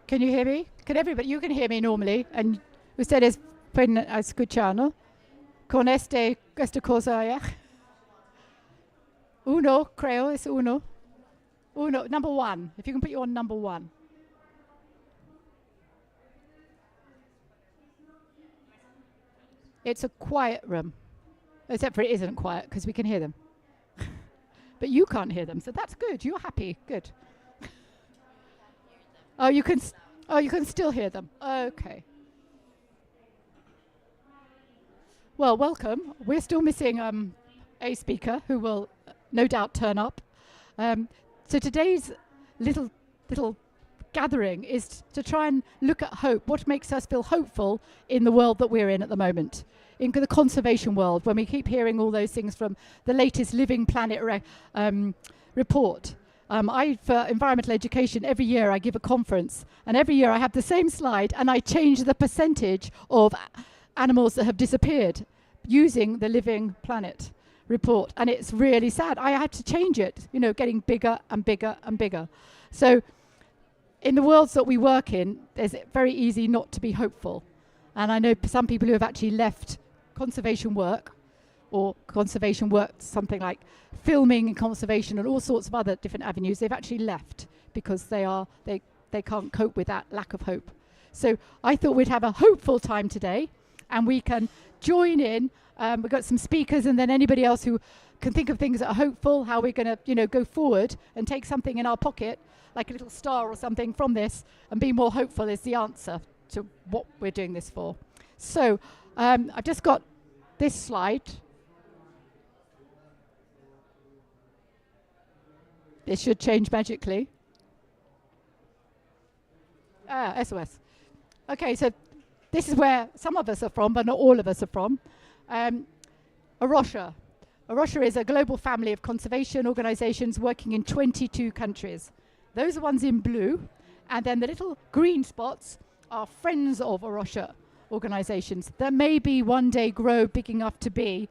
Can you hear me? Can everybody? You can hear me normally. And ustedes pueden escuchar, ¿no? Con esta cosa allá. Uno, creo, es uno. Uno, number one. If you can put you on number one. It's a quiet room. Except for it isn't quiet because we can hear them. But you can't hear them, so that's good. You're happy. Good. Oh, you can still hear them. Okay. Well, welcome. We're still missing a speaker who will no doubt turn up. So today's little gathering is to try and look at hope. What makes us feel hopeful in the world that we're in at the moment, in the conservation world, when we keep hearing all those things from the latest Living Planet report. For environmental education, every year I give a conference, and every year I have the same slide, and I change the percentage of animals that have disappeared using the Living Planet report, and it's really sad. I had to change it, getting bigger and bigger and bigger. So in the worlds that we work in, it's very easy not to be hopeful. And I know some people who have actually left conservation work, or conservation work, something like filming and conservation and all sorts of other different avenues, they've actually left because they can't cope with that lack of hope. So I thought we'd have a hopeful time today, and we can join in. We've got some speakers, and then anybody else who can think of things that are hopeful, how we're going to go forward and take something in our pocket, like a little star or something from this, and be more hopeful is the answer to what we're doing this for. So I've just got this slide. This should change magically. SOS. Okay, so this is where some of us are from, but not all of us are from. Arusha. Arusha is a global family of conservation organizations working in 22 countries. Those are ones in blue, and then the little green spots are Friends of Arusha organizations that maybe one day grow big enough to be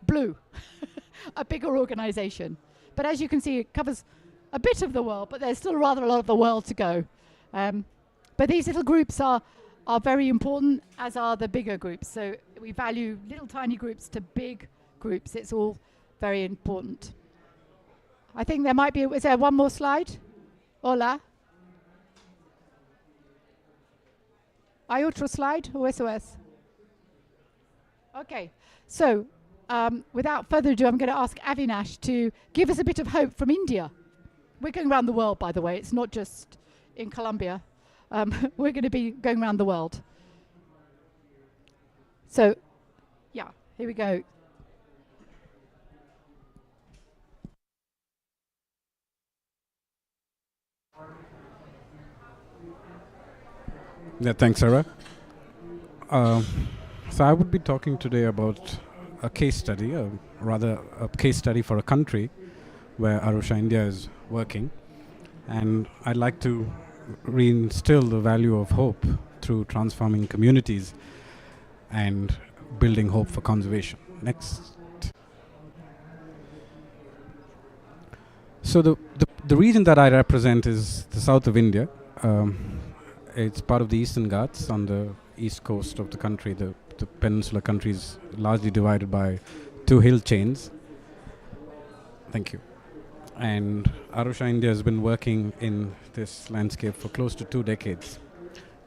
blue, a bigger organization. But as you can see, it covers a bit of the world, but there's still rather a lot of the world to go. But these little groups are very important, as are the bigger groups. So we value little tiny groups to big groups. It's all very important. I think there might be, is there one more slide? Hola. Hay otro slide or SOS? Okay, so without further ado, I'm going to ask Avinash to give us a bit of hope from India. We're going around the world, by the way. It's not just in Colombia. We're going to be going around the world. So, yeah, here we go. Yeah, thanks, Sarah. So I would be talking today about a case study, rather a case study for a country where Arusha, India is working. And I'd like to reinstill the value of hope through transforming communities and building hope for conservation. Next. So the region that I represent is the south of India. It's part of the Eastern Ghats on the east coast of the country. The peninsular country is largely divided by two hill chains. Thank you. And Arusha, India has been working in this landscape for close to 2 decades.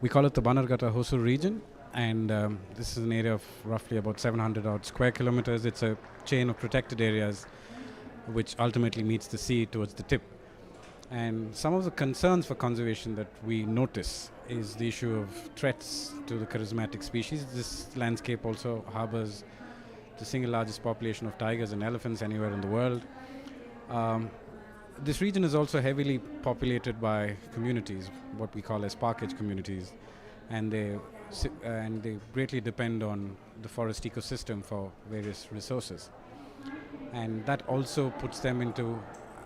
We call it the Bannerghatta Hosur region, and this is an area of roughly about 700 odd square kilometers. It's a chain of protected areas which ultimately meets the sea towards the tip. And some of the concerns for conservation that we notice is the issue of threats to the charismatic species. This landscape also harbors the single largest population of tigers and elephants anywhere in the world. This region is also heavily populated by communities, what we call as parkage communities, and they greatly depend on the forest ecosystem for various resources. And that also puts them into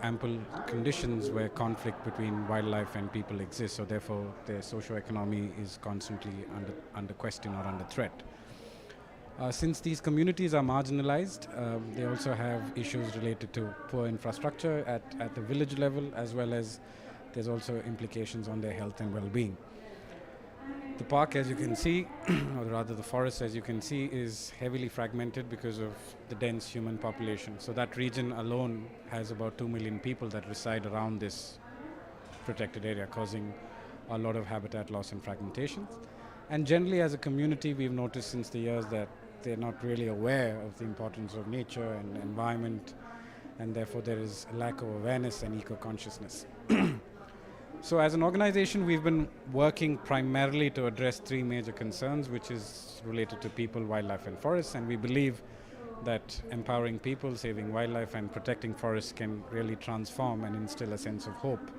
ample conditions where conflict between wildlife and people exists, so therefore their socio-economy is constantly under question or under threat. Since these communities are marginalized, they also have issues related to poor infrastructure at the village level, as well as there's also implications on their health and well-being. The park, as you can see, or rather the forest, as you can see, is heavily fragmented because of the dense human population. So that region alone has about 2 million people that reside around this protected area, causing a lot of habitat loss and fragmentation. And generally, as a community, we've noticed since the years that they're not really aware of the importance of nature and environment, and therefore there is a lack of awareness and eco-consciousness. So as an organization, we've been working primarily to address 3 major concerns, which is related to people, wildlife, and forests. And we believe that empowering people, saving wildlife, and protecting forests can really transform and instill a sense of hope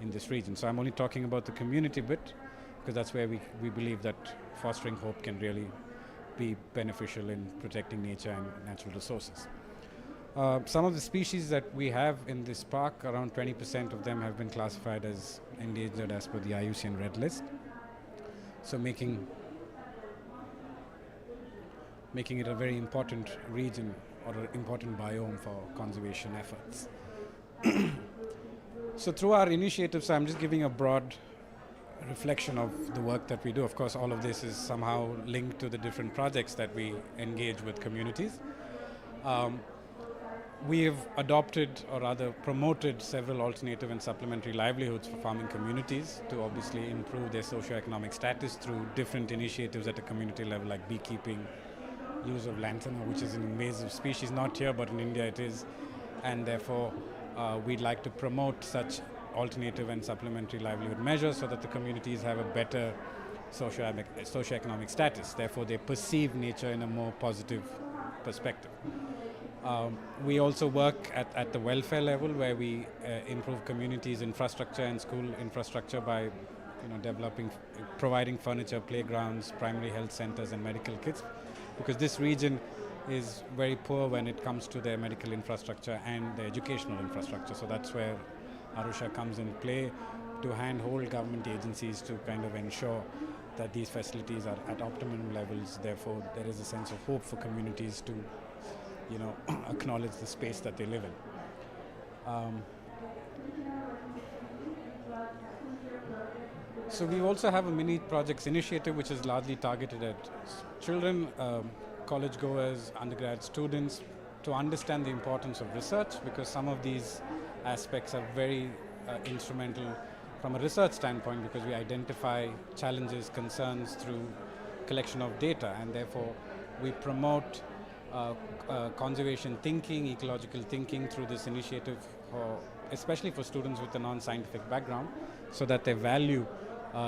in this region. So I'm only talking about the community bit, because that's where we believe that fostering hope can really be beneficial in protecting nature and natural resources. Some of the species that we have in this park, around 20% of them have been classified as endangered as per the IUCN Red List. So making it a very important region or an important biome for conservation efforts. So through our initiatives, I'm just giving a broad reflection of the work that we do. Of course, all of this is somehow linked to the different projects that we engage with communities. We have adopted, or rather promoted, several alternative and supplementary livelihoods for farming communities to obviously improve their socio-economic status through different initiatives at a community level, like beekeeping, use of lantana, which is an invasive species, not here, but in India it is. And therefore, we'd like to promote such alternative and supplementary livelihood measures so that the communities have a better socio-economic status. Therefore, they perceive nature in a more positive perspective. We also work at the welfare level, where we improve communities' infrastructure and school infrastructure by providing furniture, playgrounds, primary health centers, and medical kits, because this region is very poor when it comes to their medical infrastructure and the educational infrastructure. So that's where Arusha comes in play, to handhold government agencies to kind of ensure that these facilities are at optimum levels. Therefore, there is a sense of hope for communities to acknowledge the space that they live in. So we also have a mini projects initiative which is largely targeted at children, college goers, undergrad students, to understand the importance of research, because some of these aspects are very instrumental from a research standpoint, because we identify challenges, concerns through collection of data, and therefore we promote conservation thinking, ecological thinking through this initiative, especially for students with a non-scientific background, so that they value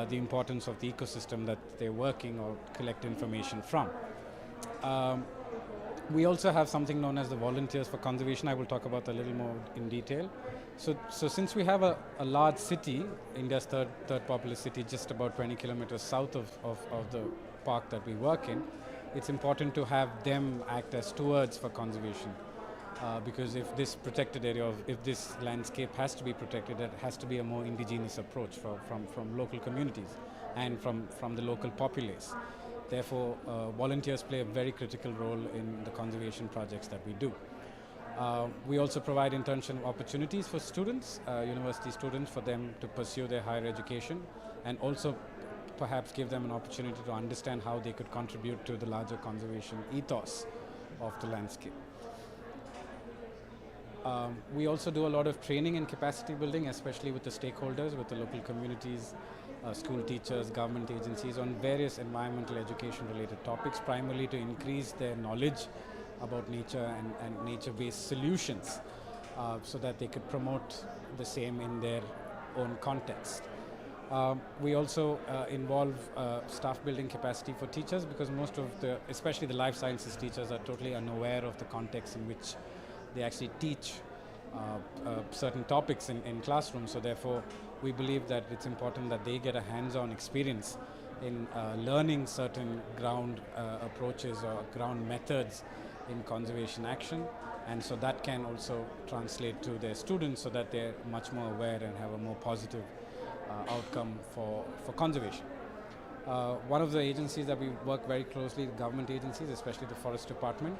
the importance of the ecosystem that they're working or collect information from. We also have something known as the Volunteers for Conservation. I will talk about that a little more in detail. So since we have a large city, India's third populous city, just about 20 kilometers south of the park that we work in, it's important to have them act as stewards for conservation. Because if this protected area, if this landscape has to be protected, it has to be a more indigenous approach from local communities and from the local populace. Therefore, volunteers play a very critical role in the conservation projects that we do. We also provide internship opportunities for students, university students, for them to pursue their higher education, and also perhaps give them an opportunity to understand how they could contribute to the larger conservation ethos of the landscape. We also do a lot of training and capacity building, especially with the stakeholders, with the local communities, school teachers, government agencies, on various environmental education related topics, primarily to increase their knowledge about nature and nature-based solutions, so that they could promote the same in their own context. We also involve staff building capacity for teachers, because most of especially the life sciences teachers, are totally unaware of the context in which they actually teach certain topics in classrooms. So therefore, we believe that it's important that they get a hands-on experience in learning certain ground approaches or ground methods in conservation action, and so that can also translate to their students so that they're much more aware and have a more positive outcome for conservation. One of the agencies that we work very closely, the government agencies, especially the Forest Department,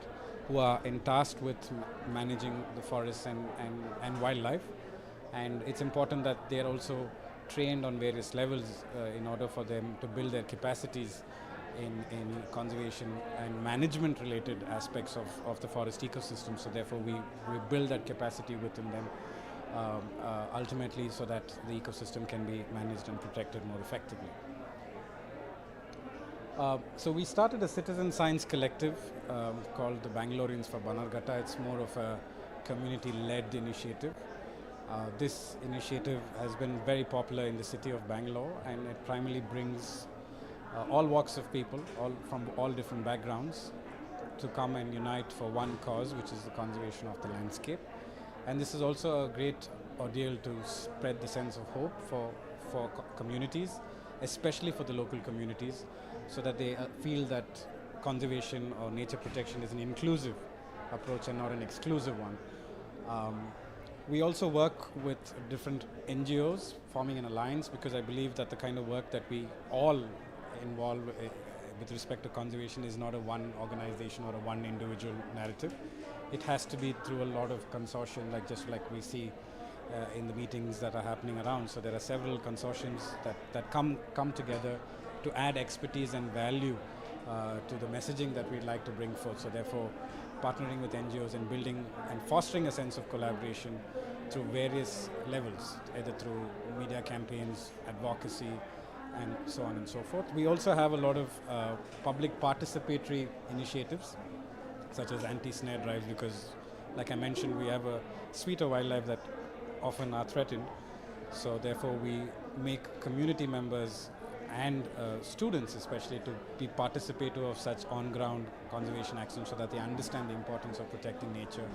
who are tasked with managing the forests and wildlife. And it's important that they're also trained on various levels in order for them to build their capacities in conservation and management related aspects of the forest ecosystem. So therefore we build that capacity within them ultimately so that the ecosystem can be managed and protected more effectively. So we started a citizen science collective called the Bangaloreans for Bannerghatta. It's more of a community-led initiative. This initiative has been very popular in the city of Bangalore, and it primarily brings all walks of people, from all different backgrounds, to come and unite for one cause, which is the conservation of the landscape. And this is also a great ordeal to spread the sense of hope for communities, especially for the local communities, so that they feel that conservation or nature protection is an inclusive approach and not an exclusive one. We also work with different NGOs, forming an alliance, because I believe that the kind of work that we all involve with respect to conservation is not a one organization or a one individual narrative. It has to be through a lot of consortium, just like we see in the meetings that are happening around. So there are several consortiums that come together to add expertise and value to the messaging that we'd like to bring forth. So therefore, partnering with NGOs and building and fostering a sense of collaboration through various levels, either through media campaigns, advocacy, and so on and so forth. We also have a lot of public participatory initiatives, such as anti-snare drives, because, like I mentioned, we have a suite of wildlife that often are threatened. So therefore, we make community members and students especially to be participative of such on-ground conservation action so that they understand the importance of protecting nature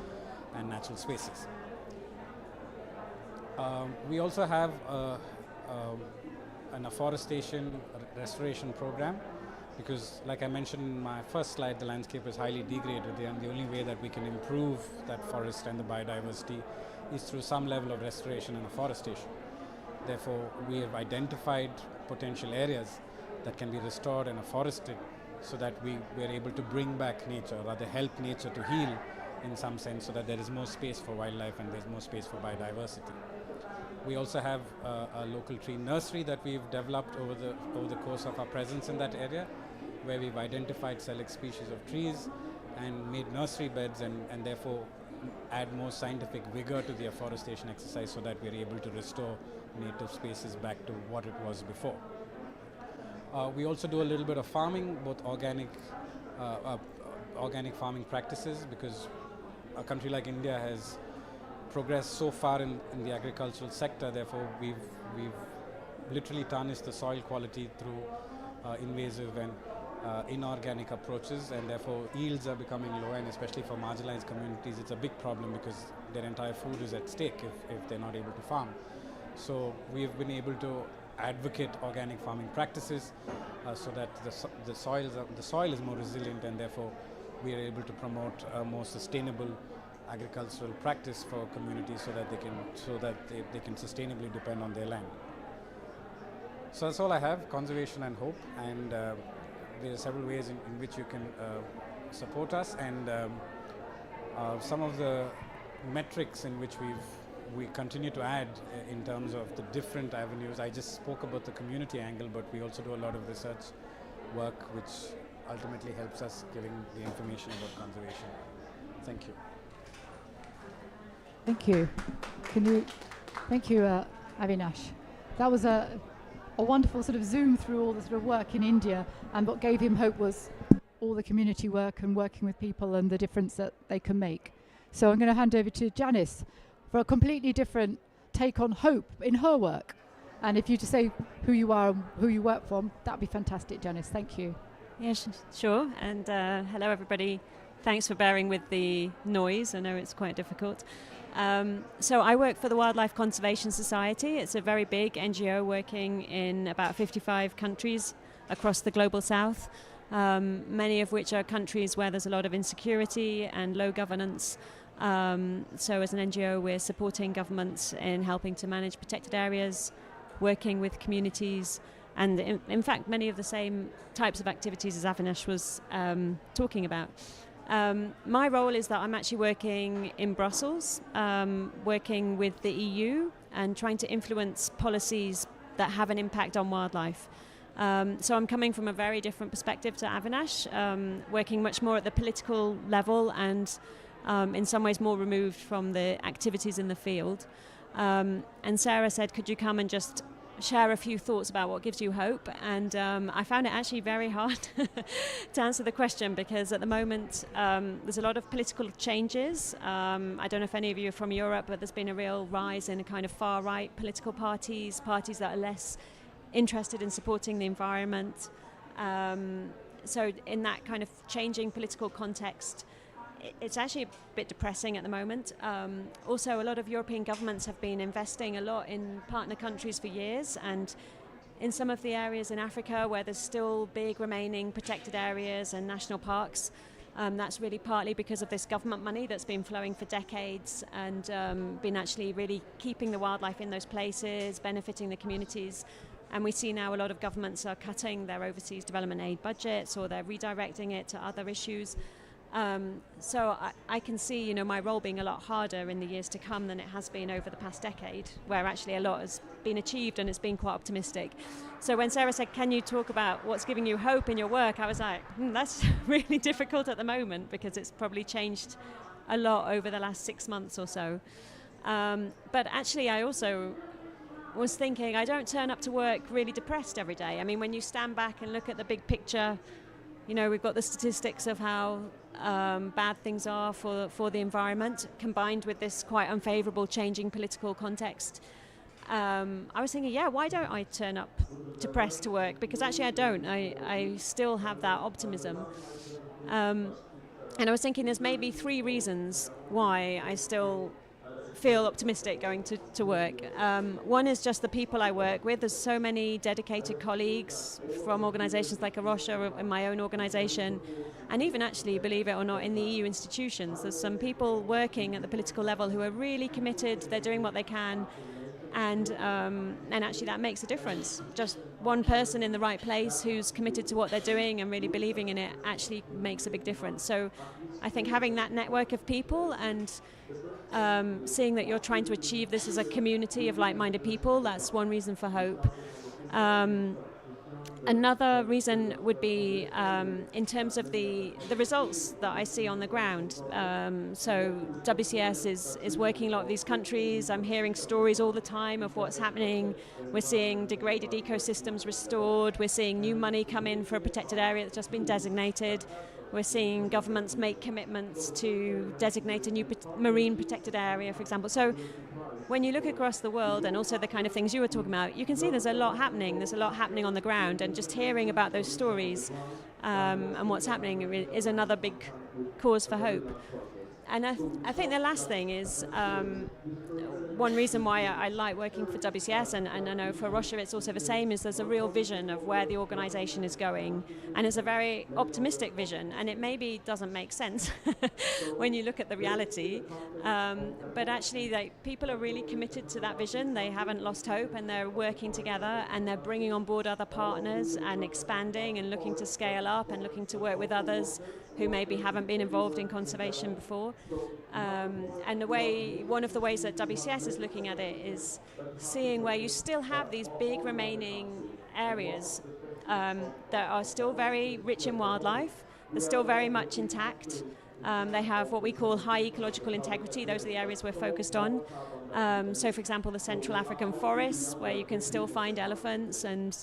and natural spaces. We also have an afforestation restoration program, because like I mentioned in my first slide, the landscape is highly degraded, and the only way that we can improve that forest and the biodiversity is through some level of restoration and afforestation. Therefore, we have identified potential areas that can be restored and afforested so that we are able to bring back nature, or rather help nature to heal in some sense, so that there is more space for wildlife and there's more space for biodiversity. We also have a local tree nursery that we've developed over the course of our presence in that area, where we've identified select species of trees and made nursery beds and therefore add more scientific vigor to the afforestation exercise so that we're able to restore native spaces back to what it was before. We also do a little bit of farming, both organic farming practices, because a country like India has progressed so far in the agricultural sector. Therefore, we've literally tarnished the soil quality through invasive and inorganic approaches, and therefore yields are becoming low, and especially for marginalized communities it's a big problem because their entire food is at stake if they're not able to farm. So we've been able to advocate organic farming practices so that the soil is more resilient, and therefore we are able to promote a more sustainable agricultural practice for communities so that they can sustainably depend on their land. So that's all I have: conservation and hope, and there are several ways in which you can support us, and some of the metrics in which we continue to add in terms of the different avenues. I just spoke about the community angle, but we also do a lot of research work which ultimately helps us giving the information about conservation. Thank you. Thank you. Thank you, Avinash. That was a wonderful sort of zoom through all the sort of work in India, and what gave him hope was all the community work and working with people and the difference that they can make. So I'm going to hand over to Janice for a completely different take on hope in her work. And if you just say who you are and who you work from, that'd be fantastic, Janice. Thank you. Yes, sure. And hello, everybody. Thanks for bearing with the noise. I know it's quite difficult. So I work for the Wildlife Conservation Society. It's a very big NGO working in about 55 countries across the global south. many of which are countries where there's a lot of insecurity and low governance. So as an NGO, we're supporting governments in helping to manage protected areas, working with communities, and in fact many of the same types of activities as Avinash was talking about. My role is that I'm actually working in Brussels, working with the EU and trying to influence policies that have an impact on wildlife. So I'm coming from a very different perspective to Avinash, working much more at the political level and in some ways more removed from the activities in the field. And Sarah said, could you come and just share a few thoughts about what gives you hope? And I found it actually very hard to answer the question, because at the moment there's a lot of political changes. I don't know if any of you are from Europe, but there's been a real rise in a kind of far-right political parties that are less interested in supporting the environment. So in that kind of changing political context, it's actually a bit depressing at the moment. Also, a lot of European governments have been investing a lot in partner countries for years, and in some of the areas in Africa where there's still big remaining protected areas and national parks, that's really partly because of this government money that's been flowing for decades and been actually really keeping the wildlife in those places, benefiting the communities. And we see now a lot of governments are cutting their overseas development aid budgets, or they're redirecting it to other issues. So I can see, my role being a lot harder in the years to come than it has been over the past decade, where actually a lot has been achieved and it's been quite optimistic. So when Sarah said, can you talk about what's giving you hope in your work, I was like, that's really difficult at the moment, because it's probably changed a lot over the last 6 months or so. But actually I also was thinking, I don't turn up to work really depressed every day. I mean, when you stand back and look at the big picture, we've got the statistics of how bad things are for the environment, combined with this quite unfavourable changing political context. I was thinking, why don't I turn up depressed to work? Because actually I don't. I still have that optimism. And I was thinking there's maybe 3 reasons why I still feel optimistic going to work. One is just the people I work with. There's so many dedicated colleagues from organisations like Arosha, or in my own organisation, and even actually, believe it or not, in the EU institutions. There's some people working at the political level who are really committed. They're doing what they can, and actually that makes a difference. Just one person in the right place who's committed to what they're doing and really believing in it actually makes a big difference. So I think having that network of people and seeing that you're trying to achieve this as a community of like-minded people, that's one reason for hope. Another reason would be in terms of the results that I see on the ground. So WCS is working in a lot of these countries. I'm hearing stories all the time of what's happening. We're seeing degraded ecosystems restored. We're seeing new money come in for a protected area that's just been designated. We're seeing governments make commitments to designate a new marine protected area, for example. So when you look across the world, and also the kind of things you were talking about, you can see there's a lot happening. There's a lot happening on the ground, and just hearing about those stories and what's happening is another big cause for hope. And I think the last thing is one reason why I like working for WCS, and I know for Russia it's also the same, is there's a real vision of where the organisation is going, and it's a very optimistic vision, and it maybe doesn't make sense when you look at the reality, but actually people are really committed to that vision. They haven't lost hope, and they're working together, and they're bringing on board other partners and expanding and looking to scale up and looking to work with others who maybe haven't been involved in conservation before. And one of the ways that WCS is looking at it is seeing where you still have these big remaining areas that are still very rich in wildlife. They're still very much intact. They have what we call high ecological integrity. Those are the areas we're focused on. So, for example, the Central African forests, where you can still find elephants and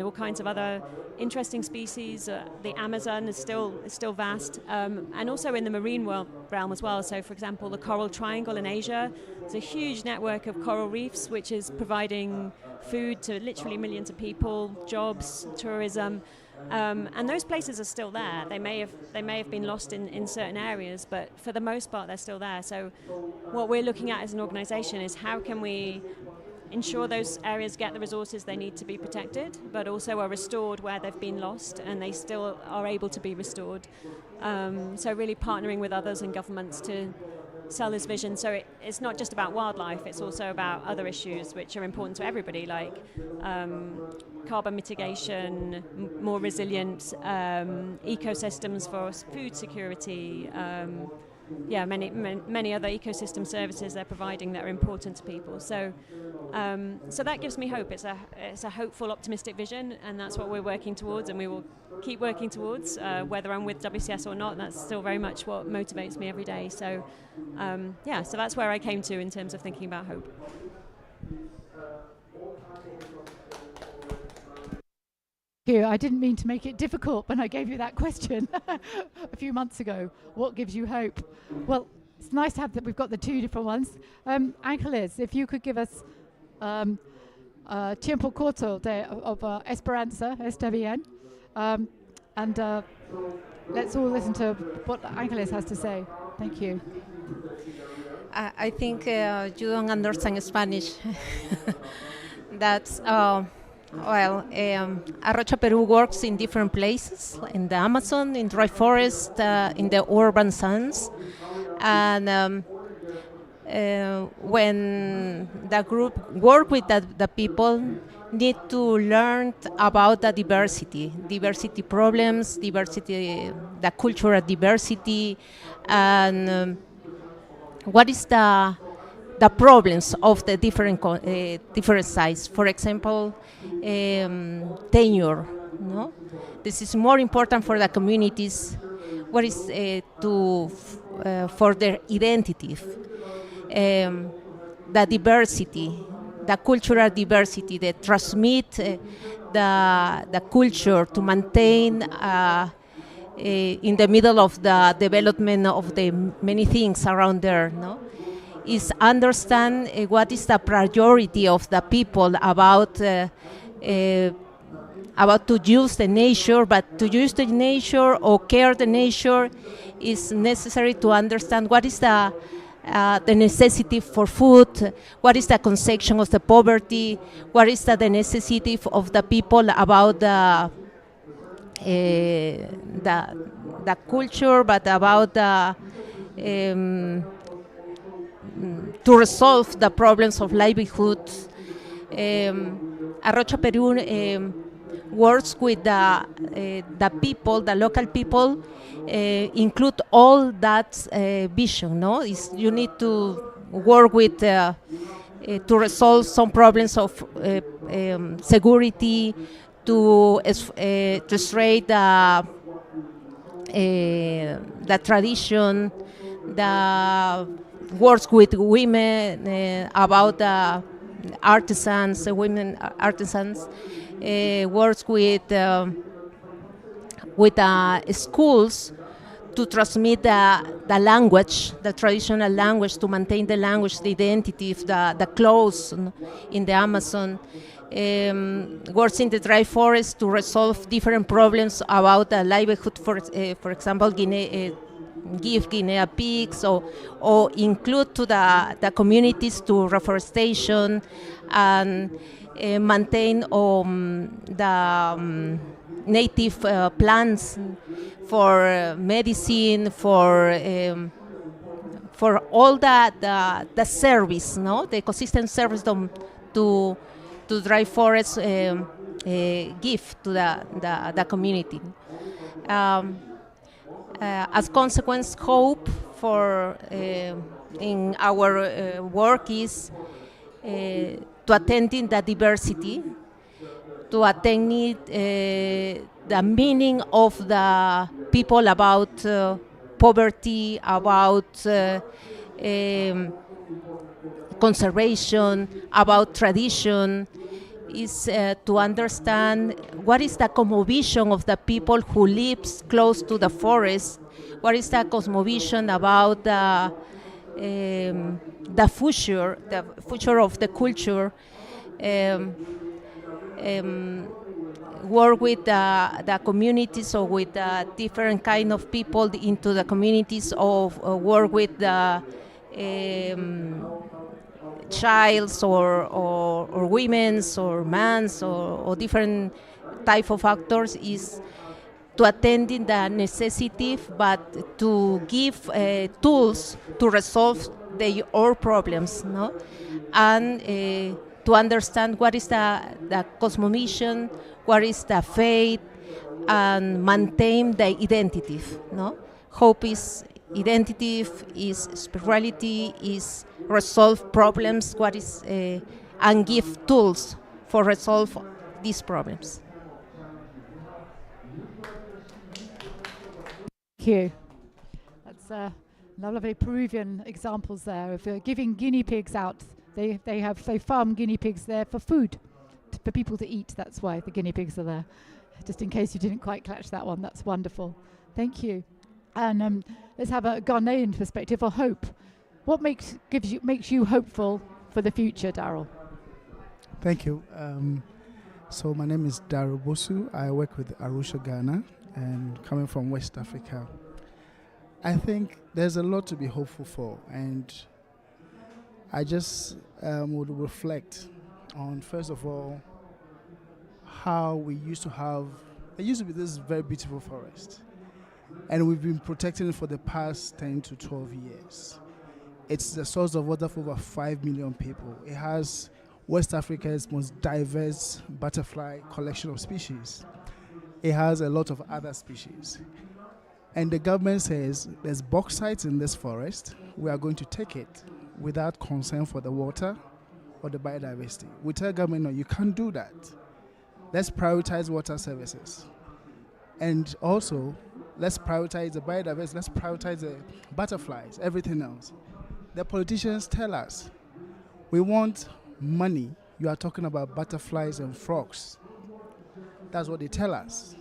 all kinds of other interesting species. The Amazon is still vast, and also in the marine realm as well. So, for example, the Coral Triangle in Asia, it's a huge network of coral reefs which is providing food to literally millions of people, jobs, tourism. And those places are still there. They may have been lost in certain areas, but for the most part they're still there. So what we're looking at as an organisation is how can we ensure those areas get the resources they need to be protected, but also are restored where they've been lost and they still are able to be restored. So really partnering with others and governments to sell this vision. So it's not just about wildlife, it's also about other issues which are important to everybody, like carbon mitigation, more resilient ecosystems for food security, many other ecosystem services they're providing that are important to people. So that gives me hope. It's a hopeful, optimistic vision, and that's what we're working towards, and we will keep working towards, whether I'm with WCS or not. That's still very much what motivates me every day. So so that's where I came to in terms of thinking about hope. Thank you. I didn't mean to make it difficult when I gave you that question a few months ago. What gives you hope? Well, it's nice to have that we've got the two different ones. Angeles, if you could give us tiempo corto of esperanza, está bien. And let's all listen to what Angeles has to say. Thank you. I think you don't understand Spanish. That's Arrocha Peru works in different places, in the Amazon, in dry forest, in the urban zones. And when the group work with the people, need to learn about the diversity problems, the cultural diversity, and what is the problems of the different sites. For example, tenure. No, this is more important for the communities. What is for their identity, the diversity, the cultural diversity that transmit the culture to maintain in the middle of the development of the many things around there. No, is understand what is the priority of the people about to use the nature, but to use the nature or care the nature is necessary to understand what is the necessity for food, what is the conception of the poverty, what is the necessity of the people about the culture, but about to resolve the problems of livelihood. Arrocha Peru works with the people, the local people, include all that vision. No, you need to work with to resolve some problems of security, to illustrate the tradition, the works with women about the artisans, women artisans, works with schools to transmit the language, the traditional language, to maintain the language, the identity of the clothes in the Amazon. Works in the dry forest to resolve different problems about the livelihood, for example, give Guinea pigs, or include to the communities to reforestation and maintain the native plants for medicine, for all the service, no, the ecosystem service to dry forests give to the community. As consequence, hope for in our work is to attending the diversity, to attending the meaning of the people about poverty, about conservation, about tradition, is to understand what is the cosmovision of the people who lives close to the forest, what is the cosmovision about the future of the culture, work with the communities or with different kind of people into the communities, of work with the child's or women's or man's or different type of factors is to attend in the necessity, but to give tools to resolve our problems, no? And to understand what is the cosmomission, what is the faith, and maintain the identity, no? Hope is identity, is spirituality, is resolve problems, what is, and give tools for resolve these problems. Thank you. That's lovely Peruvian examples there of giving guinea pigs out. They farm guinea pigs there for food, for people to eat. That's why the guinea pigs are there. Just in case you didn't quite catch that one, that's wonderful. Thank you. And let's have a Ghanaian perspective or hope. What makes you hopeful for the future, Daryl? Thank you. So my name is Daryl Bosu. I work with Arusha, Ghana, and coming from West Africa. I think there's a lot to be hopeful for, and I just would reflect on, first of all, how we used to have, there used to be this very beautiful forest, and we've been protecting it for the past 10 to 12 years. It's the source of water for over 5 million people. It has West Africa's most diverse butterfly collection of species. It has a lot of other species. And the government says there's bauxite in this forest, we are going to take it without concern for the water or the biodiversity. We tell government, no, you can't do that. Let's prioritize water services. And also, let's prioritize the biodiversity, let's prioritize the butterflies, everything else. The politicians tell us, we want money. You are talking about butterflies and frogs. That's what they tell us.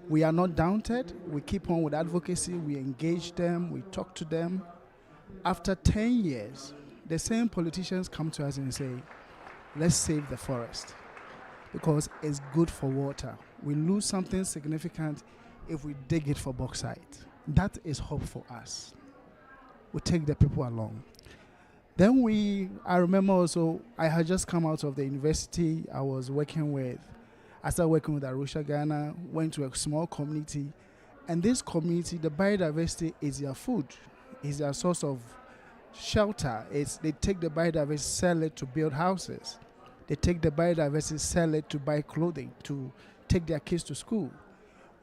We are not daunted. We keep on with advocacy. We engage them. We talk to them. After 10 years, the same politicians come to us and say, let's save the forest because it's good for water. We lose something significant if we dig it for bauxite. That is hope for us. We take the people along. Then I remember also, I had just come out of the university I started working with Arusha, Ghana, went to a small community, and this community, the biodiversity is their food, is their source of shelter. They take the biodiversity, sell it to build houses. They take the biodiversity, sell it to buy clothing, to take their kids to school.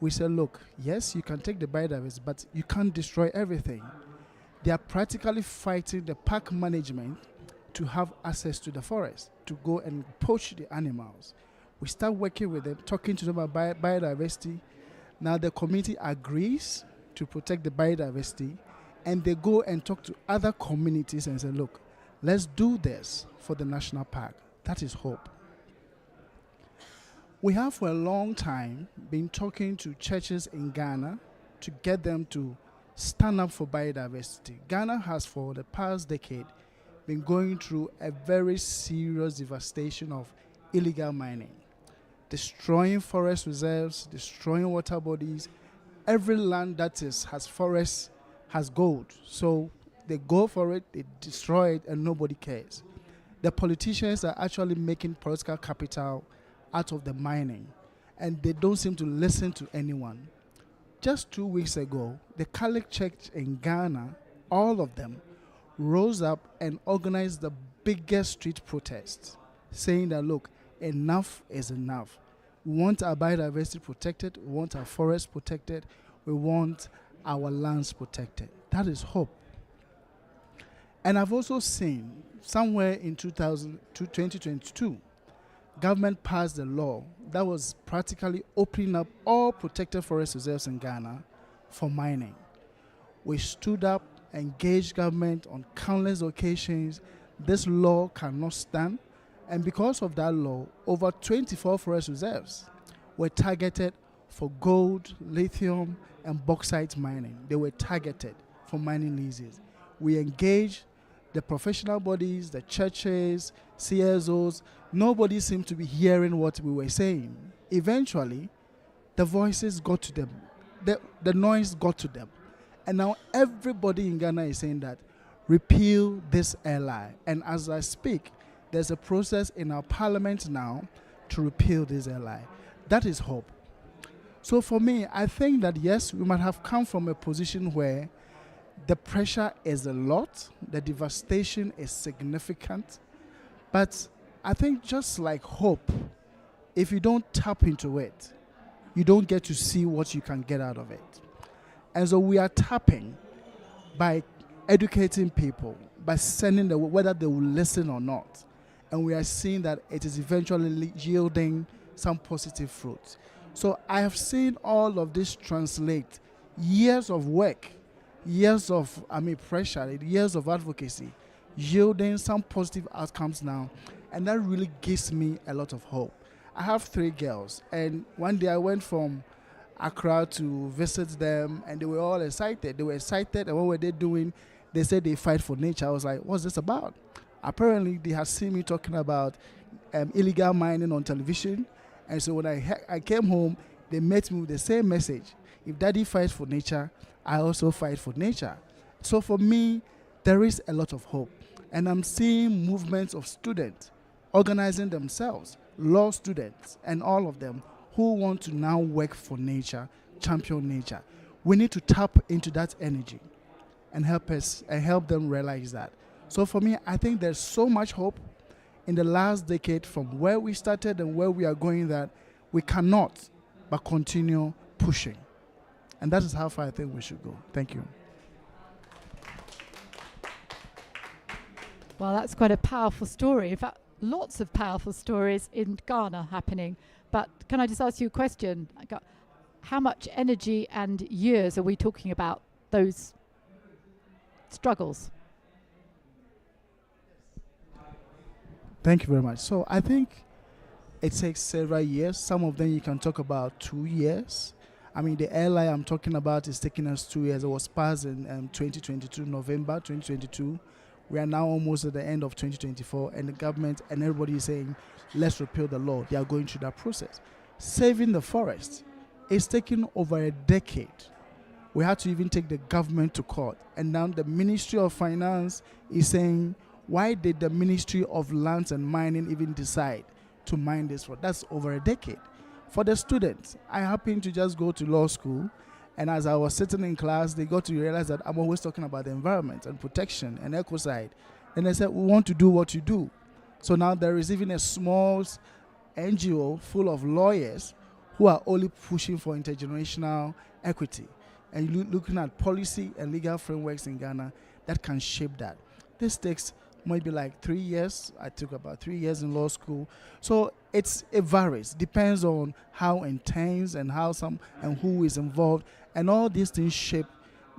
We said, look, yes, you can take the biodiversity, but you can't destroy everything. They are practically fighting the park management to have access to the forest, to go and poach the animals. We start working with them, talking to them about biodiversity. Now the community agrees to protect the biodiversity, and they go and talk to other communities and say, look, let's do this for the national park. That is hope. We have for a long time been talking to churches in Ghana to get them to stand up for biodiversity. Ghana has for the past decade been going through a very serious devastation of illegal mining, destroying forest reserves, destroying water bodies. Every land that has forests has gold. So they go for it, they destroy it, and nobody cares. The politicians are actually making political capital out of the mining, and they don't seem to listen to anyone. Just 2 weeks ago, the Catholic Church in Ghana, all of them, rose up and organized the biggest street protest, saying that, look, enough is enough. We want our biodiversity protected, we want our forests protected, we want our lands protected. That is hope. And I've also seen somewhere in 2022, government passed a law that was practically opening up all protected forest reserves in Ghana for mining. We stood up, engaged government on countless occasions. This law cannot stand. And because of that law, over 24 forest reserves were targeted for gold, lithium, and bauxite mining. They were targeted for mining leases. We engaged the professional bodies, the churches, CSOs. Nobody seemed to be hearing what we were saying. Eventually, the voices got to them. The noise got to them. And now everybody in Ghana is saying that repeal this airline. And as I speak, there's a process in our parliament now to repeal this airline. That is hope. So for me, I think that yes, we might have come from a position where the pressure is a lot, the devastation is significant, but I think just like hope, if you don't tap into it, you don't get to see what you can get out of it. And so we are tapping by educating people, by sending them, whether they will listen or not. And we are seeing that it is eventually yielding some positive fruits. So I have seen all of this translate years of work, years of pressure, years of advocacy, yielding some positive outcomes now. And that really gives me a lot of hope. I have 3 girls, and one day I went from Accra to visit them, and they were all excited. They were excited, and what were they doing? They said they fight for nature. I was like, what's this about? Apparently, they had seen me talking about illegal mining on television, and so when I came home, they met me with the same message. If Daddy fights for nature, I also fight for nature. So for me, there is a lot of hope, and I'm seeing movements of students organizing themselves, law students, and all of them who want to now work for nature, champion nature. We need to tap into that energy and help them realize that. So for me, I think there's so much hope in the last decade from where we started and where we are going that we cannot but continue pushing. And that is how far I think we should go. Thank you. Well, that's quite a powerful story. In fact, lots of powerful stories in Ghana happening. But can I just ask you a question? How much energy and years are we talking about those struggles? Thank you very much. So I think it takes several years. Some of them you can talk about 2 years. I mean, the airline I'm talking about is taking us 2 years. It was passed in 2022, November 2022. We are now almost at the end of 2024, and the government and everybody is saying, let's repeal the law. They are going through that process. Saving the forest is taking over a decade. We had to even take the government to court. And now the Ministry of Finance is saying, why did the Ministry of Lands and Mining even decide to mine this forest? That's over a decade. For the students, I happened to just go to law school, and as I was sitting in class, they got to realize that I'm always talking about the environment and protection and ecocide. And they said, we want to do what you do. So now there is even a small NGO full of lawyers who are only pushing for intergenerational equity and looking at policy and legal frameworks in Ghana that can shape that. This takes maybe like 3 years. I took about 3 years in law school. So it varies, depends on how intense and who is involved, and all these things shape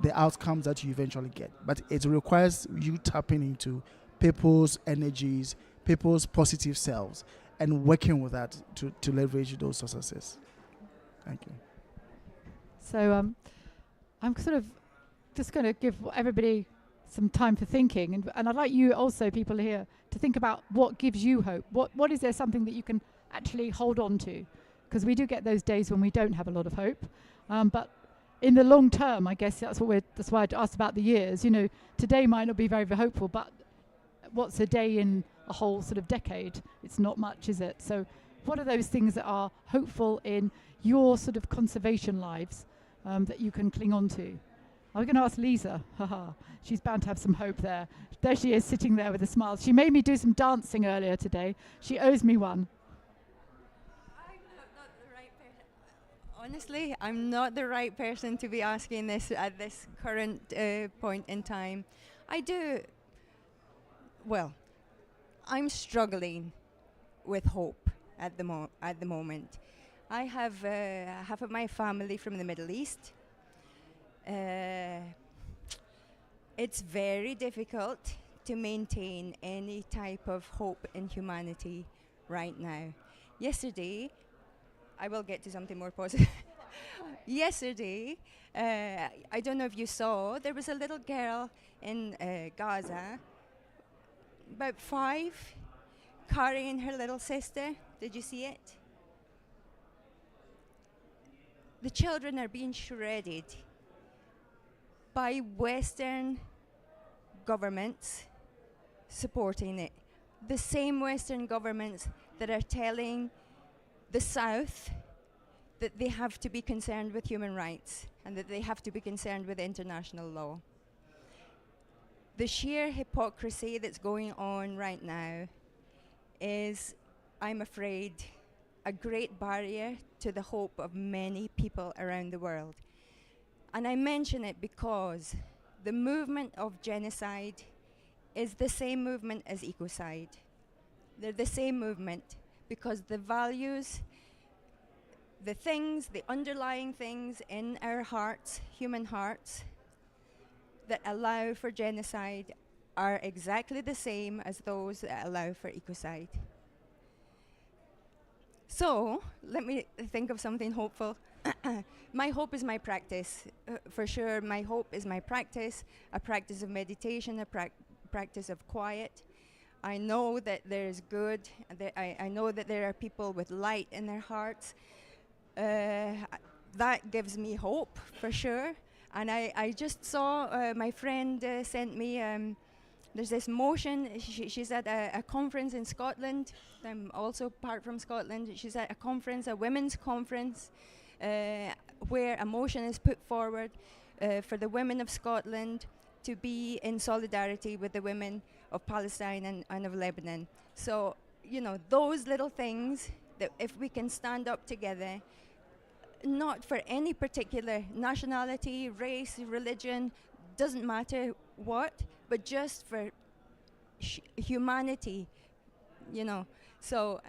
the outcomes that you eventually get. But it requires you tapping into people's energies, people's positive selves, and working with that to leverage those successes. Thank you. So I'm sort of just going to give everybody some time for thinking, and I'd like you also, people here, to think about what gives you hope. What is there something that you can actually hold on to? Because we do get those days when we don't have a lot of hope, but in the long term, I guess that's why I asked about the years. You know, today might not be very, very hopeful, but what's a day in a whole sort of decade? It's not much, is it? So what are those things that are hopeful in your sort of conservation lives that you can cling on to? I'm going to ask Lisa. She's bound to have some hope there. There she is, sitting there with a smile. She made me do some dancing earlier today. She owes me one. I'm not the right person. Honestly, I'm not the right person to be asking this at this current point in time. I'm struggling with hope at the moment. I have half of my family from the Middle East. It's very difficult to maintain any type of hope in humanity right now. Yesterday, I will get to something more positive. Yesterday, I don't know if you saw, there was a little girl in Gaza, about 5, carrying her little sister. Did you see it? The children are being shredded by Western governments supporting it. The same Western governments that are telling the South that they have to be concerned with human rights and that they have to be concerned with international law. The sheer hypocrisy that's going on right now is, I'm afraid, a great barrier to the hope of many people around the world. And I mention it because the movement of genocide is the same movement as ecocide. They're the same movement because the values, the things, the underlying things in our hearts, human hearts, that allow for genocide are exactly the same as those that allow for ecocide. So, let me think of something hopeful. My hope is my practice. For sure, my hope is my practice, a practice of meditation, a practice of quiet. I know that there's good, I know that there are people with light in their hearts. That gives me hope, for sure. And I just saw, my friend sent me, there's this motion, she's at a conference in Scotland. I'm also part from Scotland. She's at a conference, a women's conference, where a motion is put forward for the women of Scotland to be in solidarity with the women of Palestine and of Lebanon. So, you know, those little things that if we can stand up together, not for any particular nationality, race, religion, doesn't matter what, but just for humanity, you know. So,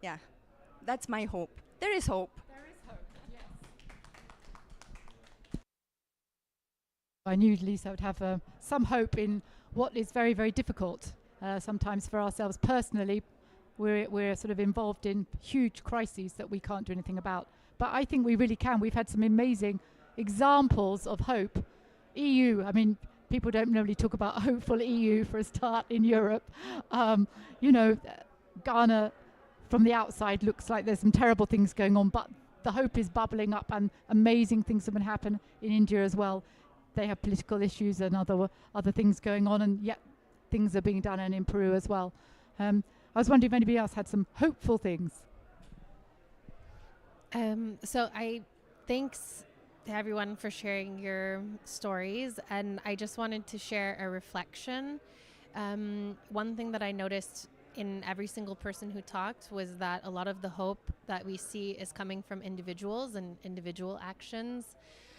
yeah, that's my hope. There is hope. There is hope, yes. I knew Lisa would have some hope in what is very, very difficult. Sometimes for ourselves personally, we're sort of involved in huge crises that we can't do anything about. But I think we really can. We've had some amazing examples of hope. EU, I mean, people don't normally talk about a hopeful EU for a start in Europe. You know, Ghana from the outside looks like there's some terrible things going on, but the hope is bubbling up and amazing things have been happening in India as well. They have political issues and other things going on, and yet things are being done, and in Peru as well. I was wondering if anybody else had some hopeful things. So thanks to everyone for sharing your stories, and I just wanted to share a reflection. One thing that I noticed in every single person who talked was that a lot of the hope that we see is coming from individuals and individual actions.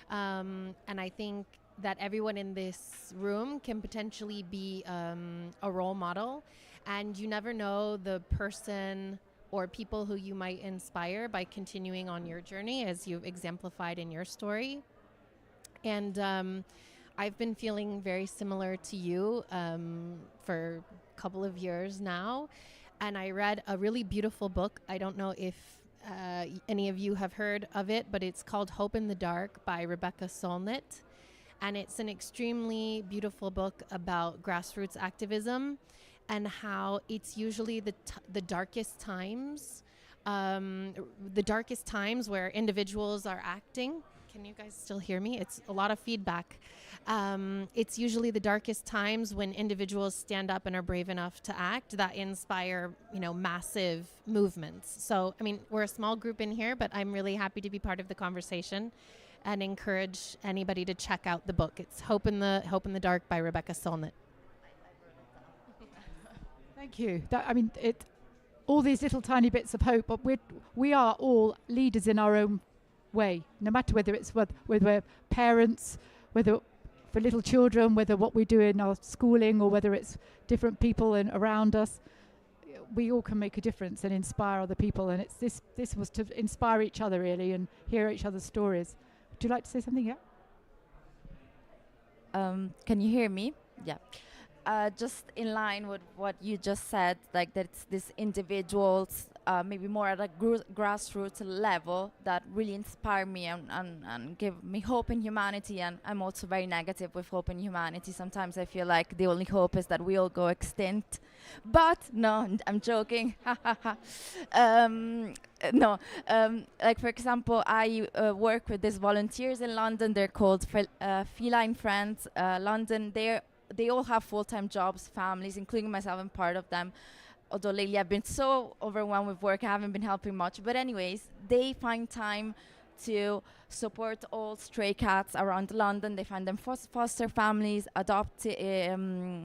And I think that everyone in this room can potentially be a role model, and you never know the person or people who you might inspire by continuing on your journey, as you've exemplified in your story. And I've been feeling very similar to you for a couple of years now. And I read a really beautiful book. I don't know if any of you have heard of it, but it's called Hope in the Dark by Rebecca Solnit. And it's an extremely beautiful book about grassroots activism and how it's usually the darkest times, where individuals are acting. Can you guys still hear me? It's a lot of feedback. It's usually the darkest times when individuals stand up and are brave enough to act that inspire, you know, massive movements. So, I mean, we're a small group in here, but I'm really happy to be part of the conversation and encourage anybody to check out the book. It's Hope in the Dark by Rebecca Solnit. Thank you. I mean, all these little tiny bits of hope, but we are all leaders in our own way, no matter whether it's whether we're parents, whether for little children, whether what we do in our schooling, or whether it's different people around us. We all can make a difference and inspire other people, and it's this was to inspire each other really and hear each other's stories. Would you like to say something? Yeah. Can you hear me? Yeah. Just in line with what you just said, like that it's these individuals, maybe more at a grassroots level, that really inspire me and give me hope in humanity. And I'm also very negative with hope in humanity. Sometimes I feel like the only hope is that we all go extinct. But no, I'm joking. No, like for example, I work with these volunteers in London. They're called Feline Friends London. They're they all have full-time jobs, families, including myself. I'm part of them. Although lately I've been so overwhelmed with work, I haven't been helping much. But anyways, they find time to support all stray cats around London. They find them foster families, adoption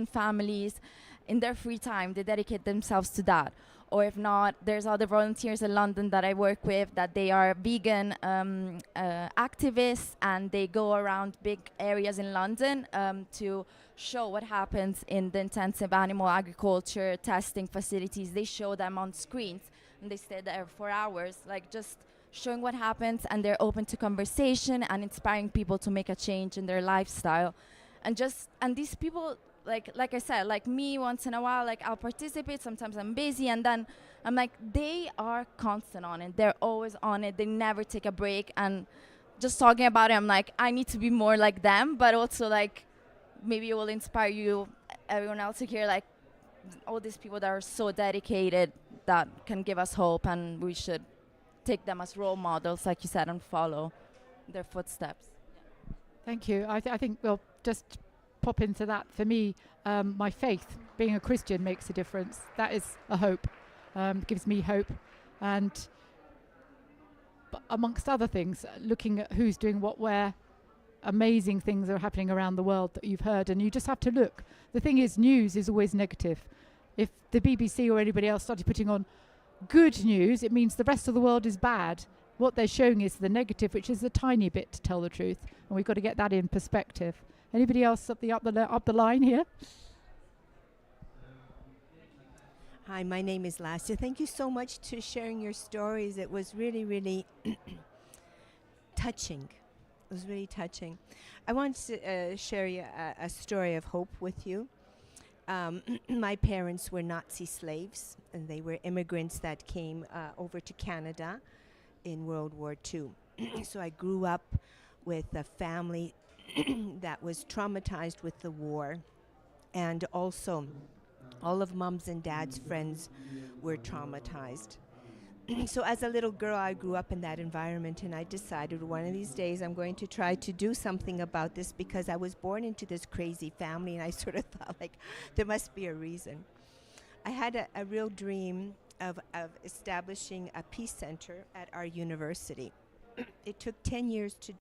families. In their free time, they dedicate themselves to that. Or if not, there's other volunteers in London that I work with that they are vegan activists, and they go around big areas in London to show what happens in the intensive animal agriculture testing facilities. They show them on screens, and they stay there for hours, like just showing what happens, and they're open to conversation and inspiring people to make a change in their lifestyle. And these people, like I said, like me, once in a while, like I'll participate, sometimes I'm busy, and then I'm like, they are constant on it, they're always on it, they never take a break. And just talking about it, I'm like, I need to be more like them, but also like maybe it will inspire you, everyone else to hear like all these people that are so dedicated, that can give us hope, and we should take them as role models, like you said, and follow their footsteps. Thank you. I think we'll just pop into that. For me, my faith, being a Christian, makes a difference. That is a hope, gives me hope. And amongst other things, looking at who's doing what where, amazing things are happening around the world that you've heard, and you just have to look. The thing is, news is always negative. If the BBC or anybody else started putting on good news, it means the rest of the world is bad. What they're showing is the negative, which is a tiny bit, to tell the truth, and we've got to get that in perspective. Anybody else up the line here? Hi, my name is Lassia. Thank you so much to sharing your stories. It was really, really touching. It was really touching. I want to share a story of hope with you. My parents were Nazi slaves, and they were immigrants that came over to Canada in World War II. So I grew up with a family that was traumatized with the war, and also all of Mom's and Dad's friends were traumatized. So as a little girl, I grew up in that environment, and I decided one of these days I'm going to try to do something about this, because I was born into this crazy family, and I sort of thought, like, there must be a reason. I had a real dream of establishing a peace center at our university. It took 10 years to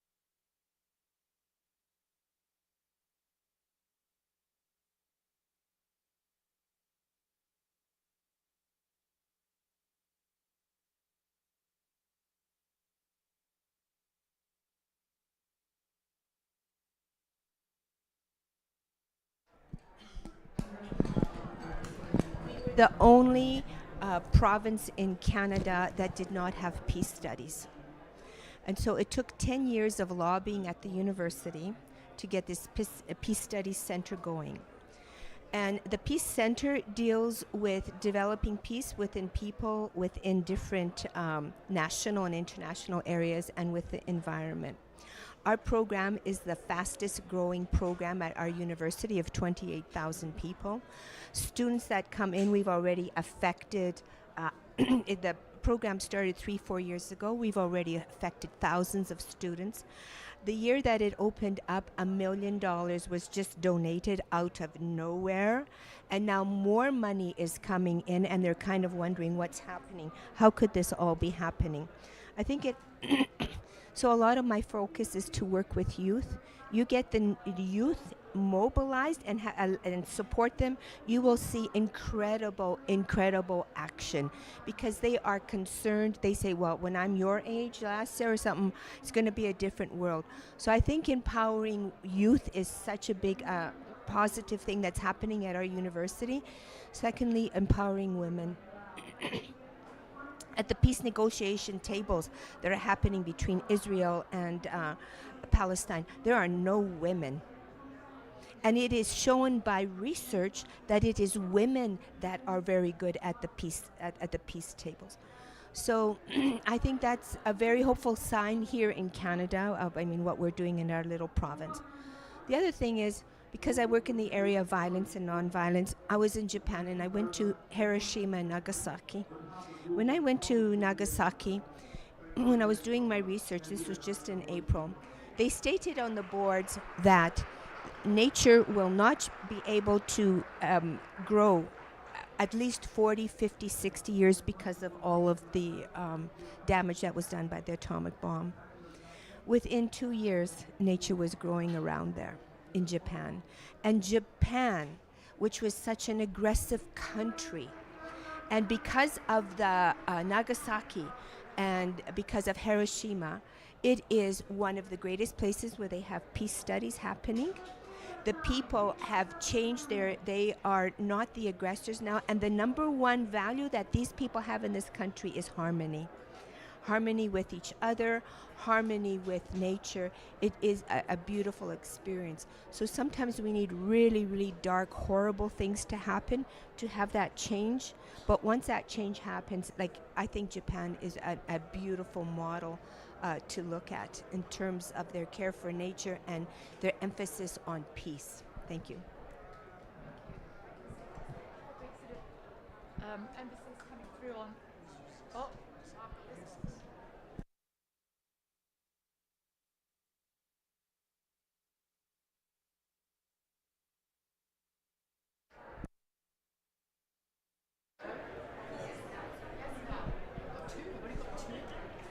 the only province in Canada that did not have peace studies. And so it took 10 years of lobbying at the university to get this peace studies center going. And the Peace Center deals with developing peace within people, within different national and international areas, and with the environment. Our program is the fastest growing program at our university of 28,000 people. Students that come in, we've already affected, the program started 3-4 years ago. We've already affected thousands of students. The year that it opened up, $1 million was just donated out of nowhere. And now more money is coming in, and they're kind of wondering what's happening. How could this all be happening? I think it... So a lot of my focus is to work with youth. You get the youth mobilized and support them, you will see incredible action, because they are concerned. They say, well, when I'm your age last year or something, it's going to be a different world. So I think empowering youth is such a big positive thing that's happening at our university. Secondly, empowering women. At the peace negotiation tables that are happening between Israel and Palestine, there are no women. And it is shown by research that it is women that are very good at the peace at the peace tables. So I think that's a very hopeful sign here in Canada of, what we're doing in our little province. The other thing is, because I work in the area of violence and nonviolence, I was in Japan and I went to Hiroshima and Nagasaki. When I went to Nagasaki, when I was doing my research, this was just in April, they stated on the boards that nature will not be able to grow at least 40, 50, 60 years because of all of the damage that was done by the atomic bomb. Within 2 years, nature was growing around there in Japan. And Japan, which was such an aggressive country, and because of the Nagasaki and because of Hiroshima, it is one of the greatest places where they have peace studies happening. The people have changed they are not the aggressors now, and the number one value that these people have in this country is harmony. Harmony with each other, harmony with nature. It is a beautiful experience. So sometimes we need really, really dark, horrible things to happen to have that change. But once that change happens, like, I think Japan is a beautiful model to look at in terms of their care for nature and their emphasis on peace. Thank you. Emphasis coming through on. Oh.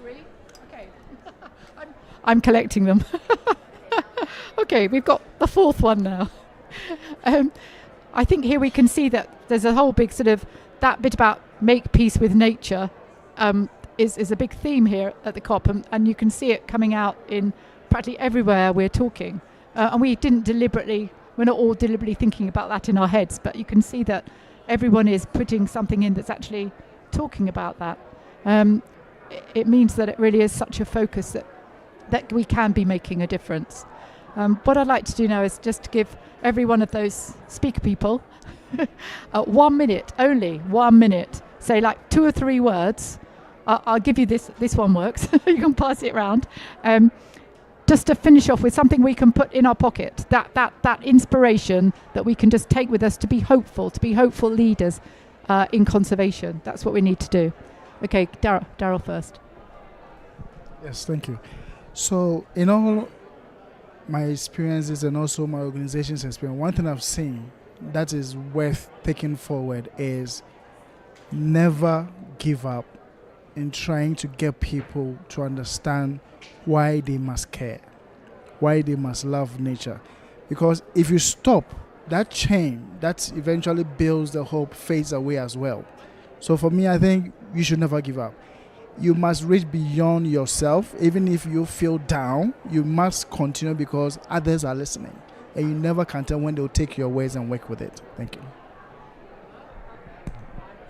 Really? Okay. I'm collecting them. Okay, we've got the fourth one now. I think here we can see that there's a whole big sort of, that bit about make peace with nature is a big theme here at the COP, and you can see it coming out in practically everywhere we're talking. And we're not all deliberately thinking about that in our heads, but you can see that everyone is putting something in that's actually talking about that. It means that it really is such a focus that we can be making a difference. What I'd like to do now is just give every one of those speaker people 1 minute, only 1 minute, say like 2 or 3 words. I'll give you this one works. You can pass it around. Just to finish off with something we can put in our pocket, that inspiration that we can just take with us to be hopeful leaders in conservation. That's what we need to do. Okay, Daryl first. Yes, thank you. So in all my experiences and also my organization's experience, one thing I've seen that is worth taking forward is never give up in trying to get people to understand why they must care, why they must love nature. Because if you stop, that chain that eventually builds the hope fades away as well. So for me, I think you should never give up. You must reach beyond yourself. Even if you feel down, you must continue because others are listening. And you never can tell when they'll take your words and work with it. Thank you.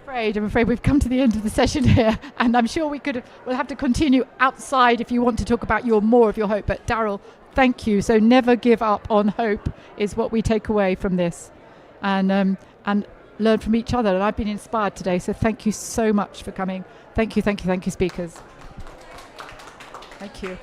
I'm afraid we've come to the end of the session here, and I'm sure we'll have to continue outside if you want to talk about more of your hope. But Daryl, thank you. So never give up on hope is what we take away from this, and learn from each other. And I've been inspired today, so thank you so much for coming. Thank you, speakers. Thank you.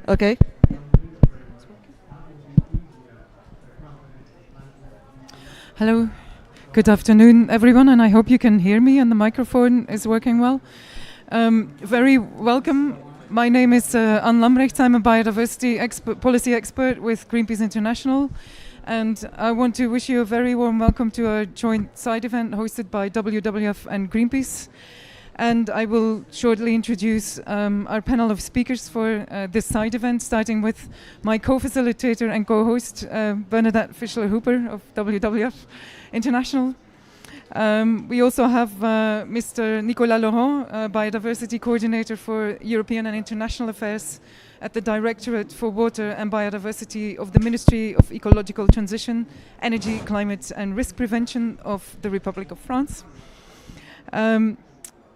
Okay. Hello, good afternoon, everyone, and I hope you can hear me and the microphone is working well. Very welcome. My name is Anne Lambrecht. I'm a biodiversity policy expert with Greenpeace International, and I want to wish you a very warm welcome to a joint side event hosted by WWF and Greenpeace. And I will shortly introduce our panel of speakers for this side event, starting with my co-facilitator and co-host, Bernadette Fischler-Hooper of WWF International. We also have Mr. Nicolas Laurent, Biodiversity Coordinator for European and International Affairs at the Directorate for Water and Biodiversity of the Ministry of Ecological Transition, Energy, Climate and Risk Prevention of the Republic of France.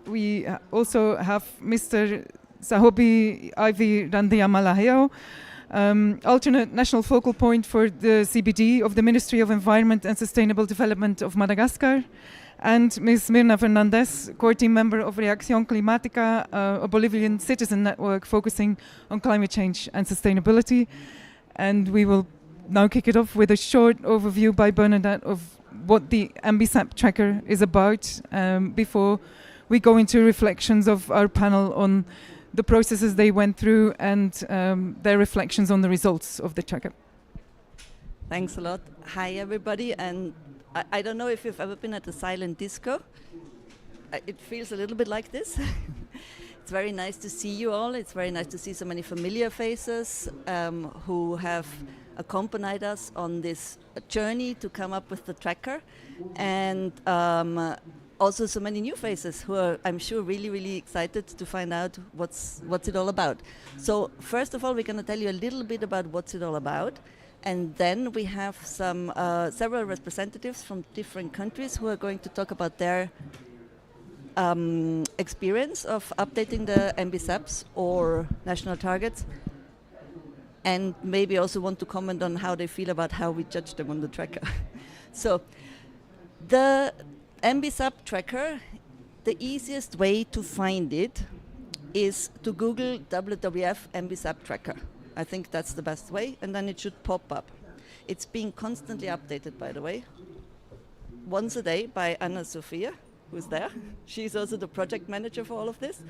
We also have Mr. Sahobi Ivy Randiamalaheo, alternate national focal point for the CBD of the Ministry of Environment and Sustainable Development of Madagascar, and Ms. Mirna Fernandez, core team member of Reacción Climática, a Bolivian citizen network focusing on climate change and sustainability. And we will now kick it off with a short overview by Bernadette of what the MBSAP tracker is about before we go into reflections of our panel on the processes they went through and their reflections on the results of the tracker. Thanks a lot. Hi, everybody. And I don't know if you've ever been at a silent disco. It feels a little bit like this. It's very nice to see you all. It's very nice to see so many familiar faces who have accompanied us on this journey to come up with the tracker. And also so many new faces who are, I'm sure, really, really excited to find out what's it all about. So first of all, we're going to tell you a little bit about what's it all about. And then we have some several representatives from different countries who are going to talk about their experience of updating the MBSAPs or national targets, and maybe also want to comment on how they feel about how we judge them on the tracker. So the MBSAP tracker, the easiest way to find it is to Google WWF MBSAP tracker. I think that's the best way, and then it should pop up. It's being constantly updated, by the way, once a day by Anna Sophia, who's there. She's also the project manager for all of this.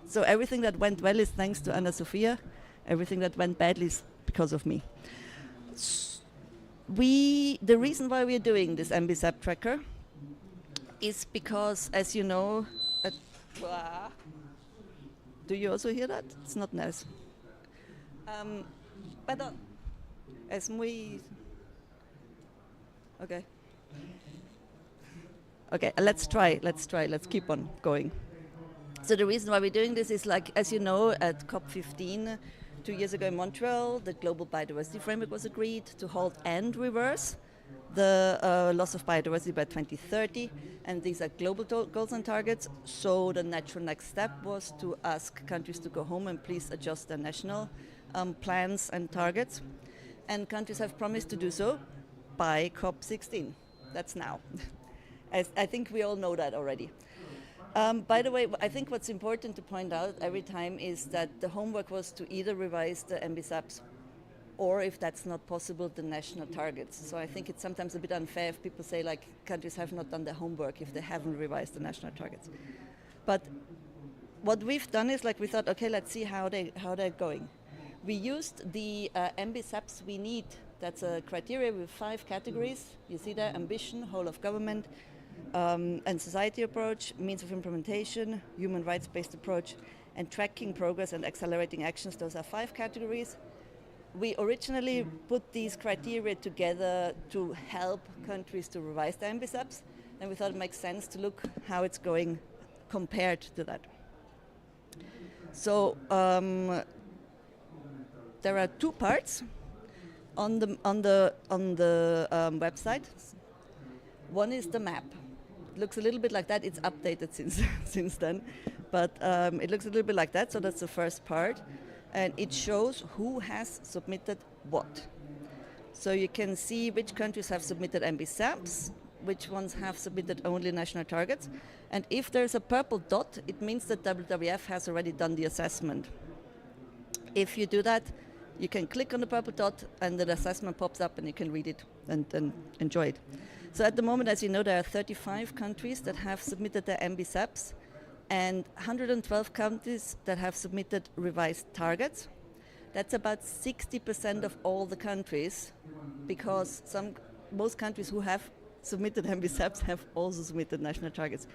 So everything that went well is thanks to Anna Sophia. Everything that went badly is because of me. The reason why we're doing this MBSAP tracker is because, as you know, do you also hear that? It's not nice. Perdón, es muy... Okay. Okay, let's keep on going. So the reason why we're doing this is, like, as you know, at COP16, 2 years ago in Montreal, the global biodiversity framework was agreed to halt and reverse the loss of biodiversity by 2030, and these are global goals and targets. So the natural next step was to ask countries to go home and please adjust their national plans and targets. And countries have promised to do so by COP16. That's now. I think we all know that already. By the way, I think what's important to point out every time is that the homework was to either revise the MBSAPs or, if that's not possible, the national targets. So I think it's sometimes a bit unfair if people say, like, countries have not done their homework if they haven't revised the national targets. But what we've done is, like, we thought, okay, let's see how they're going. We used the MBSAPs we need. That's a criteria with 5 categories. You see there: ambition, whole of government, and society approach, means of implementation, human rights-based approach, and tracking progress and accelerating actions. Those are 5 categories. We originally put these criteria together to help countries to revise their MBSAPs, and we thought it makes sense to look how it's going compared to that. So there are 2 parts on the website. One is the map. It looks a little bit like that. It's updated since then, but it looks a little bit like that. So that's the first part, and it shows who has submitted what. So you can see which countries have submitted MBSAPs, which ones have submitted only national targets, and if there's a purple dot, it means that WWF has already done the assessment. If you do that, you can click on the purple dot and the assessment pops up and you can read it and enjoy it. So at the moment, as you know, there are 35 countries that have submitted their MBSAPs and 112 countries that have submitted revised targets. That's about 60% of all the countries, because most countries who have submitted MBSAPs have also submitted national targets.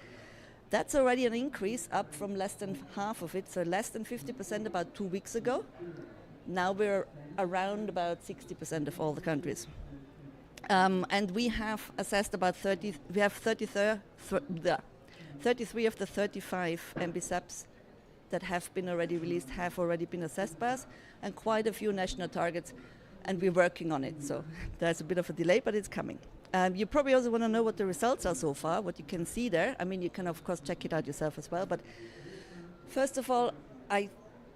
That's already an increase up from less than half of it, so less than 50% about 2 weeks ago. Now we're around about 60% of all the countries. And we have assessed about 33 of the 35 MBSAPs that have been already released have already been assessed by us, and quite a few national targets, and we're working on it. So there's a bit of a delay, but it's coming. You probably also want to know what the results are so far, what you can see there. I mean, you can of course check it out yourself as well, but first of all, I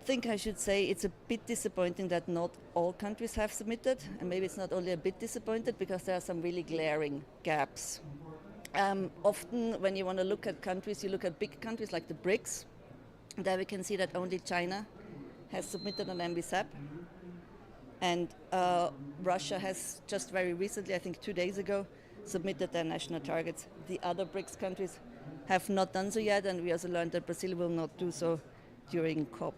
think I should say it's a bit disappointing that not all countries have submitted, and maybe it's not only a bit disappointed because there are some really glaring gaps. Often when you want to look at countries, you look at big countries like the BRICS. There we can see that only China has submitted an MBSAP, and Russia has just very recently, I think 2 days ago, submitted their national targets. The other BRICS countries have not done so yet, and we also learned that Brazil will not do so during COP.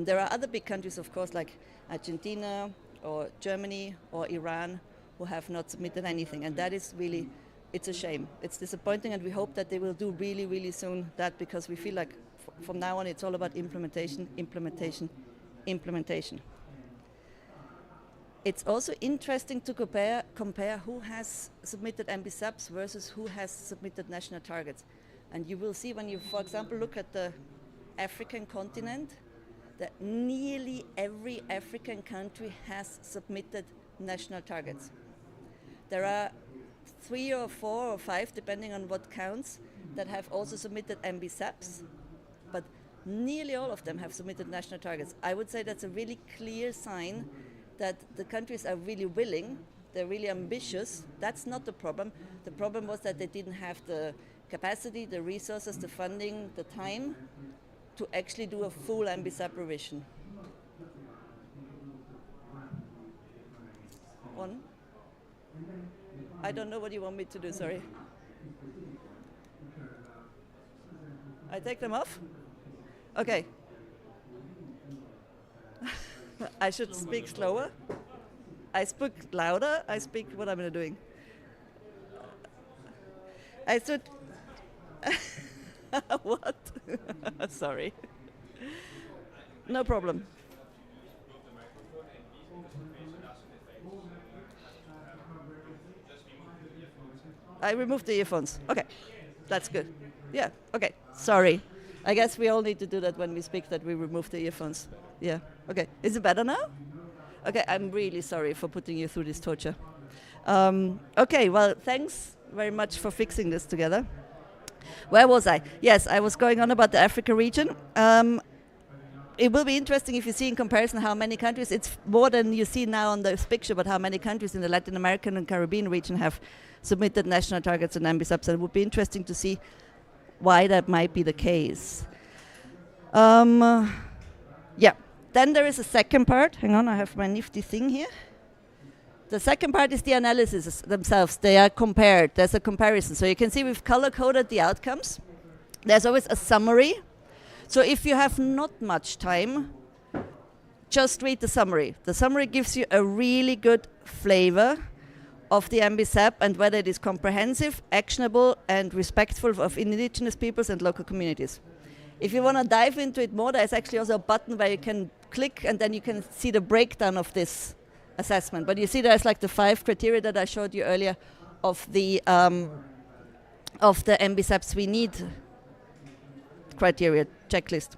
There are other big countries, of course, like Argentina or Germany or Iran, who have not submitted anything, and that is really, it's a shame. It's disappointing, and we hope that they will do really, really soon that, because we feel like from now on it's all about implementation, implementation, implementation. It's also interesting to compare who has submitted MBSAPs versus who has submitted national targets. And you will see when you, for example, look at the African continent, that nearly every African country has submitted national targets. There are 3 or 4 or 5, depending on what counts, that have also submitted MBSAPs, but nearly all of them have submitted national targets. I would say that's a really clear sign that the countries are really willing, they're really ambitious. That's not the problem. The problem was that they didn't have the capacity, the resources, the funding, the time to actually do a full MBSAP revision. One. I don't know what you want me to do, sorry. I take them off? Okay. I should speak slower. I speak louder. I speak what I'm doing. I should. What? Sorry. No problem. I removed the earphones. Okay, that's good. Yeah, okay, sorry. I guess we all need to do that when we speak, that we remove the earphones. Yeah, okay. Is it better now? Okay, I'm really sorry for putting you through this torture. Okay, well, thanks very much for fixing this together. Where was I? Yes, I was going on about the Africa region. It will be interesting if you see in comparison how many countries, it's more than you see now on this picture, but how many countries in the Latin American and Caribbean region have submitted national targets and MBSAPs. And it would be interesting to see why that might be the case. Yeah, then there is a second part. Hang on, I have my nifty thing here. The second part is the analysis themselves. They are compared. There's a comparison. So you can see we've color-coded the outcomes. There's always a summary. So if you have not much time, just read the summary. The summary gives you a really good flavor of the MBSAP and whether it is comprehensive, actionable, and respectful of indigenous peoples and local communities. If you want to dive into it more, there's actually also a button where you can click and then you can see the breakdown of this assessment. But you see there's like the 5 criteria that I showed you earlier of the MBSAPs we need criteria checklist.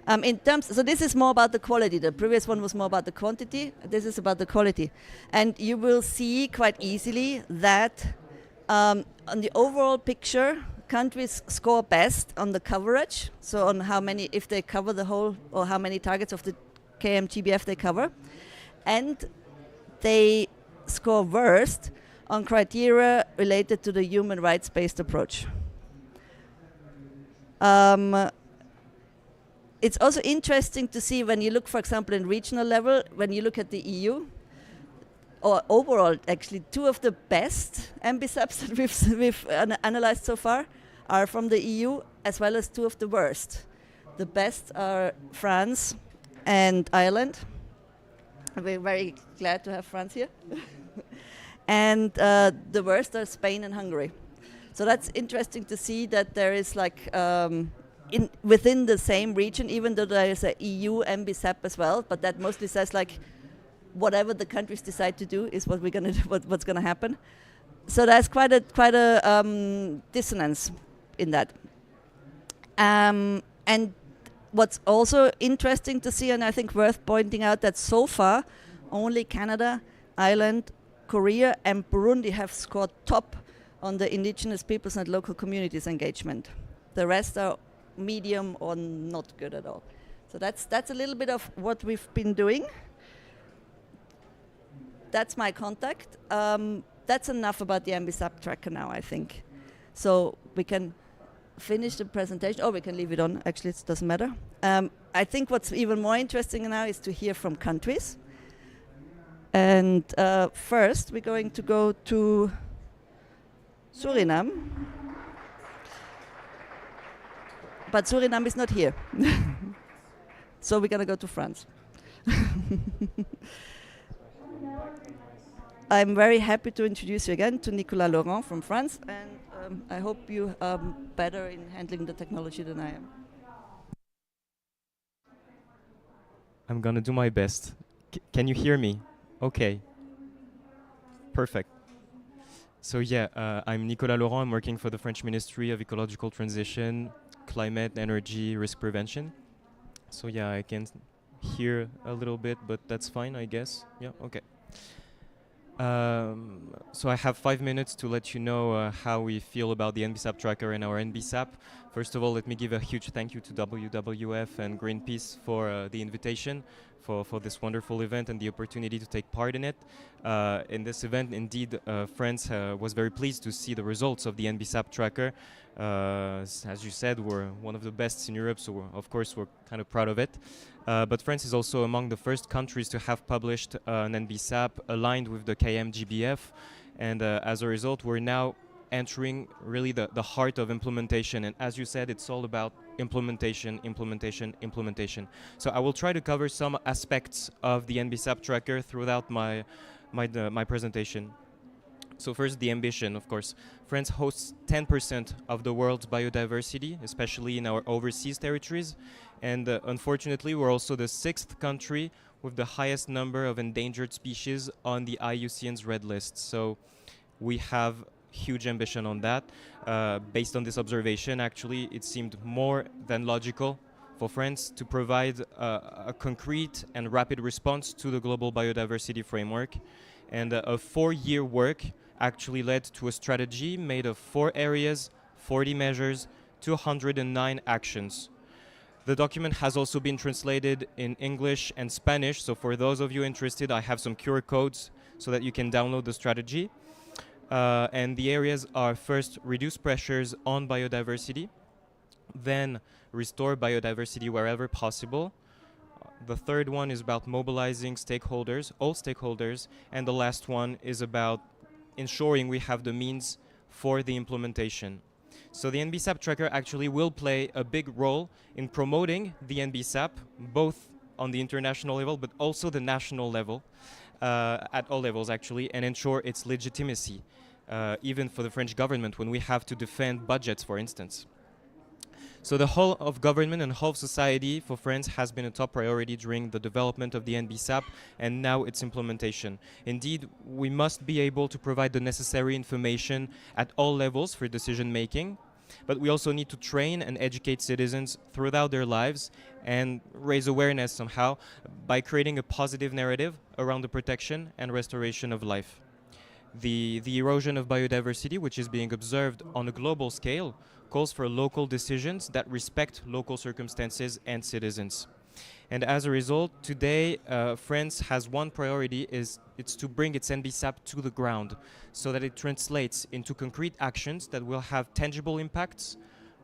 So this is more about the quality. The previous one was more about the quantity. This is about the quality. And you will see quite easily that on the overall picture, countries score best on the coverage. So on how many, if they cover the whole, or how many targets of the KMGBF they cover. And they score worst on criteria related to the human rights-based approach. it's also interesting to see when you look, for example, in regional level, when you look at the EU, or overall, actually, two of the best MBSAPs that we've analyzed so far are from the EU, as well as two of the worst. The best are France and Ireland. We're very glad to have France here. And the worst are Spain and Hungary. So that's interesting to see that there is like within the same region, even though there is a EU MBSAP as well, but that mostly says like whatever the countries decide to do is what we're gonna do, what's gonna happen. So there's quite a dissonance in that. And what's also interesting to see, and I think worth pointing out, that so far only Canada, Ireland, Korea, and Burundi have scored top on the indigenous peoples and local communities engagement. The rest are medium or not good at all. So that's a little bit of what we've been doing. That's my contact. That's enough about the MBSAP tracker now, I think. So we can finish the presentation, or we can leave it on. Actually, it doesn't matter. I think what's even more interesting now is to hear from countries. And first, we're going to go to Suriname. But Suriname is not here. So we're going to go to France. I'm very happy to introduce you again to Nicolas Laurent from France, and I hope you are better in handling the technology than I am. I'm gonna do my best. Can you hear me? Okay. Perfect. So yeah, I'm Nicolas Laurent. I'm working for the French Ministry of Ecological Transition, Climate, Energy, Risk Prevention. So yeah, I can hear a little bit, but that's fine, I guess. Yeah, okay. So I have 5 minutes to let you know how we feel about the NBSAP tracker and our NBSAP. First of all, let me give a huge thank you to WWF and Greenpeace for the invitation for this wonderful event and the opportunity to take part in it. In this event, indeed, France was very pleased to see the results of the NBSAP tracker. As you said, we're one of the best in Europe, so of course we're kind of proud of it. But France is also among the first countries to have published an NBSAP aligned with the KMGBF, and as a result, we're now entering really the heart of implementation. And as you said, it's all about implementation, implementation, implementation. So I will try to cover some aspects of the NBSAP tracker throughout my presentation. So first, the ambition, of course. France hosts 10% of the world's biodiversity, especially in our overseas territories. And unfortunately, we're also the 6th country with the highest number of endangered species on the IUCN's red list. So we have huge ambition on that. Based on this observation, actually, it seemed more than logical for France to provide a concrete and rapid response to the global biodiversity framework. And a 4-year work actually led to a strategy made of 4 areas, 40 measures, 209 actions. The document has also been translated in English and Spanish, so for those of you interested, I have some QR codes so that you can download the strategy. And the areas are first, reduce pressures on biodiversity, then restore biodiversity wherever possible. The third one is about mobilizing stakeholders, all stakeholders, and the last one is about ensuring we have the means for the implementation. So the NBSAP tracker actually will play a big role in promoting the NBSAP, both on the international level, but also the national level, at all levels actually, and ensure its legitimacy, even for the French government when we have to defend budgets, for instance. So the whole of government and whole of society for France has been a top priority during the development of the NBSAP and now its implementation. Indeed, we must be able to provide the necessary information at all levels for decision making, but we also need to train and educate citizens throughout their lives and raise awareness somehow by creating a positive narrative around the protection and restoration of life. The erosion of biodiversity, which is being observed on a global scale, calls for local decisions that respect local circumstances and citizens. And as a result, today, France has one priority, it's to bring its NBSAP to the ground so that it translates into concrete actions that will have tangible impacts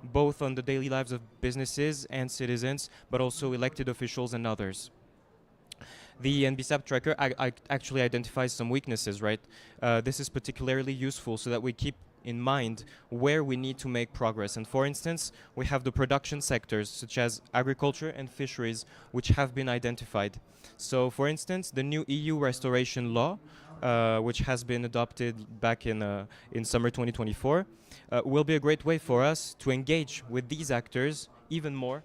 both on the daily lives of businesses and citizens, but also elected officials and others. The NBSAP tracker actually identifies some weaknesses, right? This is particularly useful so that we keep in mind where we need to make progress. And for instance, we have the production sectors such as agriculture and fisheries, which have been identified. So for instance, the new EU restoration law, which has been adopted back in summer 2024, will be a great way for us to engage with these actors even more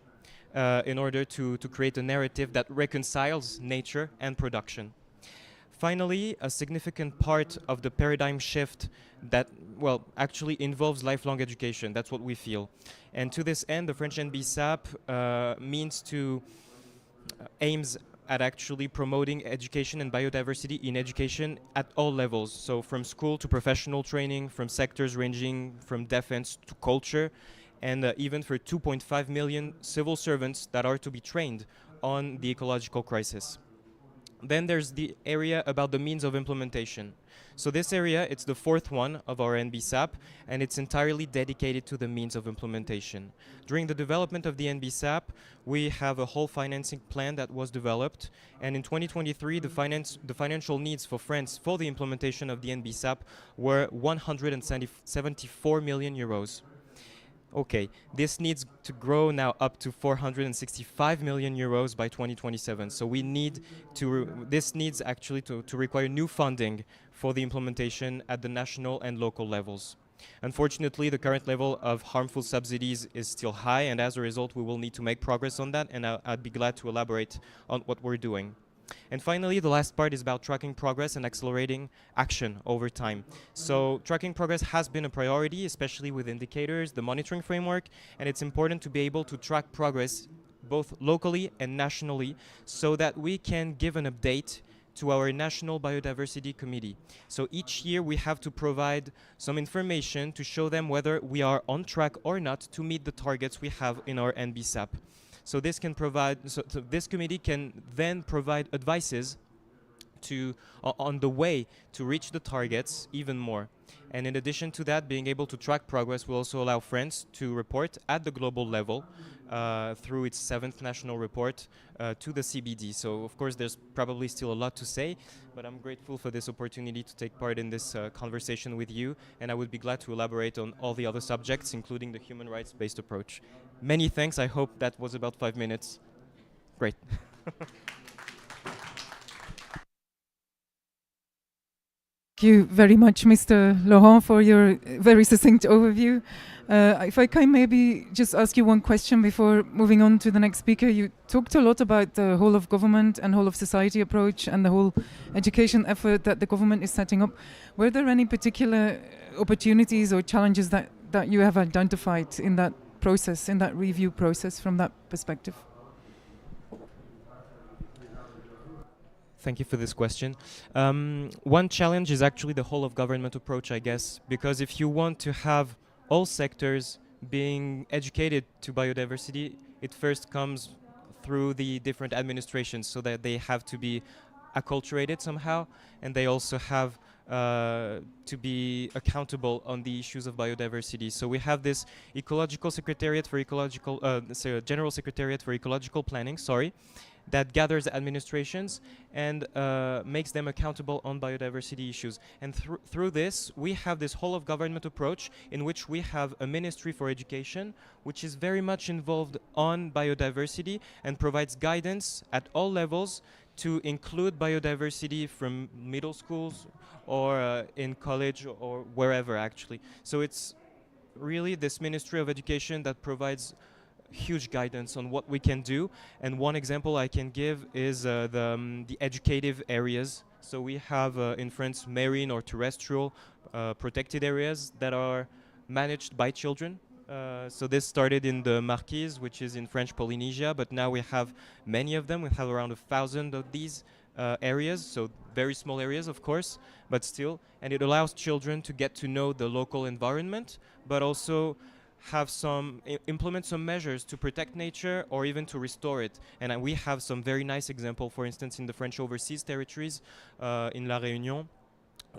in order to create a narrative that reconciles nature and production. Finally, a significant part of the paradigm shift that, well, actually involves lifelong education. That's what we feel. And to this end, the French NBSAP aims at actually promoting education and biodiversity in education at all levels. So from school to professional training, from sectors ranging from defense to culture, and even for 2.5 million civil servants that are to be trained on the ecological crisis. Then there's the area about the means of implementation. So this area, it's the fourth one of our NBSAP, and it's entirely dedicated to the means of implementation. During the development of the NBSAP, we have a whole financing plan that was developed, and in 2023, the financial needs for France for the implementation of the NBSAP were 174 million euros. Okay, this needs to grow now up to 465 million euros by 2027. So we need this needs actually to require new funding for the implementation at the national and local levels. Unfortunately, the current level of harmful subsidies is still high, and as a result, we will need to make progress on that, and I'd be glad to elaborate on what we're doing. And finally, the last part is about tracking progress and accelerating action over time. So tracking progress has been a priority, especially with indicators, the monitoring framework, and it's important to be able to track progress both locally and nationally so that we can give an update to our National Biodiversity Committee. So each year we have to provide some information to show them whether we are on track or not to meet the targets we have in our NBSAP. So this can provide. So this committee can then provide advices on the way to reach the targets even more. And in addition to that, being able to track progress will also allow France to report at the global level through its 7th national report to the CBD. So of course, there's probably still a lot to say, but I'm grateful for this opportunity to take part in this conversation with you, and I would be glad to elaborate on all the other subjects, including the human rights-based approach. Many thanks. I hope that was about 5 minutes. Great. Thank you very much, Mr. Laurent, for your very succinct overview. If I can maybe just ask you one question before moving on to the next speaker. You talked a lot about the whole of government and whole of society approach and the whole education effort that the government is setting up. Were there any particular opportunities or challenges that you have identified in that process, in that review process from that perspective? Thank you for this question. One challenge is actually the whole of government approach, I guess, because if you want to have all sectors being educated to biodiversity, it first comes through the different administrations so that they have to be acculturated somehow, and they also have to be accountable on the issues of biodiversity. So we have this ecological secretariat for ecological, general secretariat for ecological planning, that gathers administrations and makes them accountable on biodiversity issues. And through this, we have this whole of government approach in which we have a Ministry for Education, which is very much involved on biodiversity and provides guidance at all levels to include biodiversity from middle schools or in college or wherever, actually. So it's really this Ministry of Education that provides huge guidance on what we can do. And one example I can give is the educative areas. So we have in France marine or terrestrial protected areas that are managed by children. So this started in the Marquise, which is in French Polynesia, but now we have many of them. We have around 1,000 of these areas, so very small areas, of course, but still. And it allows children to get to know the local environment, but also have implement some measures to protect nature or even to restore it. And we have some very nice example, for instance, in the French overseas territories, in La Réunion,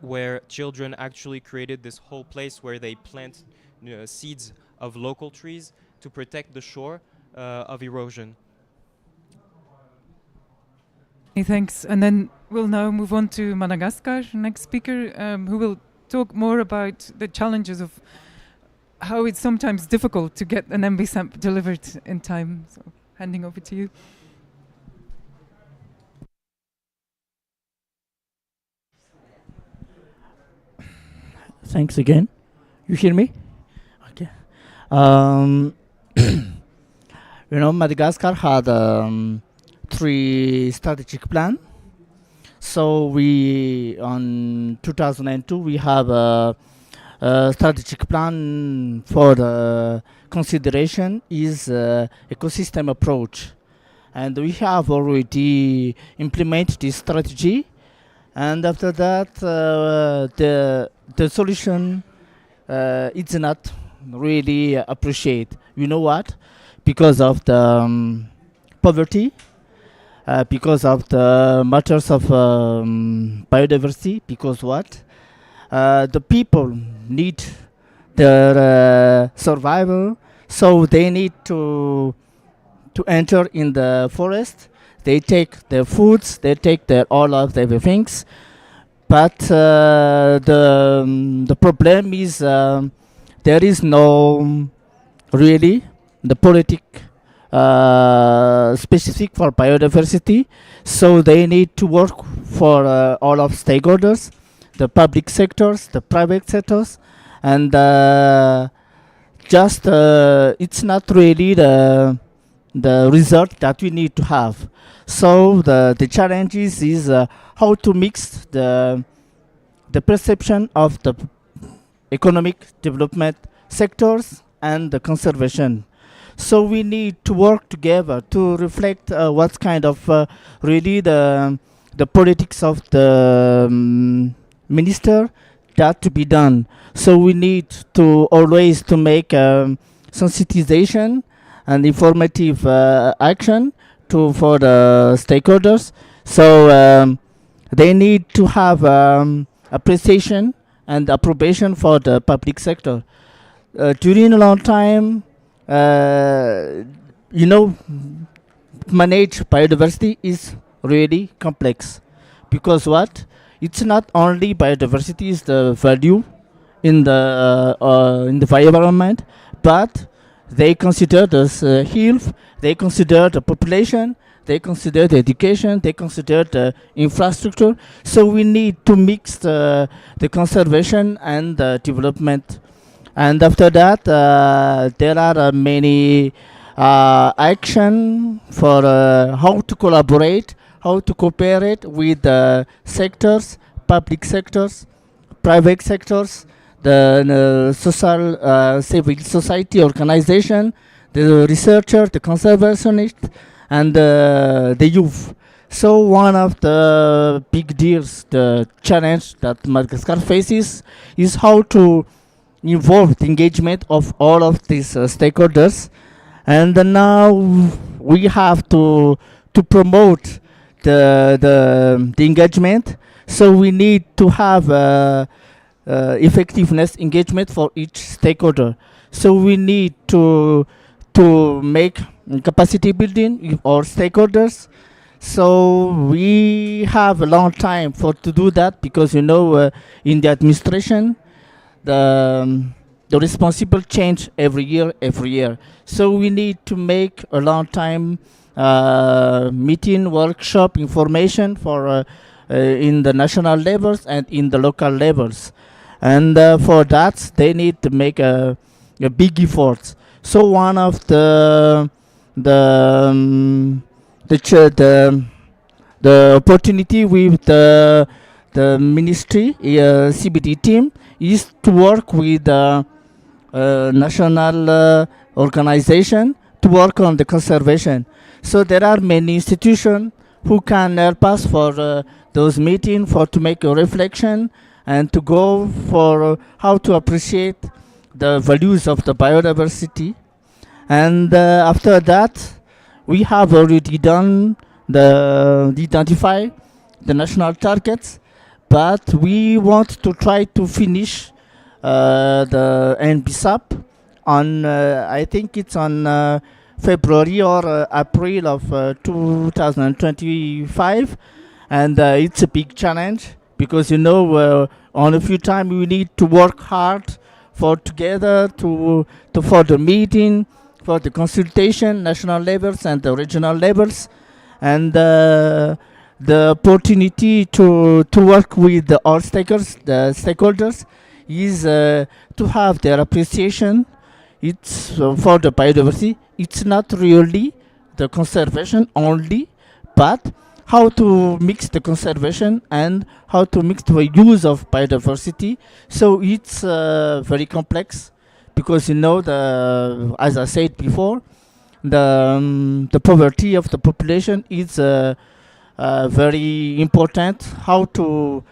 where children actually created this whole place where they plant seeds of local trees to protect the shore of erosion. Thanks. And then we'll now move on to Madagascar, next speaker, who will talk more about the challenges of how it's sometimes difficult to get an MBSAP delivered in time. So handing over to you. Thanks again. You hear me? Okay. You know, Madagascar had 3 strategic plan. So we, on 2002, we have a strategic plan for the consideration is ecosystem approach. And we have already implemented this strategy. And after that, the solution it's not really appreciated. You know what? Because of the poverty, because of the matters of biodiversity, because what? The people need their survival, so they need to enter in the forest. They take their foods, they take their all of their things, but the problem is there is no really the politic specific for biodiversity, so they need to work for all of stakeholders, the public sectors, the private sectors, and just it's not really the result that we need to have. So the challenges is how to mix the perception of the economic development sectors and the conservation. So we need to work together to reflect what's kind of really the politics of the minister that to be done. So we need to always to make sensitization and informative action for the stakeholders. So they need to have appreciation and approbation for the public sector. During a long time, you know, manage biodiversity is really complex, because what? It's not only biodiversity is the value in the environment, but they consider the health, they consider the population, they consider the education, they consider the infrastructure. So we need to mix the conservation and the development. And after that, there are many action for how to collaborate, how to cooperate with the sectors, public sectors, private sectors, the social civil society organization, the researcher, the conservationist, and the youth. So one of the big deals, the challenge that Madagascar faces, is how to involve the engagement of all of these stakeholders. And now we have to promote the engagement. So we need to have effectiveness engagement for each stakeholder. So we need to make capacity building with all stakeholders. So we have a long time to do that, because you know in the administration the responsible change every year. So we need to make a long time meeting, workshop, information for in the national levels and in the local levels, and for that they need to make a big effort. So one of the opportunity with the ministry CBD team is to work with national organization to work on the conservation. So there are many institutions who can help us for those meetings, for to make a reflection and to go for how to appreciate the values of the biodiversity. And after that, we have already done identify the national targets, but we want to try to finish the NBSAP on I think it's on February or April of 2025, and it's a big challenge because on a few time we need to work hard for together to for the meeting, for the consultation, national levels and the regional levels, and the opportunity to work with all stakeholders is to have their appreciation. It's for the biodiversity. It's not really the conservation only, but how to mix the conservation and how to mix the use of biodiversity. So it's very complex because as I said before, the poverty of the population is very important. How to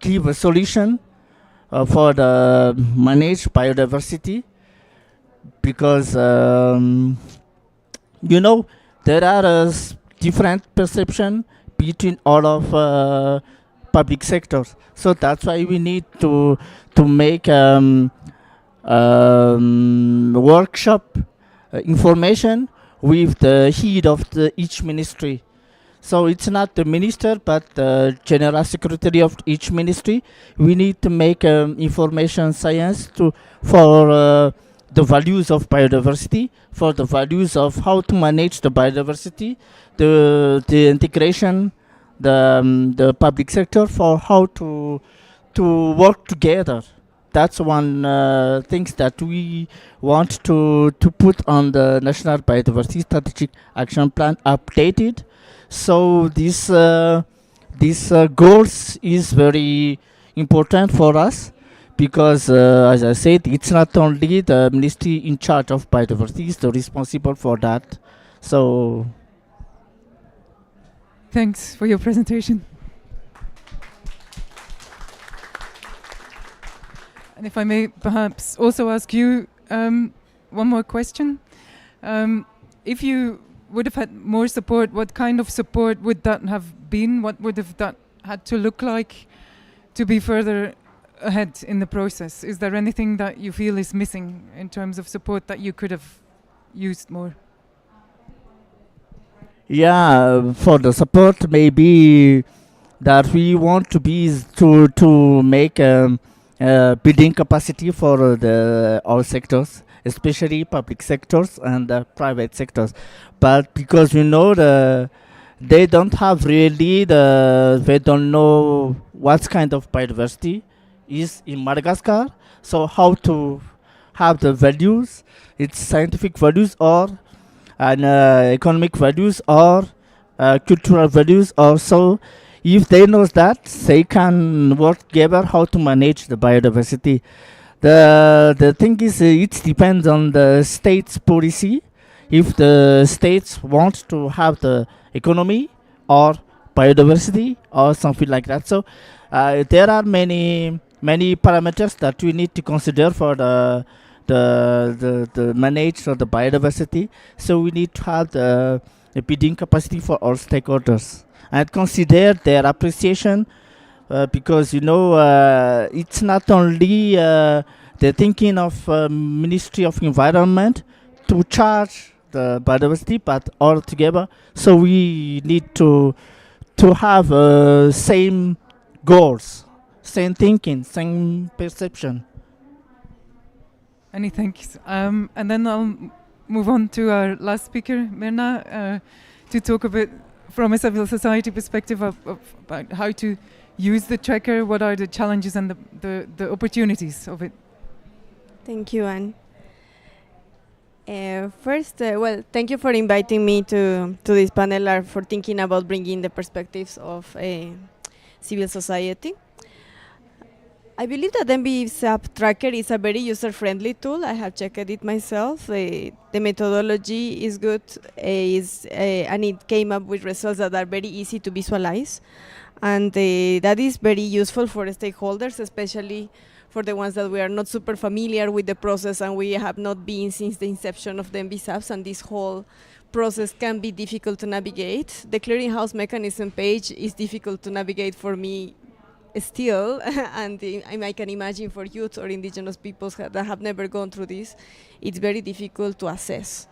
give a solution for the managed biodiversity, because there are different perception between all of public sectors. So that's why we need to make workshop information with the head of each ministry. So it's not the minister, but the general secretary of each ministry. We need to make information science for the values of biodiversity, for the values of how to manage the biodiversity, the integration, the public sector, for how to work together. That's one things that we want to put on the National Biodiversity Strategic Action Plan updated. So this goals is very important for us, because as I said, it's not only the ministry in charge of biodiversity is the responsible for that. So thanks for your presentation. And if I may perhaps also ask you one more question. If you would have had more support, what kind of support would that have been? What would have that had to look like to be further ahead in the process? Is there anything that you feel is missing in terms of support that you could have used more? Yeah, for the support, maybe that we want to be is to make building capacity for all sectors, especially public sectors and private sectors. But because they don't have really they don't know what kind of biodiversity is in Madagascar. So how to have the values, its scientific values or economic values or cultural values also. If they know that, they can work together how to manage the biodiversity. The thing is, it depends on the state's policy. If the states want to have the economy or biodiversity or something like that. So there are many parameters that we need to consider for the manage of the biodiversity. So we need to have the bidding capacity for all stakeholders and consider their appreciation, because it's not only the thinking of Ministry of Environment to charge the biodiversity, but all together. So we need to have same goals, same thinking, same perception. Many thanks. And then I'll move on to our last speaker, Mirna, to talk a bit from a civil society perspective about how to use the tracker, what are the challenges and the opportunities of it. Thank you, Anne. First, well, thank you for inviting me to this panel or for thinking about bringing the perspectives of civil society. I believe that NBSAP Tracker is a very user-friendly tool. I have checked it myself. The methodology is good, and it came up with results that are very easy to visualize. And that is very useful for stakeholders, especially for the ones that we are not super familiar with the process and we have not been since the inception of the NBSAPs, and this whole process can be difficult to navigate. The clearinghouse mechanism page is difficult to navigate for me still, and I can imagine for youth or indigenous peoples that have never gone through this, it's very difficult to assess.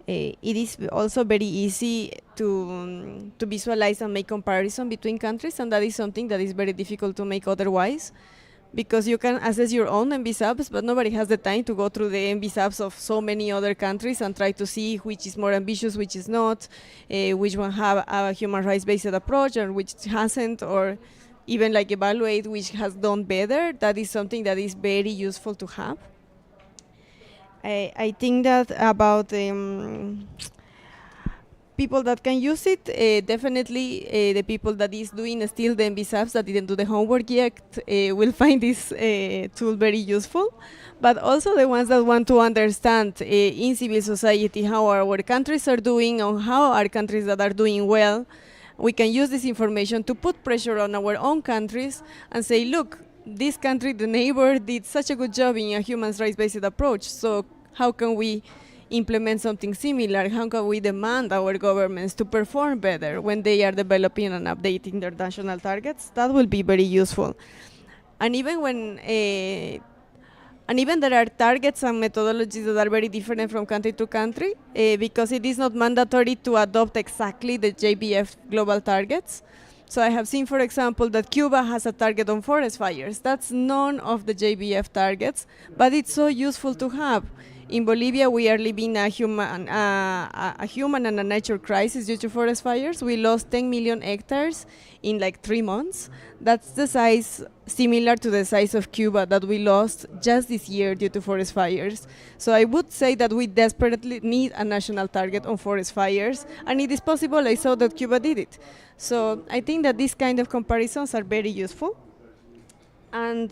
It is also very easy to visualize and make comparison between countries, and that is something that is very difficult to make otherwise, because you can assess your own NBSAPs, but nobody has the time to go through the NBSAPs of so many other countries and try to see which is more ambitious, which is not, which one have a human rights-based approach and which hasn't, or even like evaluate which has done better. That is something that is very useful to have. I think that about people that can use it, definitely the people that is doing still the NBSAPs that didn't do the homework yet will find this tool very useful. But also the ones that want to understand in civil society how our countries are doing, or how our countries that are doing well, we can use this information to put pressure on our own countries and say, look, this country, the neighbor, did such a good job in a human rights-based approach, so how can we implement something similar? How can we demand our governments to perform better when they are developing and updating their national targets? That will be very useful. And even when there are targets and methodologies that are very different from country to country, because it is not mandatory to adopt exactly the JBF global targets. So I have seen, for example, that Cuba has a target on forest fires. That's none of the JBF targets, but it's so useful to have. In Bolivia, we are living a human and a nature crisis due to forest fires. We lost 10 million hectares in like 3 months. That's the size, similar to the size of Cuba, that we lost just this year due to forest fires. So I would say that we desperately need a national target on forest fires, and it is possible. I saw that Cuba did it. So I think that these kind of comparisons are very useful. And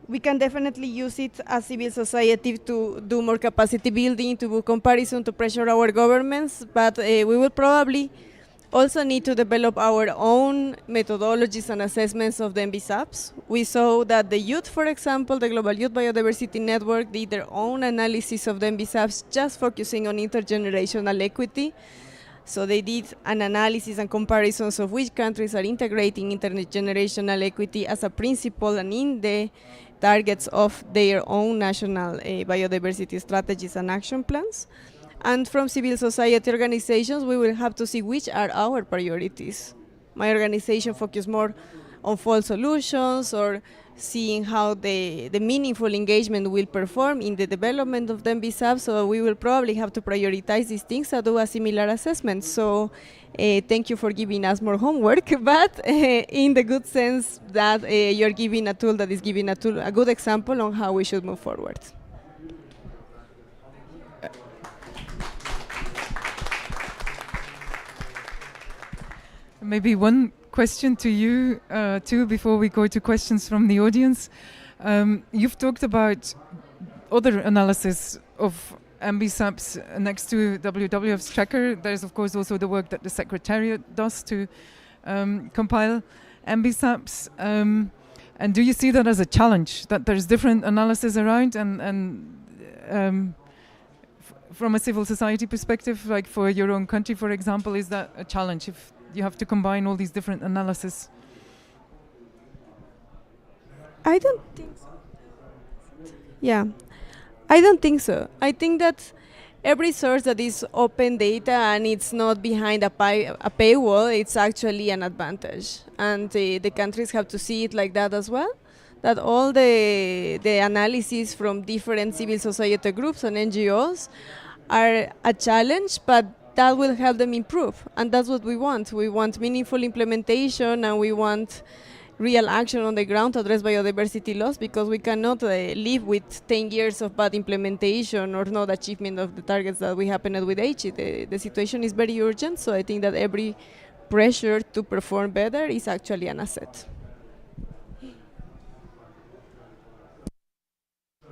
we can definitely use it as civil society to do more capacity building, to do comparison, to pressure our governments, but we will probably also need to develop our own methodologies and assessments of the NBSAPs. We saw that the youth, for example, the Global Youth Biodiversity Network, did their own analysis of the NBSAPs, just focusing on intergenerational equity. So they did an analysis and comparisons of which countries are integrating intergenerational equity as a principle and in the targets of their own national biodiversity strategies and action plans. And from civil society organizations, we will have to see which are our priorities. My organization focuses more on fall solutions, or seeing how the meaningful engagement will perform in the development of the NBSAP, so we will probably have to prioritize these things and do a similar assessment. So thank you for giving us more homework, but in the good sense that you're giving a tool that is giving a good example on how we should move forward. Maybe one question to you too before we go to questions from the audience. You've talked about other analysis of NBSAPs next to WWF's tracker. There's of course also the work that the Secretariat does to compile NBSAPs. And do you see that as a challenge, that there's different analysis around, and from a civil society perspective, like for your own country, for example, is that a challenge if you have to combine all these different analyses? I don't think so. Yeah, I don't think so. I think that every source that is open data and it's not behind a paywall, it's actually an advantage. And the countries have to see it like that as well, that all the analysis from different civil society groups and NGOs are a challenge, but that will help them improve. And that's what we want. We want meaningful implementation, and we want real action on the ground to address biodiversity loss, because we cannot live with 10 years of bad implementation or not achievement of the targets that we happened with Aichi. The situation is very urgent, so I think that every pressure to perform better is actually an asset.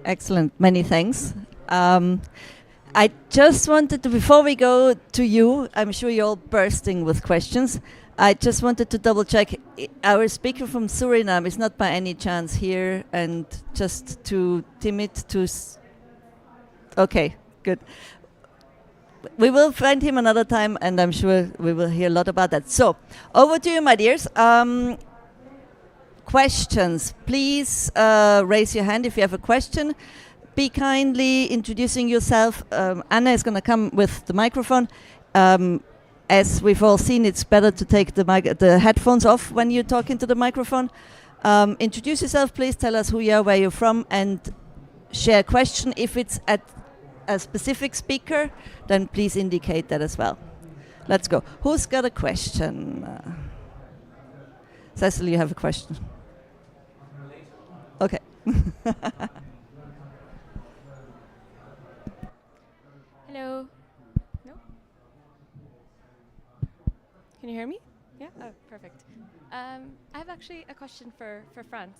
Excellent, many thanks. I just wanted to, before we go to you, I'm sure you're all bursting with questions. I just wanted to double check. Our speaker from Suriname is not by any chance here, and just too timid to... Okay, good. We will find him another time, and I'm sure we will hear a lot about that. So, over to you, my dears. questions, please raise your hand if you have a question. Be kindly introducing yourself. Anna is going to come with the microphone. As we've all seen, it's better to take the headphones off when you talk into the microphone. Introduce yourself, please. Tell us who you are, where you're from, and share a question. If it's at a specific speaker, then please indicate that as well. Let's go. Who's got a question? Cecily, you have a question. Okay. Hello. No? Can you hear me? Yeah? Oh, perfect. I have actually a question for France.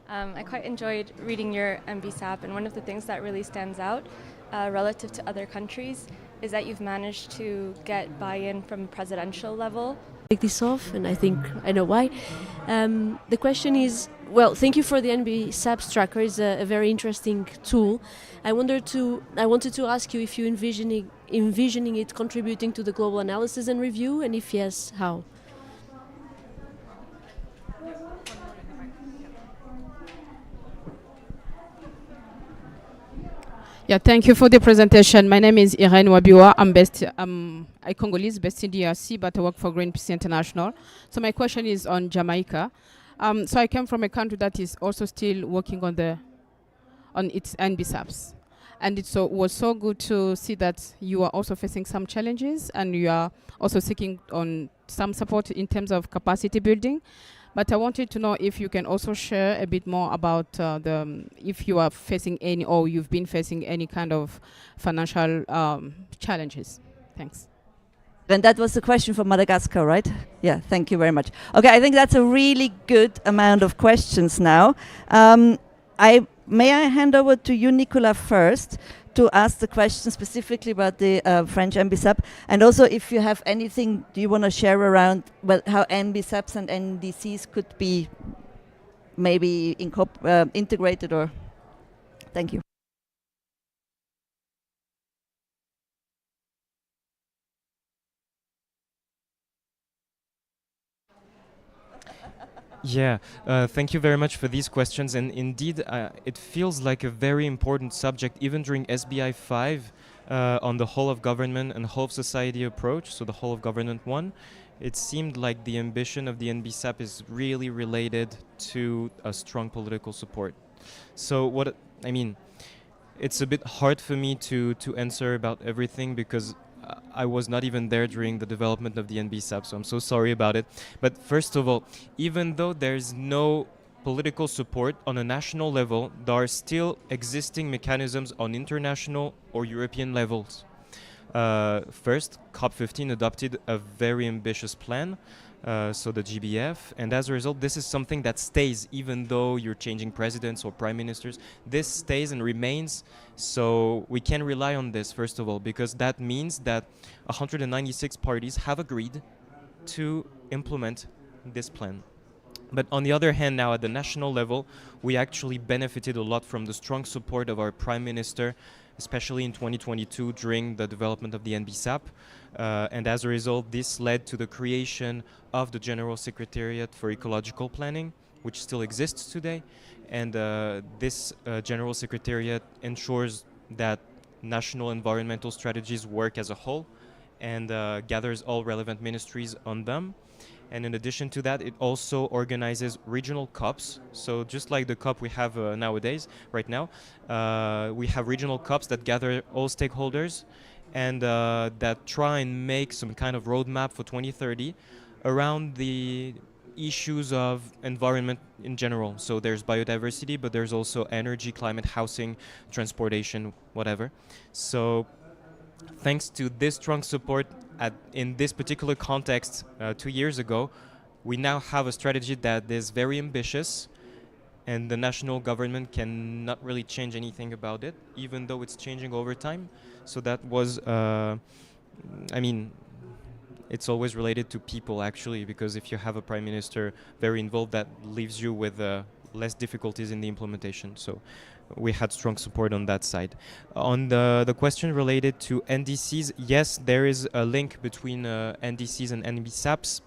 I quite enjoyed reading your MBSAP, and one of the things that really stands out relative to other countries is that you've managed to get buy-in from presidential level. Take this off, and I think I know why. The question is, well, thank you for the NBSAP tracker. It's a very interesting tool. I wanted to ask you if you envisioning it contributing to the global analysis and review, and if yes, how? Yeah, thank you for the presentation. My name is Irene Wabiwa. I'm Congolese, based in DRC, but I work for Greenpeace International. So my question is on Jamaica. So I came from a country that is also still working on its NBSAPs. And it was so good to see that you are also facing some challenges, and you are also seeking on some support in terms of capacity building. But I wanted to know if you can also share a bit more about if you are facing any, or you've been facing any kind of financial challenges. Thanks. And that was the question for Madagascar, right? Yeah, thank you very much. Okay, I think that's a really good amount of questions now. May I hand over to you, Nicolas, first, to ask the question specifically about the French NBSAP, and also if you have anything do you want to share around how NBSAPs and NDCs could be maybe integrated, or thank you. Yeah, thank you very much for these questions. And indeed, it feels like a very important subject, even during SBI 5, on the whole of government and whole of society approach, so the whole of government 1. It seemed like the ambition of the NBSAP is really related to a strong political support. So it's a bit hard for me to answer about everything, because I was not even there during the development of the NBSAP, so I'm so sorry about it. But first of all, even though there's no political support on a national level, there are still existing mechanisms on international or European levels. First, COP15 adopted a very ambitious plan, so the GBF, and as a result, this is something that stays even though you're changing presidents or prime ministers. This stays and remains, so we can rely on this, first of all, because that means that 196 parties have agreed to implement this plan. But on the other hand, now at the national level, we actually benefited a lot from the strong support of our prime minister, especially in 2022 during the development of the NBSAP. And as a result, this led to the creation of the General Secretariat for Ecological Planning, which still exists today. And this General Secretariat ensures that national environmental strategies work as a whole and gathers all relevant ministries on them. And in addition to that, it also organizes regional COPs. So just like the COP we have nowadays, right now, we have regional COPs that gather all stakeholders and that try and make some kind of roadmap for 2030 around the issues of environment in general. So there's biodiversity, but there's also energy, climate, housing, transportation, whatever. So thanks to this strong support in this particular context 2 years ago, we now have a strategy that is very ambitious, and the national government cannot really change anything about it, even though it's changing over time. So that was, it's always related to people, actually, because if you have a prime minister very involved, that leaves you with less difficulties in the implementation. So we had strong support on that side. On the question related to NDCs, yes, there is a link between NDCs and NBSAPs.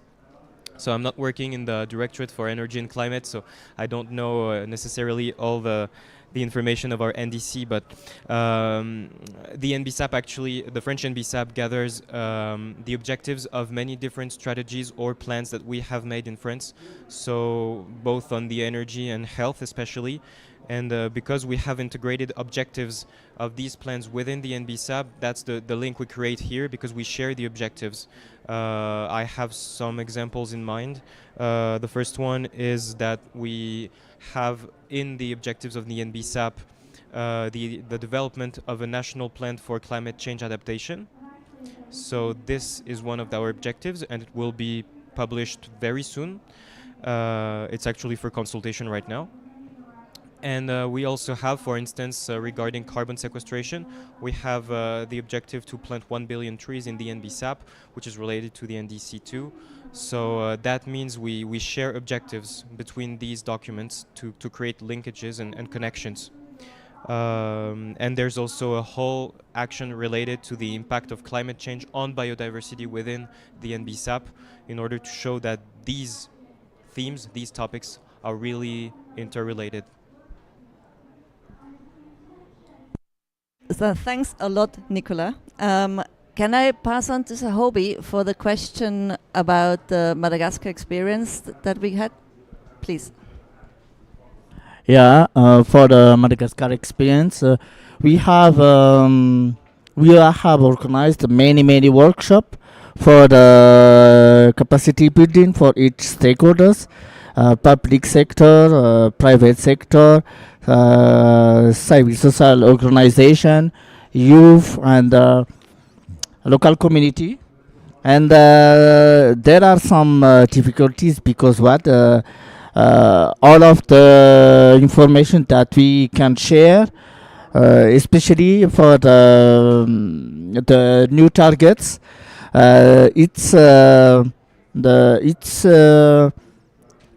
So I'm not working in the Directorate for Energy and Climate, so I don't know necessarily all the information of our NDC, but the NBSAP actually, the French NBSAP gathers the objectives of many different strategies or plans that we have made in France, so both on the energy and health especially. And because we have integrated objectives of these plans within the NBSAP, that's the link we create here, because we share the objectives. I have some examples in mind. The first one is that we have in the objectives of the NBSAP the development of a national plan for climate change adaptation. So this is one of our objectives, and it will be published very soon. It's actually for consultation right now. And we also have, for instance, regarding carbon sequestration, we have the objective to plant 1 billion trees in the NBSAP, which is related to the NDC2. So that means we share objectives between these documents to create linkages and connections. And there's also a whole action related to the impact of climate change on biodiversity within the NBSAP, in order to show that these themes, these topics, are really interrelated. So thanks a lot, Nicola. Can I pass on to Sahobi for the question about the Madagascar experience that we had, please? Yeah, for the Madagascar experience, we have organized many workshops for the capacity building for each stakeholders, public sector, private sector, civil social organization, youth, and local community. And there are some difficulties, because all of the information that we can share, especially for the new targets, it's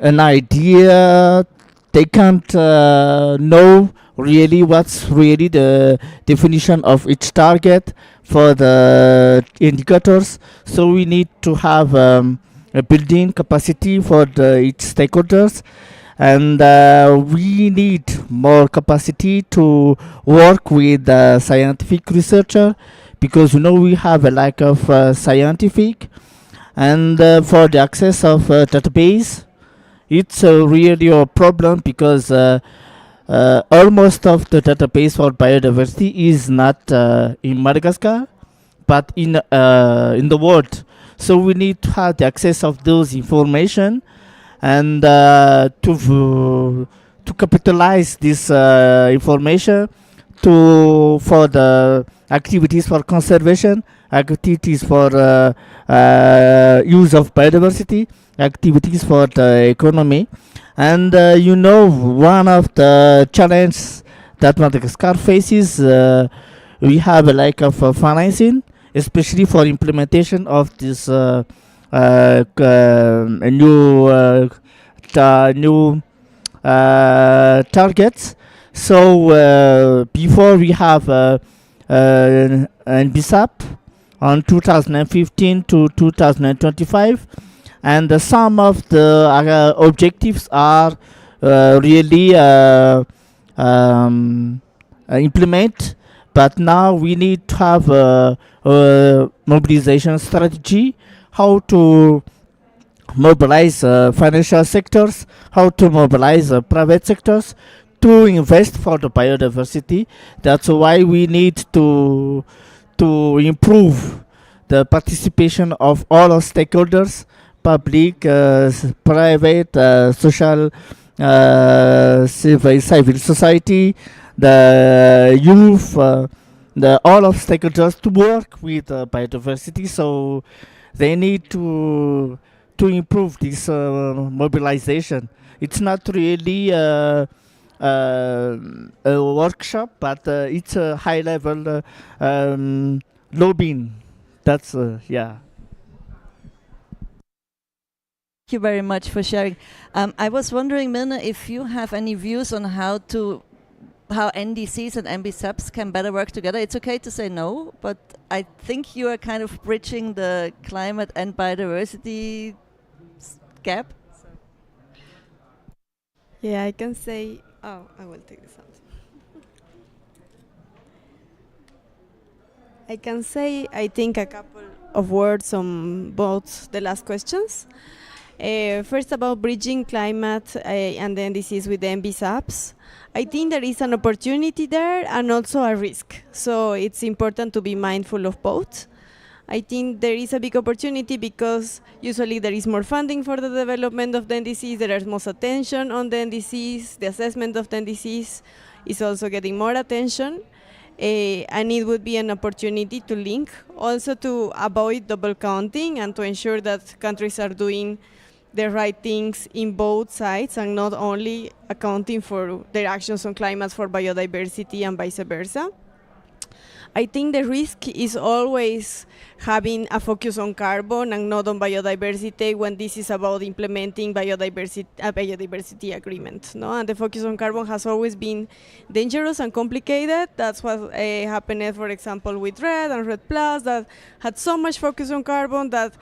an idea. They can't know really what's really the definition of each target for the indicators. So we need to have a building capacity for each stakeholders, and we need more capacity to work with the scientific researcher, because we have a lack of scientific, and for the access of database, it's really a problem, because almost of the database for biodiversity is not in Madagascar, but in the world. So we need to have the access of those information, and to capitalize this information for the activities for conservation, activities for use of biodiversity, activities for the economy. And one of the challenges that Madagascar faces, we have a lack of financing, especially for implementation of this new targets. So before we have NBSAP on 2015 to 2025, and some of the objectives are really implement, but now we need to have a mobilization strategy, how to mobilize financial sectors, how to mobilize private sectors to invest for the biodiversity. That's why we need to improve the participation of all our stakeholders, public, private, social, civil society, the youth, all of stakeholders to work with biodiversity. So they need to improve this mobilization. It's not really a workshop, but it's a high level lobbying. That's yeah. Thank you very much for sharing. I was wondering, Mirna, if you have any views on how NDCs and NBSAPs can better work together. It's okay to say no, but I think you are kind of bridging the climate and biodiversity gap. Yeah, I can say. Oh, I will take this out. I can say, I think, a couple of words on both the last questions. First, about bridging climate and then disease with the MBSAPs. I think there is an opportunity there and also a risk. So it's important to be mindful of both. I think there is a big opportunity because usually there is more funding for the development of the NDCs, there is more attention on the NDCs, the assessment of the NDCs is also getting more attention. And it would be an opportunity to link, also to avoid double counting and to ensure that countries are doing the right things in both sides and not only accounting for their actions on climate for biodiversity and vice versa. I think the risk is always having a focus on carbon and not on biodiversity when this is about implementing a biodiversity agreement. No? And the focus on carbon has always been dangerous and complicated. That's what happened, for example, with RED and RED Plus, that had so much focus on carbon that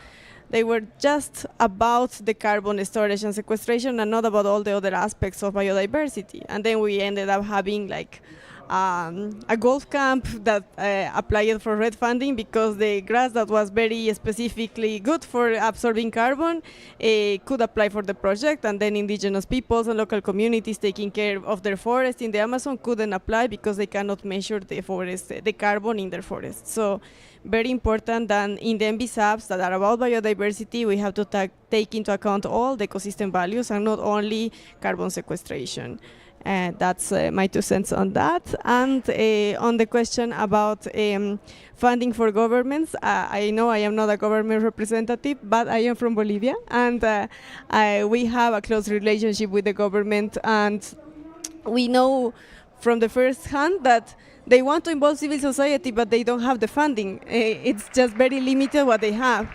they were just about the carbon storage and sequestration and not about all the other aspects of biodiversity. And then we ended up having like a golf camp that applied for RED funding because the grass that was very specifically good for absorbing carbon could apply for the project, and then indigenous peoples and local communities taking care of their forest in the Amazon couldn't apply because they cannot measure the carbon in their forest. So very important that in the MBSAPs that are about biodiversity, we have to take into account all the ecosystem values and not only carbon sequestration. That's my 2 cents on that. And on the question about funding for governments, I know I am not a government representative, but I am from Bolivia, and we have a close relationship with the government, and we know from the first hand that they want to involve civil society, but they don't have the funding. It's just very limited what they have.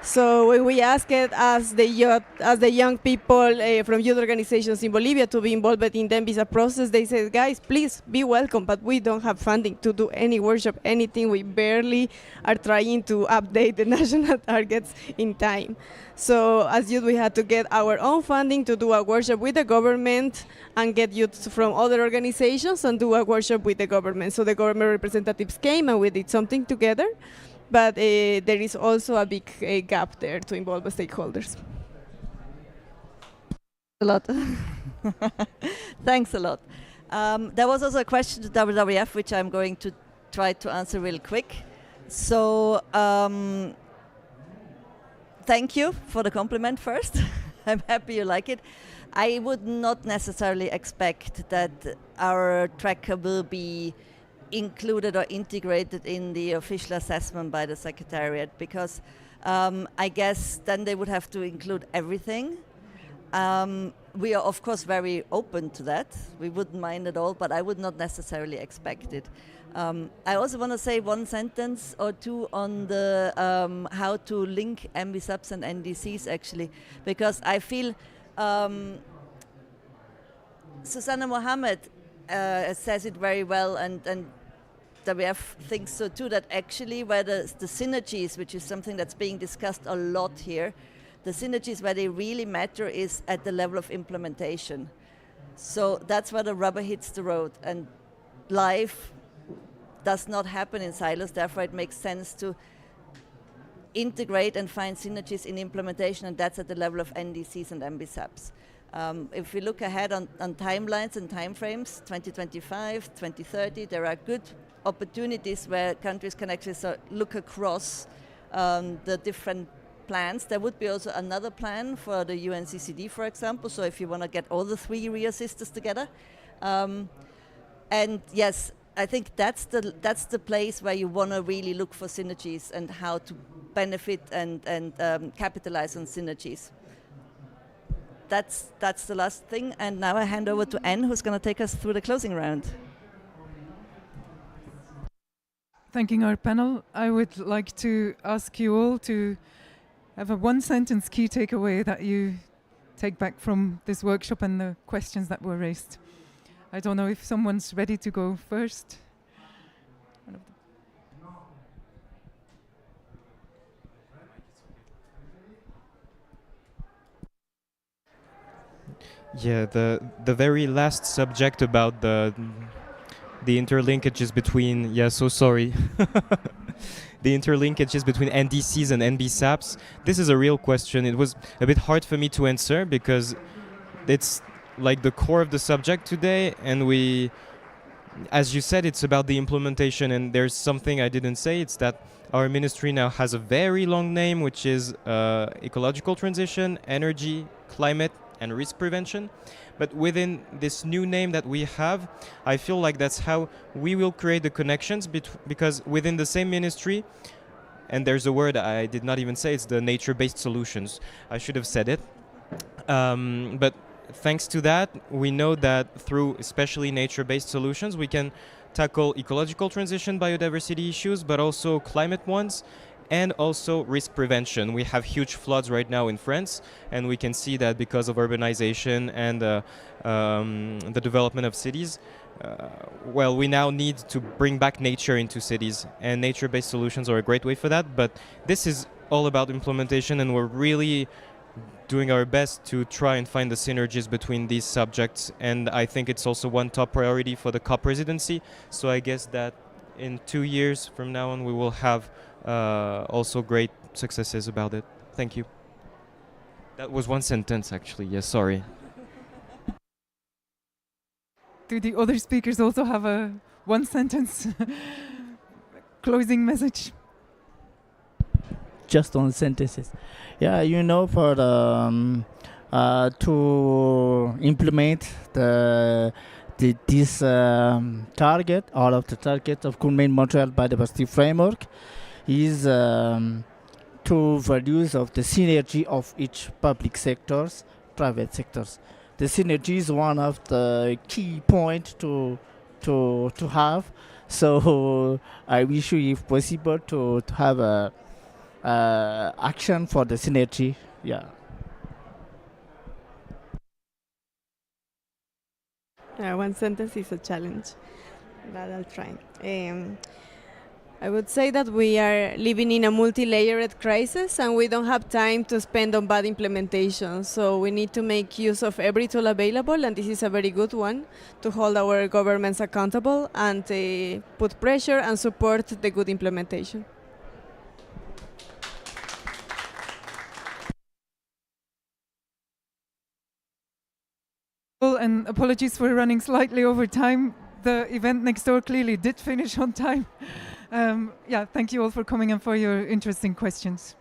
So when we asked as the young people from youth organizations in Bolivia to be involved in the visa process, they said, guys, please be welcome, but we don't have funding to do any workshop, anything. We barely are trying to update the national targets in time. So as youth, we had to get our own funding to do a workshop with the government and get youth from other organizations and do a workshop with the government. So the government representatives came and we did something together. But there is also a big gap there to involve the stakeholders. A lot. Thanks a lot. There was also a question to WWF, which I'm going to try to answer real quick. So thank you for the compliment first. I'm happy you like it. I would not necessarily expect that our tracker will be included or integrated in the official assessment by the Secretariat, because I guess then they would have to include everything. We are of course very open to that. We wouldn't mind at all, but I would not necessarily expect it. I also want to say one sentence or two on the how to link MVSAPs and NDCs actually, because I feel Susanna Mohammed says it very well, and WF thinks so too, that actually where the synergies, which is something that's being discussed a lot here, the synergies where they really matter is at the level of implementation. So that's where the rubber hits the road, and life does not happen in silos, therefore it makes sense to integrate and find synergies in implementation, and that's at the level of NDCs and MBSAPs. If we look ahead on timelines and timeframes, 2025, 2030, there are good opportunities where countries can actually look across the different plans. There would be also another plan for the UNCCD, for example, so if you want to get all the 3 Rio sisters together. And yes, I think that's the place where you want to really look for synergies and how to benefit and capitalize on synergies. That's the last thing, and now I hand over to Anne, who's going to take us through the closing round. Thanking our panel, I would like to ask you all to have a 1-sentence key takeaway that you take back from this workshop and the questions that were raised. I don't know if someone's ready to go first. Yeah, the very last subject about the interlinkages between, yeah, so sorry. The interlinkages between NDCs and NBSAPs. This is a real question. It was a bit hard for me to answer because it's like the core of the subject today, and we, as you said, it's about the implementation. And there's something I didn't say. It's that our ministry now has a very long name, which is ecological transition, energy, climate, and risk prevention. But within this new name that we have, I feel like that's how we will create the connections because within the same ministry, and there's a word I did not even say, it's the nature-based solutions. I should have said it. But thanks to that, we know that through especially nature-based solutions, we can tackle ecological transition, biodiversity issues, but also climate ones, and also risk prevention. We have huge floods right now in France, and we can see that because of urbanization and the development of cities, well, we now need to bring back nature into cities, and nature-based solutions are a great way for that. But this is all about implementation, and we're really doing our best to try and find the synergies between these subjects. And I think it's also one top priority for the COP presidency. So I guess that in 2 years from now on, we will have also great successes about it. Thank you. That was one sentence, actually. Yes, sorry. Do the other speakers also have a one sentence closing message? Just on sentences. Yeah, you know, for to implement this target, all of the targets of Kunming Montreal Biodiversity Framework is to reduce of the synergy of each public sectors, private sectors. The synergy is one of the key points to have. So I wish you, if possible, to have a action for the synergy. Yeah. One sentence is a challenge, but I'll try. I would say that we are living in a multi-layered crisis, and we don't have time to spend on bad implementation. So we need to make use of every tool available, and this is a very good one, to hold our governments accountable and put pressure and support the good implementation. And apologies for running slightly over time. The event next door clearly did finish on time. Yeah, thank you all for coming and for your interesting questions.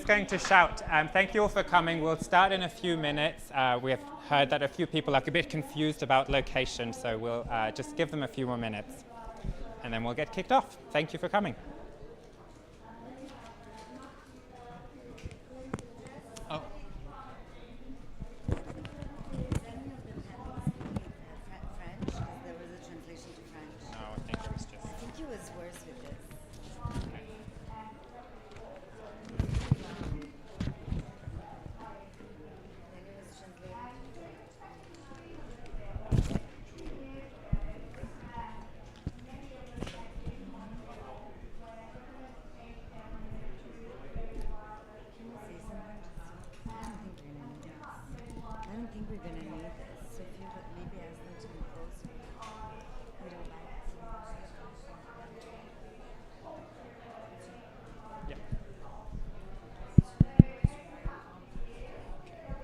just going to shout, thank you all for coming. We'll start in a few minutes. We have heard that a few people are a bit confused about location, so we'll just give them a few more minutes. And then we'll get kicked off. Thank you for coming. Oh.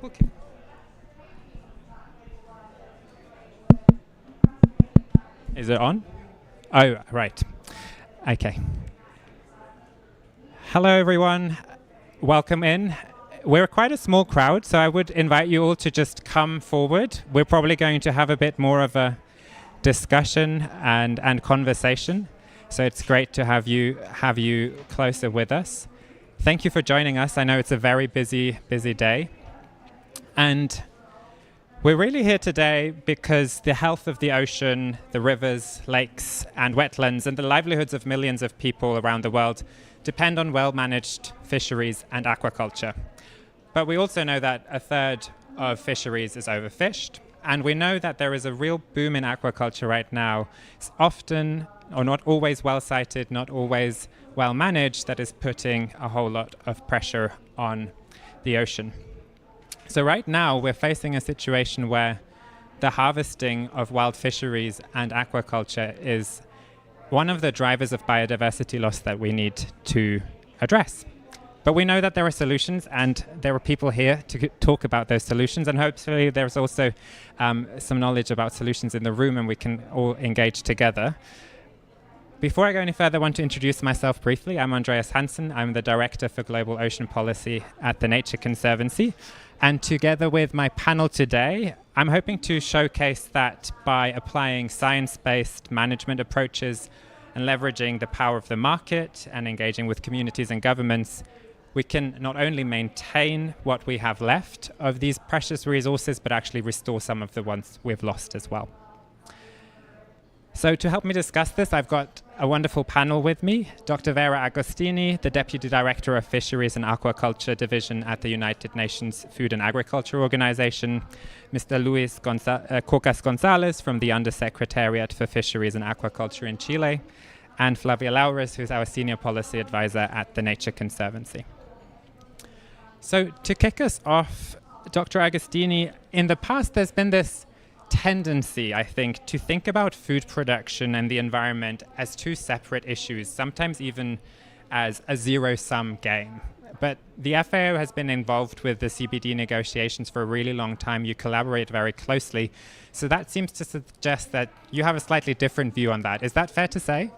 Okay. Is it on? Oh, right. Okay. Hello, everyone. Welcome in. We're quite a small crowd, so I would invite you all to just come forward. We're probably going to have a bit more of a discussion and conversation. So it's great to have you closer with us. Thank you for joining us. I know it's a very busy day. And we're really here today because the health of the ocean, the rivers, lakes, and wetlands, and the livelihoods of millions of people around the world depend on well-managed fisheries and aquaculture. But we also know that a third of fisheries is overfished, and we know that there is a real boom in aquaculture right now. It's often, or not always well-sited, not always well-managed, that is putting a whole lot of pressure on the ocean. So right now we're facing a situation where the harvesting of wild fisheries and aquaculture is one of the drivers of biodiversity loss that we need to address. But we know that there are solutions, and there are people here to talk about those solutions, and hopefully there's also some knowledge about solutions in the room and we can all engage together. Before I go any further, I want to introduce myself briefly. I'm Andreas Hansen. I'm the Director for Global Ocean Policy at the Nature Conservancy. And together with my panel today, I'm hoping to showcase that by applying science-based management approaches and leveraging the power of the market and engaging with communities and governments, we can not only maintain what we have left of these precious resources, but actually restore some of the ones we've lost as well. So to help me discuss this, I've got a wonderful panel with me. Dr. Vera Agostini, the Deputy Director of Fisheries and Aquaculture Division at the United Nations Food and Agriculture Organization, Mr. Luis Cocas Gonzalez from the Undersecretariat for Fisheries and Aquaculture in Chile, and Flavia Laures, who's our Senior Policy Advisor at the Nature Conservancy. So to kick us off, Dr. Agostini, in the past there's been this tendency, I think, to think about food production and the environment as two separate issues, sometimes even as a zero-sum game. But the FAO has been involved with the CBD negotiations for a really long time. You collaborate very closely. So that seems to suggest that you have a slightly different view on that. Is that fair to say?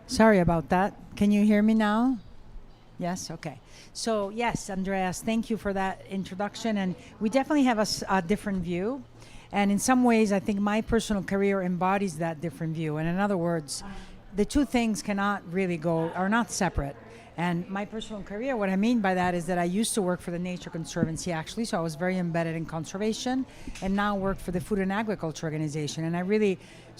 Sorry about that. Can you hear me now? Yes? Okay. So yes, Andreas, thank you for that introduction. And we definitely have a different view. And in some ways, I think my personal career embodies that different view. And in other words, the two things are not separate. And my personal career, what I mean by that is that I used to work for the Nature Conservancy, actually, so I was very embedded in conservation, and now work for the Food and Agriculture Organization. And I really,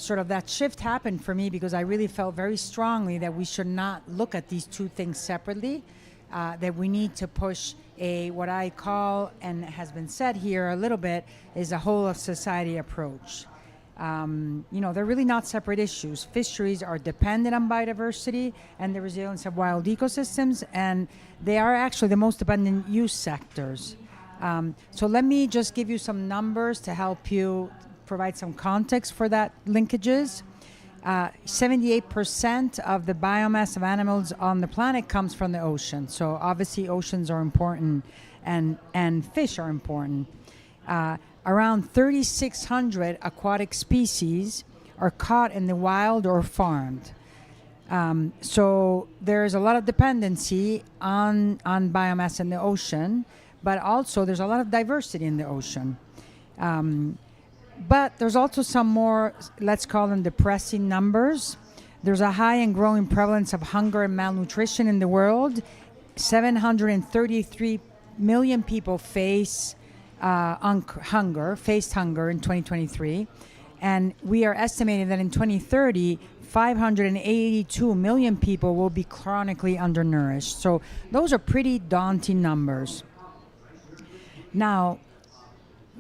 that shift happened for me because I really felt very strongly that we should not look at these two things separately, that we need to push what I call, and has been said here a little bit, is a whole of society approach. They're really not separate issues. Fisheries are dependent on biodiversity and the resilience of wild ecosystems, and they are actually the most abundant use sectors. So let me just give you some numbers to help you provide some context for that linkages. 78% of the biomass of animals on the planet comes from the ocean. So obviously oceans are important and fish are important. Around 3,600 aquatic species are caught in the wild or farmed. So there's a lot of dependency on biomass in the ocean, but also there's a lot of diversity in the ocean. But there's also some more, let's call them depressing numbers. There's a high and growing prevalence of hunger and malnutrition in the world. 733 million people faced hunger in 2023. And we are estimating that in 2030, 582 million people will be chronically undernourished. So those are pretty daunting numbers. Now,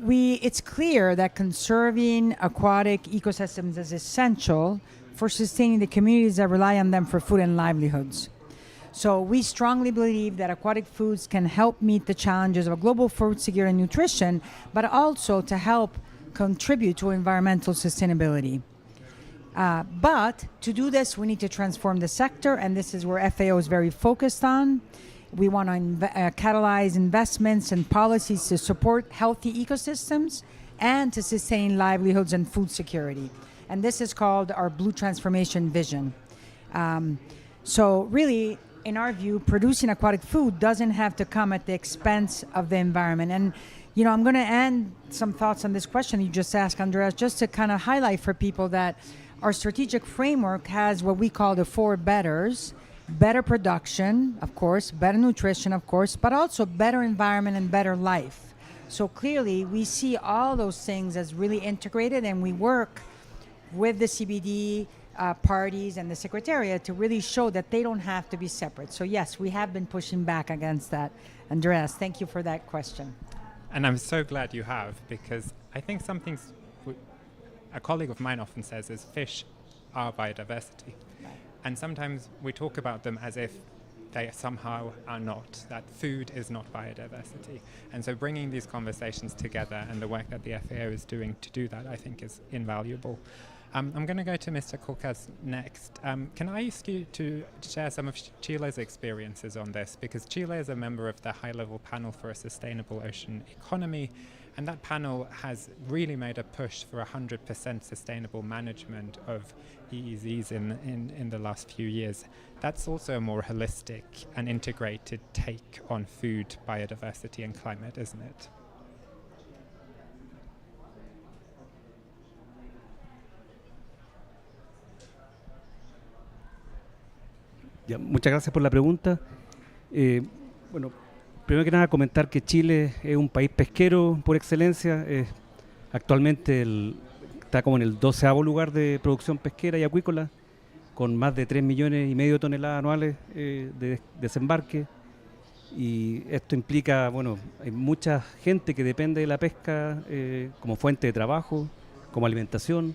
it's clear that conserving aquatic ecosystems is essential for sustaining the communities that rely on them for food and livelihoods. So we strongly believe that aquatic foods can help meet the challenges of global food security and nutrition, but also to help contribute to environmental sustainability. But to do this, we need to transform the sector, and this is where FAO is very focused on. We want to catalyze investments and policies to support healthy ecosystems and to sustain livelihoods and food security. And this is called our Blue Transformation Vision. So really, in our view, producing aquatic food doesn't have to come at the expense of the environment. And, you know, I'm going to end some thoughts on this question you just asked, Andreas, just to kind of highlight for people that our strategic framework has what we call the 4 betters. Better production, of course, better nutrition, of course, but also better environment and better life. So clearly, we see all those things as really integrated, and we work with the CBD parties and the Secretariat to really show that they don't have to be separate. So yes, we have been pushing back against that. Andreas, thank you for that question. And I'm so glad you have, because I think something a colleague of mine often says is fish are biodiversity. And sometimes we talk about them as if they somehow are not, that food is not biodiversity. And so bringing these conversations together and the work that the FAO is doing to do that, I think is invaluable. I'm going to go to Mr. Corcas next. Can I ask you to share some of Chile's experiences on this? Because Chile is a member of the high-level panel for a sustainable ocean economy, and that panel has really made a push for 100% sustainable management of EEZs in the last few years. That's also a more holistic and integrated take on food, biodiversity and climate, isn't it? Ya, muchas gracias por la pregunta. Bueno, primero que nada comentar que Chile es un país pesquero por excelencia. Actualmente está como en el 12º lugar de producción pesquera y acuícola, con más de 3,5 millones de toneladas anuales de desembarque. Y esto implica, bueno, hay mucha gente que depende de la pesca como fuente de trabajo, como alimentación,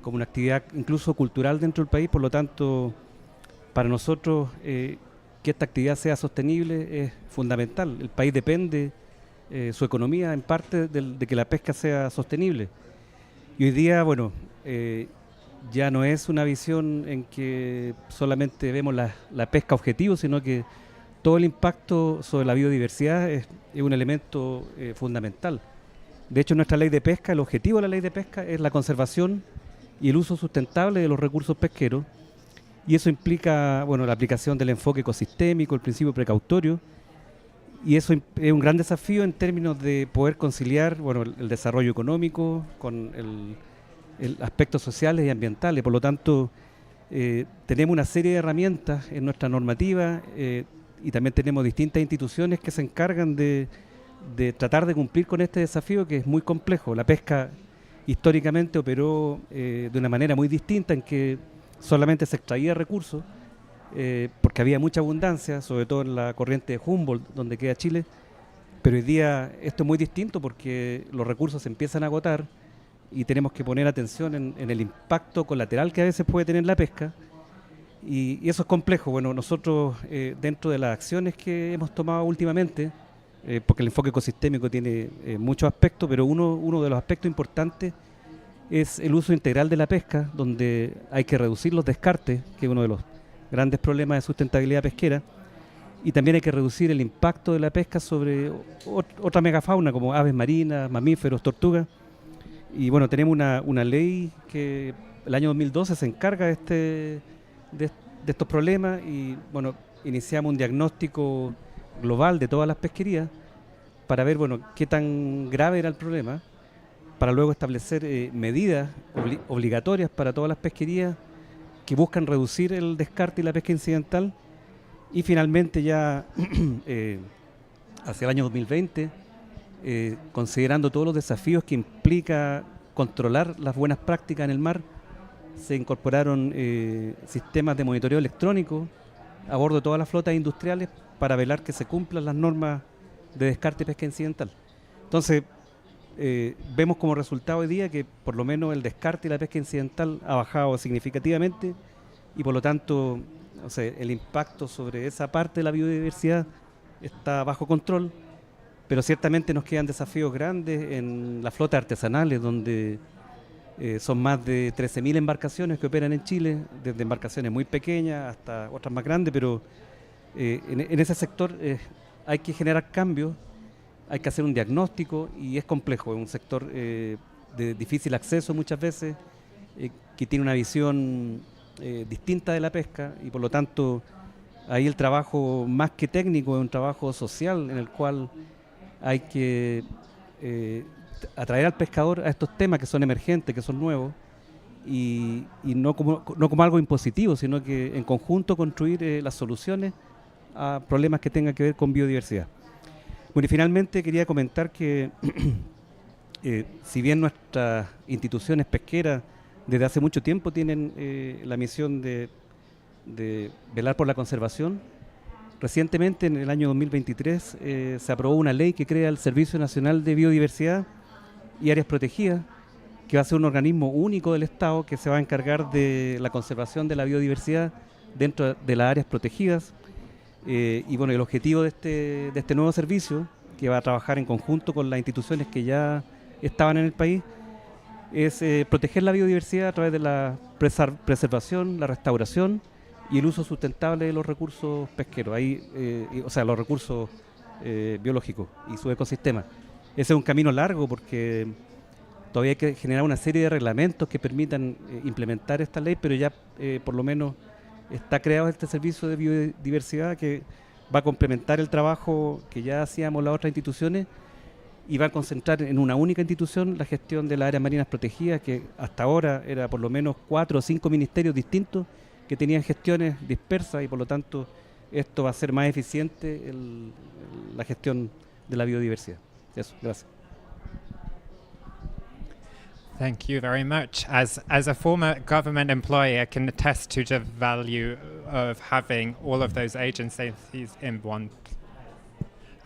como una actividad incluso cultural dentro del país. Por lo tanto, para nosotros que esta actividad sea sostenible es fundamental. El país depende, su economía en parte de que la pesca sea sostenible. Y hoy día, bueno, ya no es una visión en que solamente vemos la pesca objetivo, sino que todo el impacto sobre la biodiversidad es un elemento fundamental. De hecho, nuestra ley de pesca, el objetivo de la ley de pesca es la conservación y el uso sustentable de los recursos pesqueros. Y eso implica, bueno, la aplicación del enfoque ecosistémico, el principio precautorio, y eso es un gran desafío en términos de poder conciliar, bueno, el desarrollo económico con el aspectos sociales y ambientales. Por lo tanto, tenemos una serie de herramientas en nuestra normativa y también tenemos distintas instituciones que se encargan de tratar de cumplir con este desafío, que es muy complejo. La pesca históricamente operó de una manera muy distinta, en que solamente se extraía recursos porque había mucha abundancia, sobre todo en la corriente de Humboldt, donde queda Chile. Pero hoy día esto es muy distinto porque los recursos se empiezan a agotar y tenemos que poner atención en el impacto colateral que a veces puede tener la pesca, y eso es complejo. Bueno, nosotros dentro de las acciones que hemos tomado últimamente porque el enfoque ecosistémico tiene muchos aspectos, pero uno de los aspectos importantes es el uso integral de la pesca, donde hay que reducir los descartes, que es uno de los grandes problemas de sustentabilidad pesquera, y también hay que reducir el impacto de la pesca sobre otra megafauna como aves marinas, mamíferos, tortugas. Y bueno, tenemos una ley que el año 2012 se encarga de estos problemas y bueno, iniciamos un diagnóstico global de todas las pesquerías para ver bueno, qué tan grave era el problema, para luego establecer medidas obligatorias para todas las pesquerías que buscan reducir el descarte y la pesca incidental. Y finalmente ya hacia el año 2020, considerando todos los desafíos que implica controlar las buenas prácticas en el mar, se incorporaron sistemas de monitoreo electrónico a bordo de todas las flotas industriales para velar que se cumplan las normas de descarte y pesca incidental. Entonces, vemos como resultado hoy día que por lo menos el descarte y la pesca incidental ha bajado significativamente y por lo tanto o sea, el impacto sobre esa parte de la biodiversidad está bajo control, pero ciertamente nos quedan desafíos grandes en las flotas artesanales, donde son más de 13.000 embarcaciones que operan en Chile, desde embarcaciones muy pequeñas hasta otras más grandes, pero en ese sector hay que generar cambios, hay que hacer un diagnóstico y es complejo, es un sector de difícil acceso muchas veces, que tiene una visión distinta de la pesca y por lo tanto ahí el trabajo más que técnico es un trabajo social en el cual hay que atraer al pescador a estos temas que son emergentes, que son nuevos y no como algo impositivo, sino que en conjunto construir las soluciones a problemas que tengan que ver con biodiversidad. Bueno, y finalmente quería comentar que si bien nuestras instituciones pesqueras desde hace mucho tiempo tienen la misión de velar por la conservación, recientemente en el año 2023 se aprobó una ley que crea el Servicio Nacional de Biodiversidad y Áreas Protegidas, que va a ser un organismo único del Estado que se va a encargar de la conservación de la biodiversidad dentro de las áreas protegidas. Y bueno, el objetivo de este nuevo servicio, que va a trabajar en conjunto con las instituciones que ya estaban en el país, es proteger la biodiversidad a través de la preservación, la restauración y el uso sustentable de los recursos pesqueros, o sea, los recursos biológicos y su ecosistema. Ese es un camino largo porque todavía hay que generar una serie de reglamentos que permitan implementar esta ley, pero ya por lo menos está creado este servicio de biodiversidad que va a complementar el trabajo que ya hacíamos las otras instituciones y va a concentrar en una única institución la gestión de las áreas marinas protegidas, que hasta ahora era por lo menos 4 o 5 ministerios distintos que tenían gestiones dispersas y por lo tanto esto va a ser más eficiente la gestión de la biodiversidad. Eso, gracias. Thank you very much. As a former government employee, I can attest to the value of having all of those agencies in one.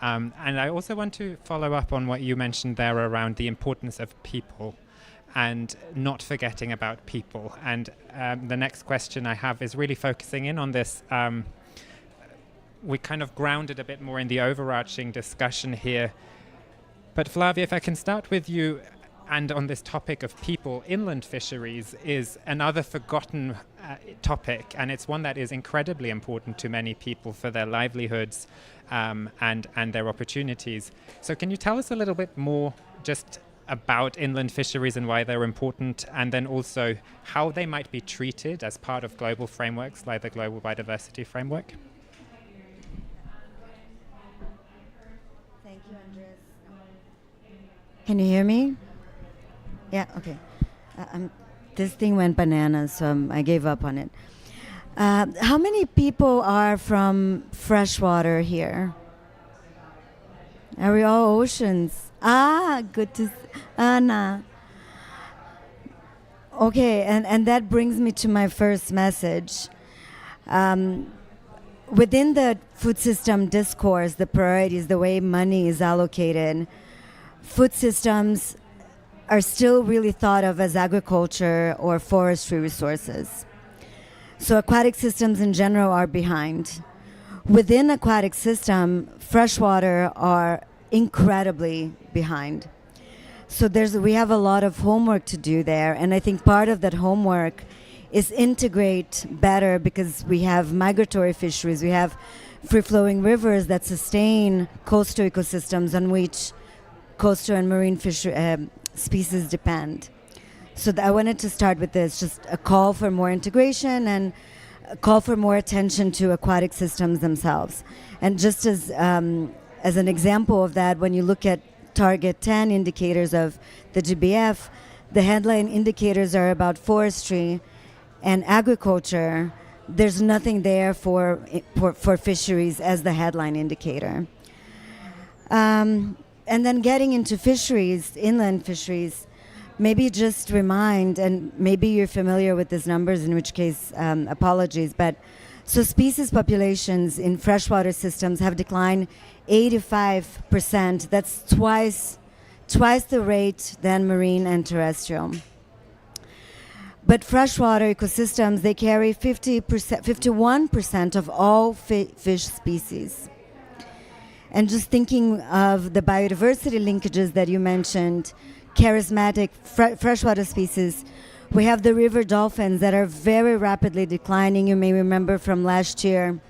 And I also want to follow up on what you mentioned there around the importance of people and not forgetting about people. And the next question I have is really focusing in on this. We kind of grounded a bit more in the overarching discussion here. But Flavia, if I can start with you, and on this topic of people, inland fisheries is another forgotten topic, and it's one that is incredibly important to many people for their livelihoods and their opportunities. So can you tell us a little bit more just about inland fisheries and why they're important, and then also how they might be treated as part of global frameworks like the Global Biodiversity Framework? Thank you, Andres. Can you hear me? Yeah, okay. This thing went bananas, so I gave up on it. How many people are from freshwater here? Are we all oceans? Good to Anna. Okay, and that brings me to my first message. Within the food system discourse, the priorities, the way money is allocated, food systems are still really thought of as agriculture or forestry resources. So aquatic systems in general are behind. Within aquatic system, freshwater are incredibly behind. So we have a lot of homework to do there, and I think part of that homework is integrate better, because we have migratory fisheries, we have free-flowing rivers that sustain coastal ecosystems on which coastal and marine species depend. So I wanted to start with this, just a call for more integration and a call for more attention to aquatic systems themselves. And just as an example of that, when you look at Target 10 indicators of the GBF, the headline indicators are about forestry and agriculture. There's nothing there for fisheries as the headline indicator. And then getting into fisheries, inland fisheries, maybe just remind, and maybe you're familiar with these numbers, in which case apologies, but so species populations in freshwater systems have declined 85%. That's twice the rate than marine and terrestrial. But freshwater ecosystems, they carry 51% of all fish species. And just thinking of the biodiversity linkages that you mentioned, charismatic freshwater species, we have the river dolphins that are very rapidly declining. You may remember from last year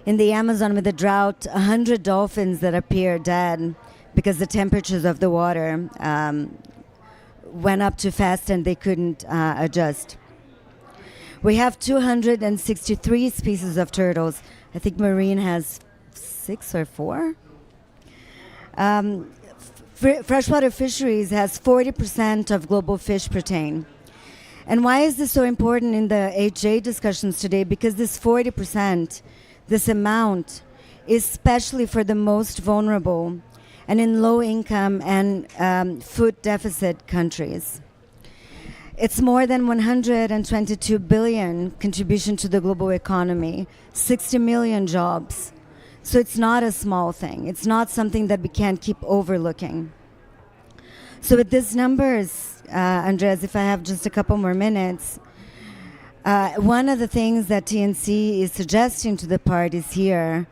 in the Amazon with the drought, 100 dolphins that appear dead because the temperatures of the water went up too fast and they couldn't adjust. We have 263 species of turtles. I think marine has 6 or 4. Freshwater fisheries has 40% of global fish protein. And why is this so important in the HJ discussions today? Because this 40%, this amount, is especially for the most vulnerable and in low income and food deficit countries. It's more than 122 billion contribution to the global economy, 60 million jobs. So it's not a small thing. It's not something that we can't keep overlooking. So with these numbers, Andreas, if I have just a couple more minutes, one of the things that TNC is suggesting to the parties here,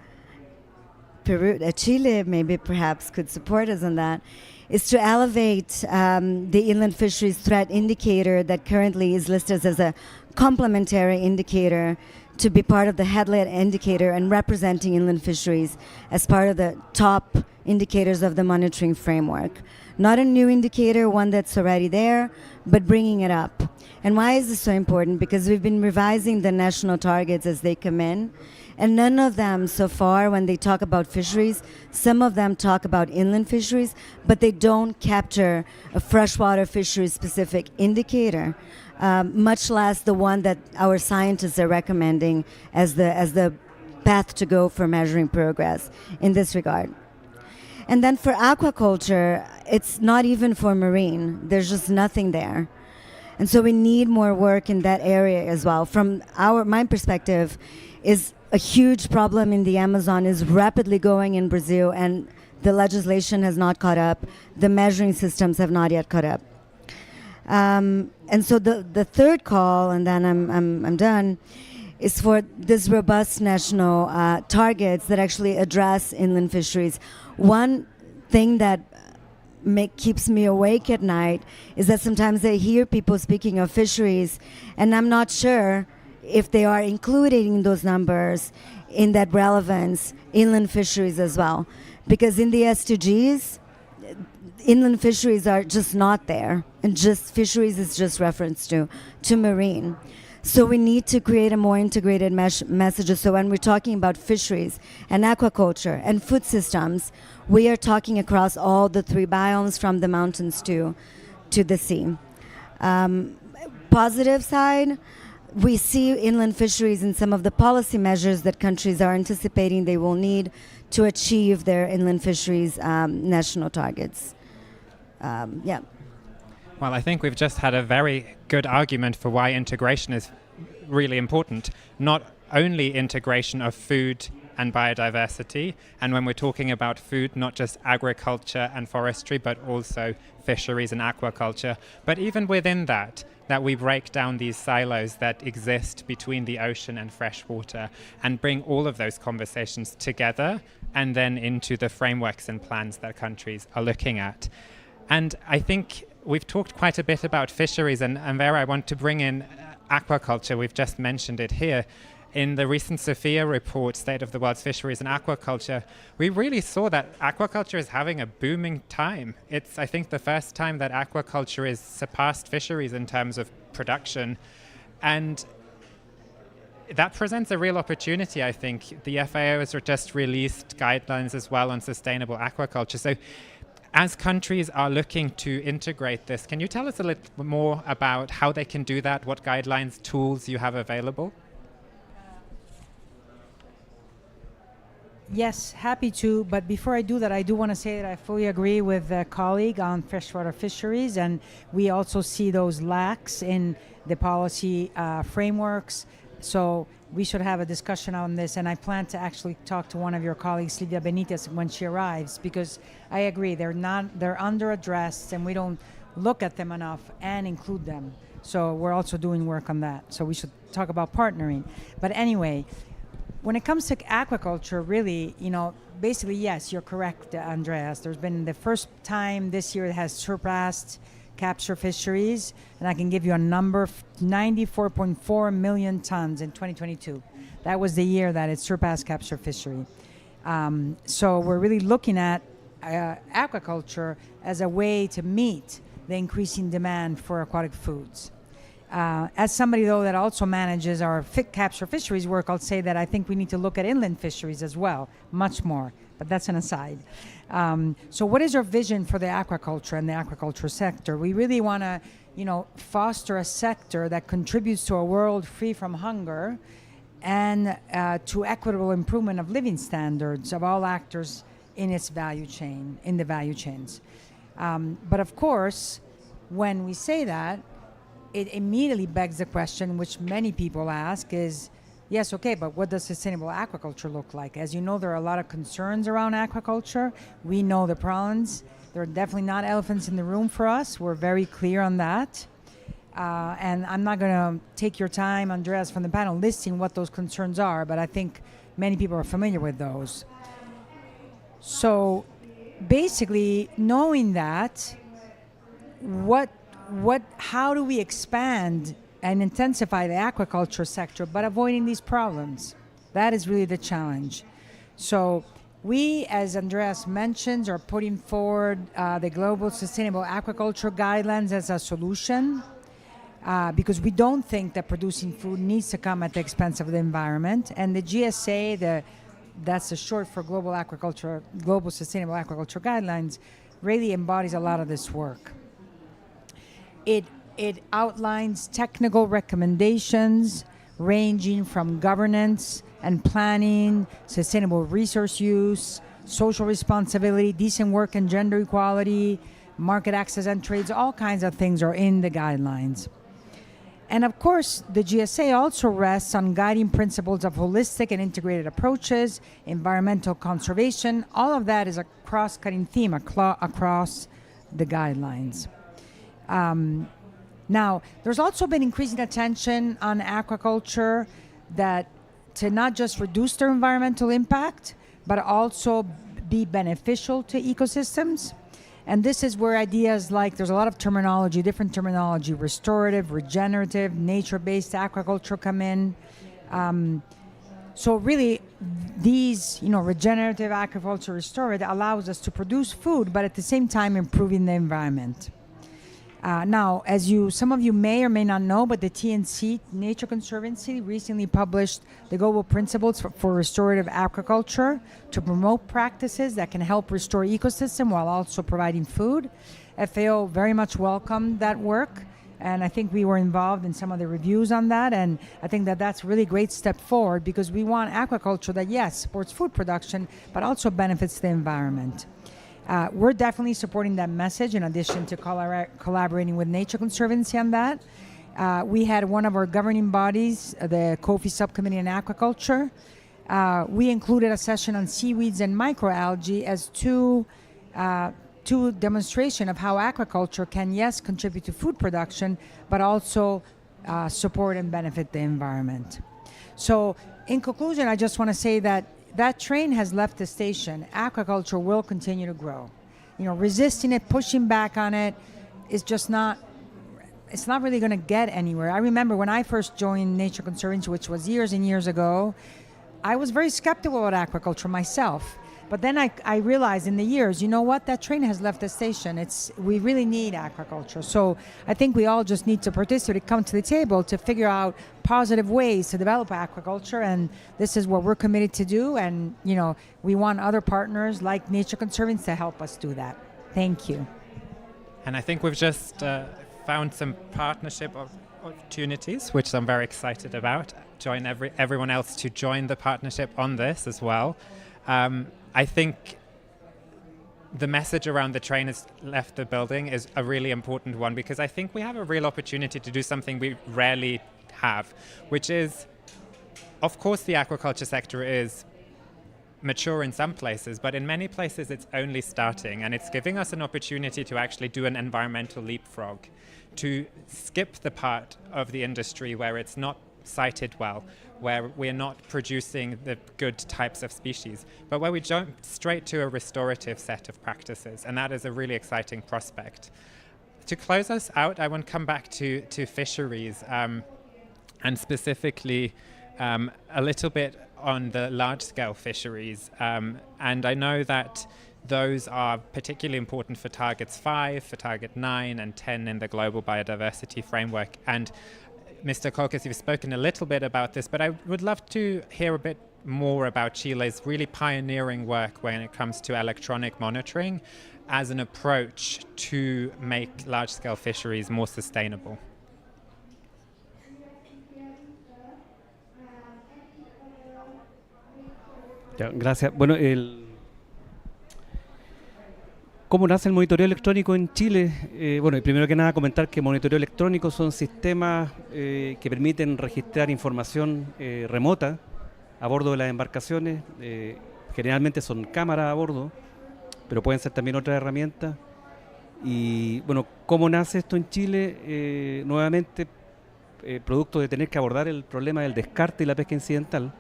Peru, Chile maybe perhaps could support us on that, is to elevate the inland fisheries threat indicator that currently is listed as a complementary indicator to be part of the headline indicator and representing inland fisheries as part of the top indicators of the monitoring framework. Not a new indicator, one that's already there, but bringing it up. And why is this so important? Because we've been revising the national targets as they come in, and none of them so far, when they talk about fisheries, some of them talk about inland fisheries, but they don't capture a freshwater fisheries specific indicator, much less the one that our scientists are recommending as the path to go for measuring progress in this regard. And then for aquaculture, it's not even for marine. There's just nothing there. And so we need more work in that area as well. From my perspective, is a huge problem in the Amazon is rapidly going in Brazil, and the legislation has not caught up. The measuring systems have not yet caught up. And so the third call, and then I'm done, is for this robust national targets that actually address inland fisheries. One thing that keeps me awake at night is that sometimes I hear people speaking of fisheries, and I'm not sure if they are including those numbers in that relevance, inland fisheries as well. Because in the SDGs, inland fisheries are just not there, and just fisheries is just reference to marine. So we need to create a more integrated message. So when we're talking about fisheries and aquaculture and food systems, we are talking across all the 3 biomes, from the mountains to the sea. Positive side, we see inland fisheries in some of the policy measures that countries are anticipating they will need to achieve their inland fisheries national targets. Yeah. Well, I think we've just had a very good argument for why integration is really important. Not only integration of food and biodiversity, and when we're talking about food, not just agriculture and forestry, but also fisheries and aquaculture. But even within that we break down these silos that exist between the ocean and freshwater and bring all of those conversations together and then into the frameworks and plans that countries are looking at. And I think we've talked quite a bit about fisheries, and there I want to bring in aquaculture. We've just mentioned it here. In the recent Sophia report, State of the World's Fisheries and Aquaculture, we really saw that aquaculture is having a booming time. It's, I think, the first time that aquaculture has surpassed fisheries in terms of production. And that presents a real opportunity, I think. The FAO has just released guidelines as well on sustainable aquaculture. So as countries are looking to integrate this, can you tell us a little more about how they can do that, what guidelines, tools you have available? Yes, happy to. But before I do that, I do want to say that I fully agree with a colleague on freshwater fisheries, and we also see those lacks in the policy frameworks. So we should have a discussion on this, and I plan to actually talk to one of your colleagues, Silvia Benitez, when she arrives, because I agree they're under-addressed, and we don't look at them enough and include them. So we're also doing work on that. So we should talk about partnering. But anyway, when it comes to aquaculture, really, basically, yes, you're correct, Andreas. There's been the first time this year it has surpassed capture fisheries, and I can give you a number, 94.4 million tons in 2022. That was the year that it surpassed capture fishery. So we're really looking at aquaculture as a way to meet the increasing demand for aquatic foods. As somebody, though, that also manages our capture fisheries work, I'll say that I think we need to look at inland fisheries as well, much more, but that's an aside. So what is our vision for the aquaculture and the aquaculture sector? We really want to, foster a sector that contributes to a world free from hunger and to equitable improvement of living standards of all actors in its value chain, in the value chains. But of course, when we say that, it immediately begs the question, which many people ask, is, yes, okay, but what does sustainable aquaculture look like? As you know, there are a lot of concerns around aquaculture. We know the problems. There are definitely not elephants in the room for us. We're very clear on that. And I'm not going to take your time, Andreas, from the panel listing what those concerns are, but I think many people are familiar with those. So basically, knowing that, how do we expand and intensify the aquaculture sector but avoiding these problems? That is really the challenge. So we, as Andreas mentions, are putting forward the Global Sustainable Aquaculture Guidelines as a solution because we don't think that producing food needs to come at the expense of the environment. And the GSA, that's the short for Global Sustainable Aquaculture Guidelines, really embodies a lot of this work. It outlines technical recommendations ranging from governance and planning, sustainable resource use, social responsibility, decent work and gender equality, market access and trades, all kinds of things are in the guidelines. And of course, the GSA also rests on guiding principles of holistic and integrated approaches, environmental conservation. All of that is a cross-cutting theme across the guidelines. Now, there's also been increasing attention on aquaculture to not just reduce their environmental impact, but also be beneficial to ecosystems. And this is where ideas like, there's a lot of terminology, different terminology, restorative, regenerative, nature-based aquaculture come in. So really, these, regenerative aquaculture, restorative, allows us to produce food, but at the same time improving the environment. Now, as some of you may or may not know, but the TNC, Nature Conservancy, recently published the Global Principles for Restorative Aquaculture to promote practices that can help restore ecosystem while also providing food. FAO very much welcomed that work, and I think we were involved in some of the reviews on that, and I think that that's a really great step forward because we want aquaculture that, yes, supports food production, but also benefits the environment. We're definitely supporting that message in addition to collaborating with Nature Conservancy on that. We had one of our governing bodies, the COFI Subcommittee on Aquaculture. We included a session on seaweeds and microalgae as two demonstration of how aquaculture can, yes, contribute to food production, but also support and benefit the environment. So in conclusion, I just want to say that that train has left the station. Aquaculture will continue to grow. You know, resisting it, pushing back on it is just not, it's not really going to get anywhere. I remember when I first joined Nature Conservancy, which was years and years ago, I was very skeptical about aquaculture myself. But then I realized in the years, you know what, that train has left the station. We really need aquaculture. So I think we all just need to participate, come to the table to figure out positive ways to develop aquaculture. And this is what we're committed to do. And, you know, we want other partners like Nature Conservancy to help us do that. Thank you. And I think we've just found some partnership opportunities, which I'm very excited about. Join everyone else to join the partnership on this as well. I think the message around the train has left the building is a really important one, because I think we have a real opportunity to do something we rarely have, which is, of course, the aquaculture sector is mature in some places, but in many places it's only starting, and it's giving us an opportunity to actually do an environmental leapfrog, to skip the part of the industry where it's not sited well, where we're not producing the good types of species, but where we jump straight to a restorative set of practices, and that is a really exciting prospect. To close us out, I want to come back to fisheries, and specifically a little bit on the large-scale fisheries, and I know that those are particularly important for Targets 5, for Target 9 and 10 in the Global Biodiversity Framework. And Mr. Kolkes, you've spoken a little bit about this, but I would love to hear a bit more about Chile's really pioneering work when it comes to electronic monitoring as an approach to make large-scale fisheries more sustainable. Ya, gracias. Bueno, ¿cómo nace el monitoreo electrónico en Chile? Bueno, primero que nada comentar que monitoreo electrónico son sistemas que permiten registrar información remota a bordo de las embarcaciones. Generalmente son cámaras a bordo, pero pueden ser también otras herramientas. Y bueno, ¿cómo nace esto en Chile? Nuevamente, producto de tener que abordar el problema del descarte y la pesca incidental,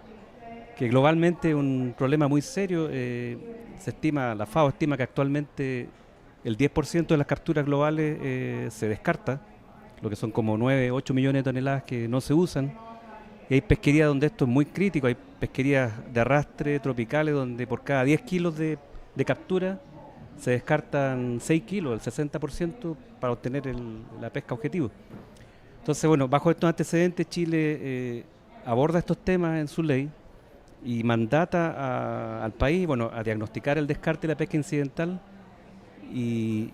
que globalmente es un problema muy serio. Se estima, la FAO estima que actualmente el 10% de las capturas globales se descarta, lo que son como 9-8 millones de toneladas que no se usan. Y hay pesquerías donde esto es muy crítico, hay pesquerías de arrastre tropicales donde por cada 10 kilos de captura se descartan 6 kilos, el 60% para obtener la pesca objetivo. Entonces, bueno, bajo estos antecedentes Chile aborda estos temas en su ley y mandata al país, bueno, a diagnosticar el descarte y la pesca incidental. Y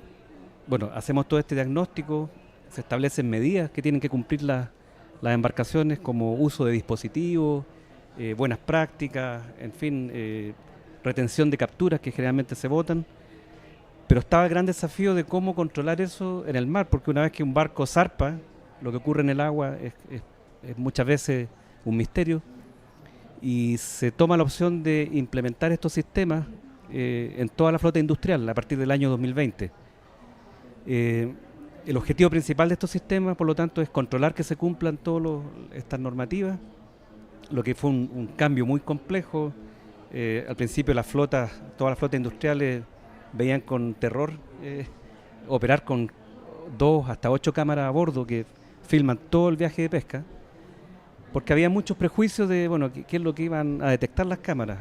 bueno, hacemos todo este diagnóstico, se establecen medidas que tienen que cumplir las embarcaciones, como uso de dispositivos, buenas prácticas, en fin, retención de capturas que generalmente se botan. Pero estaba el gran desafío de cómo controlar eso en el mar, porque una vez que un barco zarpa, lo que ocurre en el agua es muchas veces un misterio. Y se toma la opción de implementar estos sistemas en toda la flota industrial a partir del año 2020. El objetivo principal de estos sistemas, por lo tanto, es controlar que se cumplan todas estas normativas, lo que fue un cambio muy complejo. Al principio todas las flotas industriales veían con terror operar con 2 hasta 8 cámaras a bordo que filman todo el viaje de pesca, porque había muchos prejuicios de, bueno, qué es lo que iban a detectar las cámaras.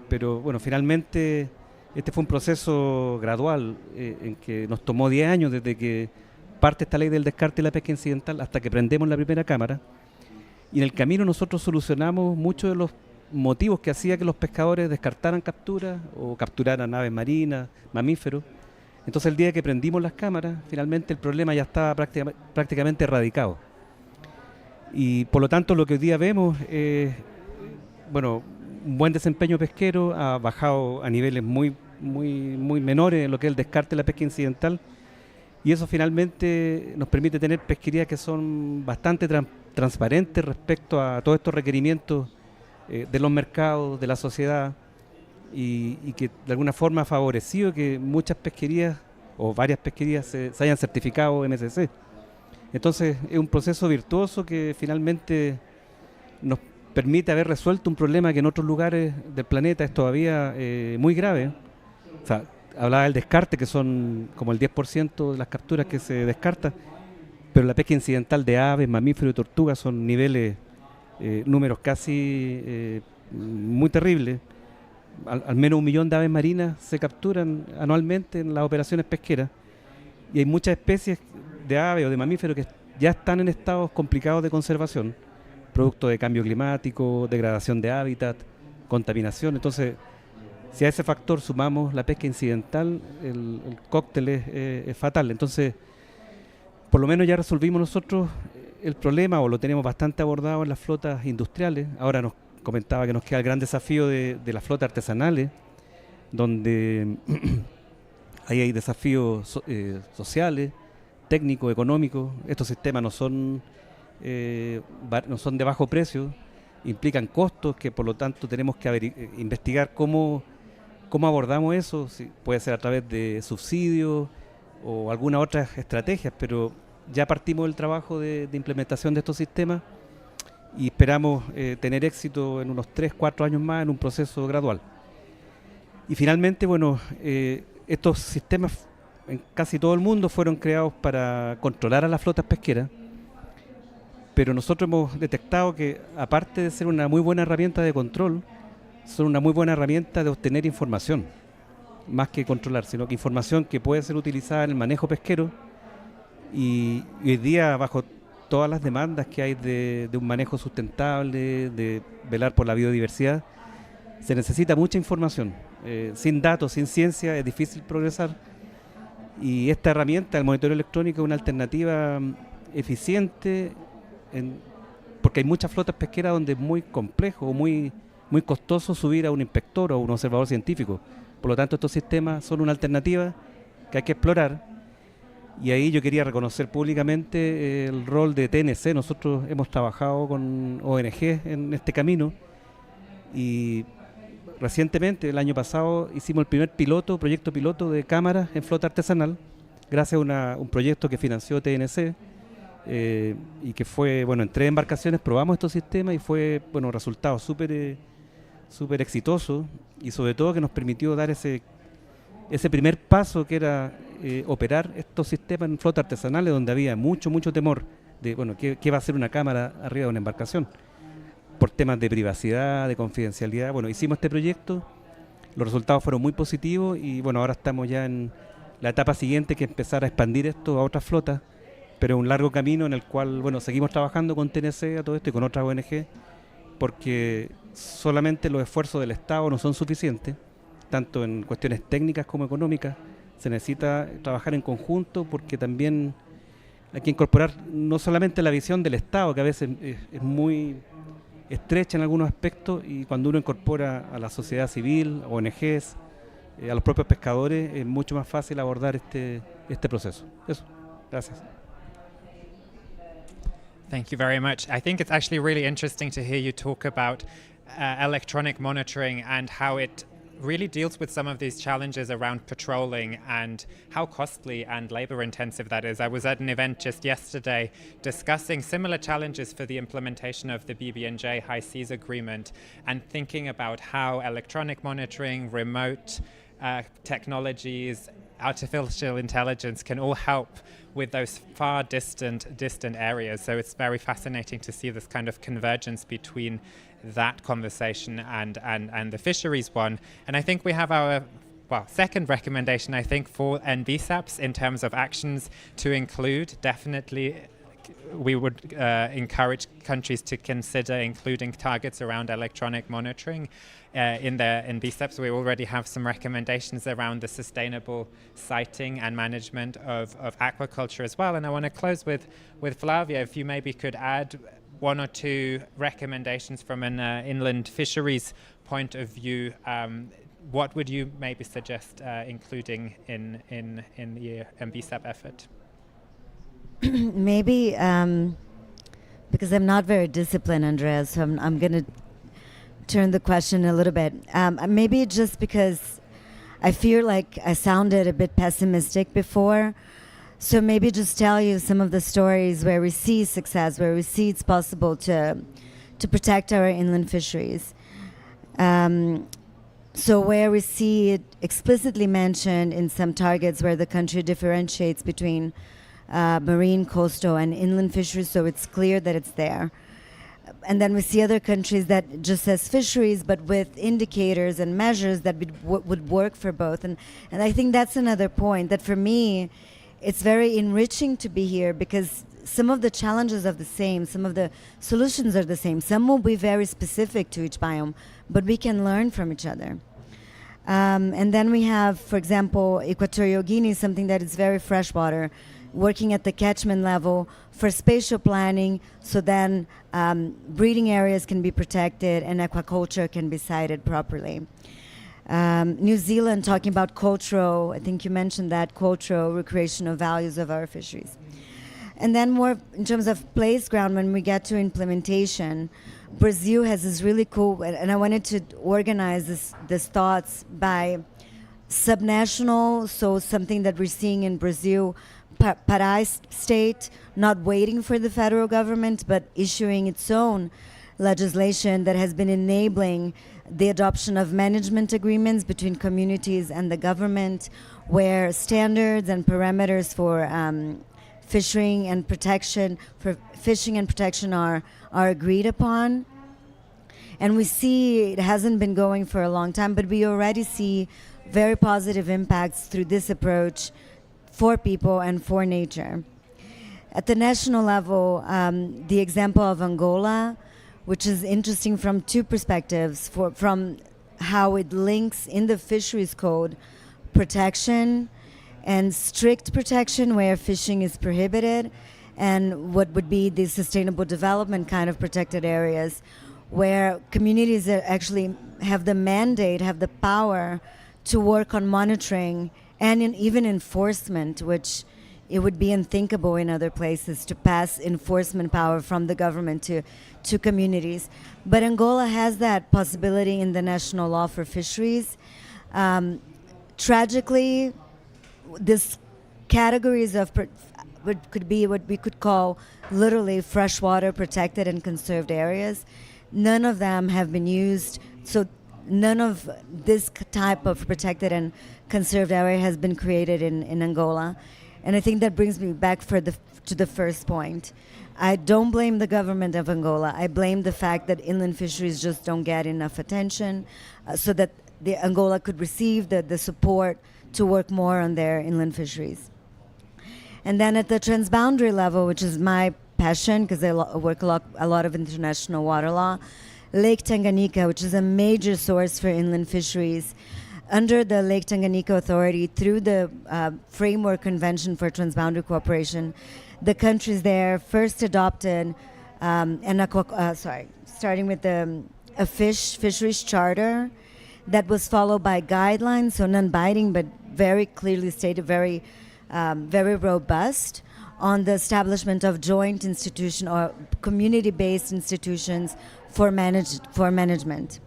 Pero bueno, finalmente este fue un proceso gradual en que nos tomó 10 años desde que parte esta ley del descarte y la pesca incidental hasta que prendemos la primera cámara. Y en el camino nosotros solucionamos muchos de los motivos que hacía que los pescadores descartaran capturas o capturaran aves marinas, mamíferos. Entonces el día que prendimos las cámaras, finalmente el problema ya estaba prácticamente erradicado. Y por lo tanto lo que hoy día vemos es, bueno, un buen desempeño pesquero, ha bajado a niveles muy menores en lo que es el descarte de la pesca incidental, y eso finalmente nos permite tener pesquerías que son bastante transparentes respecto a todos estos requerimientos de los mercados, de la sociedad, y que de alguna forma ha favorecido que muchas pesquerías o varias pesquerías se hayan certificado MSC. Entonces es un proceso virtuoso que finalmente nos permite haber resuelto un problema que en otros lugares del planeta es todavía muy grave. O sea, hablaba del descarte, que son como el 10% de las capturas que se descarta, pero la pesca incidental de aves, mamíferos y tortugas son niveles, números casi muy terribles. Al menos 1 millón de aves marinas se capturan anualmente en las operaciones pesqueras, y hay muchas especies de aves o de mamíferos que ya están en estados complicados de conservación, producto de cambio climático, degradación de hábitat, contaminación. Entonces, si a ese factor sumamos la pesca incidental, el cóctel es fatal. Entonces, por lo menos ya resolvimos nosotros el problema, o lo tenemos bastante abordado en las flotas industriales. Ahora nos comentaba que nos queda el gran desafío de las flotas artesanales, donde ahí hay desafíos sociales, técnicos, económicos. Estos sistemas no son de bajo precio, implican costos que por lo tanto tenemos que investigar cómo abordamos eso. Si puede ser a través de subsidios o alguna otra estrategias, pero ya partimos del trabajo de implementación de estos sistemas y esperamos tener éxito en unos 3-4 años más en un proceso gradual. Y finalmente, bueno, estos sistemas en casi todo el mundo fueron creados para controlar a las flotas pesqueras, pero nosotros hemos detectado que, aparte de ser una muy buena herramienta de control, son una muy buena herramienta de obtener información, más que controlar, sino que información que puede ser utilizada en el manejo pesquero. Y hoy día, bajo todas las demandas que hay de un manejo sustentable, de velar por la biodiversidad, se necesita mucha información. Sin datos, sin ciencia, es difícil progresar. Y esta herramienta, el monitoreo electrónico, es una alternativa eficiente, porque hay muchas flotas pesqueras donde es muy complejo o muy costoso subir a un inspector o un observador científico. Por lo tanto, estos sistemas son una alternativa que hay que explorar. Y ahí yo quería reconocer públicamente el rol de TNC. Nosotros hemos trabajado con ONG en este camino, y recientemente, el año pasado, hicimos el primer proyecto piloto de cámaras en flota artesanal, gracias a un proyecto que financió TNC, y que fue, bueno, en 3 embarcaciones probamos estos sistemas y fue, bueno, resultado súper exitoso, y sobre todo que nos permitió dar ese primer paso, que era operar estos sistemas en flotas artesanales, donde había mucho temor de, bueno, ¿qué va a hacer una cámara arriba de una embarcación? Por temas de privacidad, de confidencialidad. Bueno, hicimos este proyecto, los resultados fueron muy positivos, y bueno, ahora estamos ya en la etapa siguiente, que es empezar a expandir esto a otras flotas, pero un largo camino en el cual, bueno, seguimos trabajando con TNC a todo esto y con otras ONG, porque solamente los esfuerzos del Estado no son suficientes, tanto en cuestiones técnicas como económicas. Se necesita trabajar en conjunto, porque también hay que incorporar no solamente la visión del Estado, que a veces es muy estrecha en algunos aspectos, y cuando uno incorpora a la sociedad civil, ONGs, a los propios pescadores, es mucho más fácil abordar este proceso. Eso, gracias. Thank you very much. I think it's actually really interesting to hear you talk about electronic monitoring and how it really deals with some of these challenges around patrolling and how costly and labor intensive that is. I was at an event just yesterday discussing similar challenges for the implementation of the BB&J High Seas Agreement, and thinking about how electronic monitoring, remote technologies, artificial intelligence can all help with those far distant areas. So it's very fascinating to see this kind of convergence between that conversation and the fisheries one. And I think we have our second recommendation, I think, for NBSAPs in terms of actions to include. Definitely we would encourage countries to consider including targets around electronic monitoring in their NBSAPs. We already have some recommendations around the sustainable siting and management of aquaculture as well. And I want to close with Flavia, if you maybe could add 1 or 2 recommendations from an inland fisheries point of view. What would you maybe suggest including in the NBSAP effort? Maybe because I'm not very disciplined, Andreas, so I'm going to turn the question a little bit. Maybe just because I feel like I sounded a bit pessimistic before. So maybe just tell you some of the stories where we see success, where we see it's possible to to protect our inland fisheries. So where we see it explicitly mentioned in some targets where the country differentiates between marine, coastal, and inland fisheries, so it's clear that it's there. And then we see other countries that just says fisheries, but with indicators and measures that would work for both. And I think that's another point, that for me, it's very enriching to be here, because some of the challenges are the same, some of the solutions are the same. Some will be very specific to each biome, but we can learn from each other. And then we have, for example, Equatorial Guinea, something that is very freshwater, working at the catchment level for spatial planning, so then breeding areas can be protected and aquaculture can be sited properly. New Zealand, talking about cultural, I think you mentioned that, cultural recreational values of our fisheries. And then more in terms of place ground, when we get to implementation, Brazil has this really cool, and I wanted to organize this thoughts by subnational, so something that we're seeing in Brazil, Pará state, not waiting for the federal government, but issuing its own legislation that has been enabling the adoption of management agreements between communities and the government, where standards and parameters for fishing and protection are agreed upon. And we see it hasn't been going for a long time, but we already see very positive impacts through this approach for people and for nature. At the national level, the example of Angola, which is interesting from two perspectives, from how it links in the fisheries code protection and strict protection where fishing is prohibited, and what would be the sustainable development kind of protected areas where communities that actually have the mandate, have the power to work on monitoring and even enforcement, which it would be unthinkable in other places to pass enforcement power from the government to communities. But Angola has that possibility in the national law for fisheries. Tragically, this categories of what could be what we could call literally freshwater protected and conserved areas, none of them have been used. So none of this type of protected and conserved area has been created in Angola. And I think that brings me back to the first point. I don't blame the government of Angola. I blame the fact that inland fisheries just don't get enough attention, so that the Angola could receive the support to work more on their inland fisheries. And then at the transboundary level, which is my passion, because I work a lot of international water law, Lake Tanganyika, which is a major source for inland fisheries, under the Lake Tanganyika Authority, through the Framework Convention for Transboundary Cooperation, the countries there first adopted starting with a fisheries charter that was followed by guidelines, so non-binding but very clearly stated, very robust, on the establishment of joint institution or community-based institutions for management.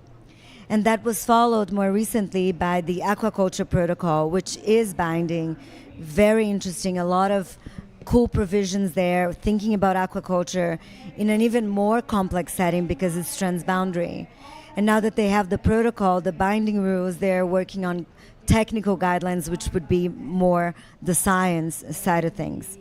And that was followed more recently by the Aquaculture Protocol, which is binding, very interesting, a lot of cool provisions there, thinking about aquaculture in an even more complex setting because it's transboundary. And now that they have the protocol, the binding rules, they're working on technical guidelines, which would be more the science side of things.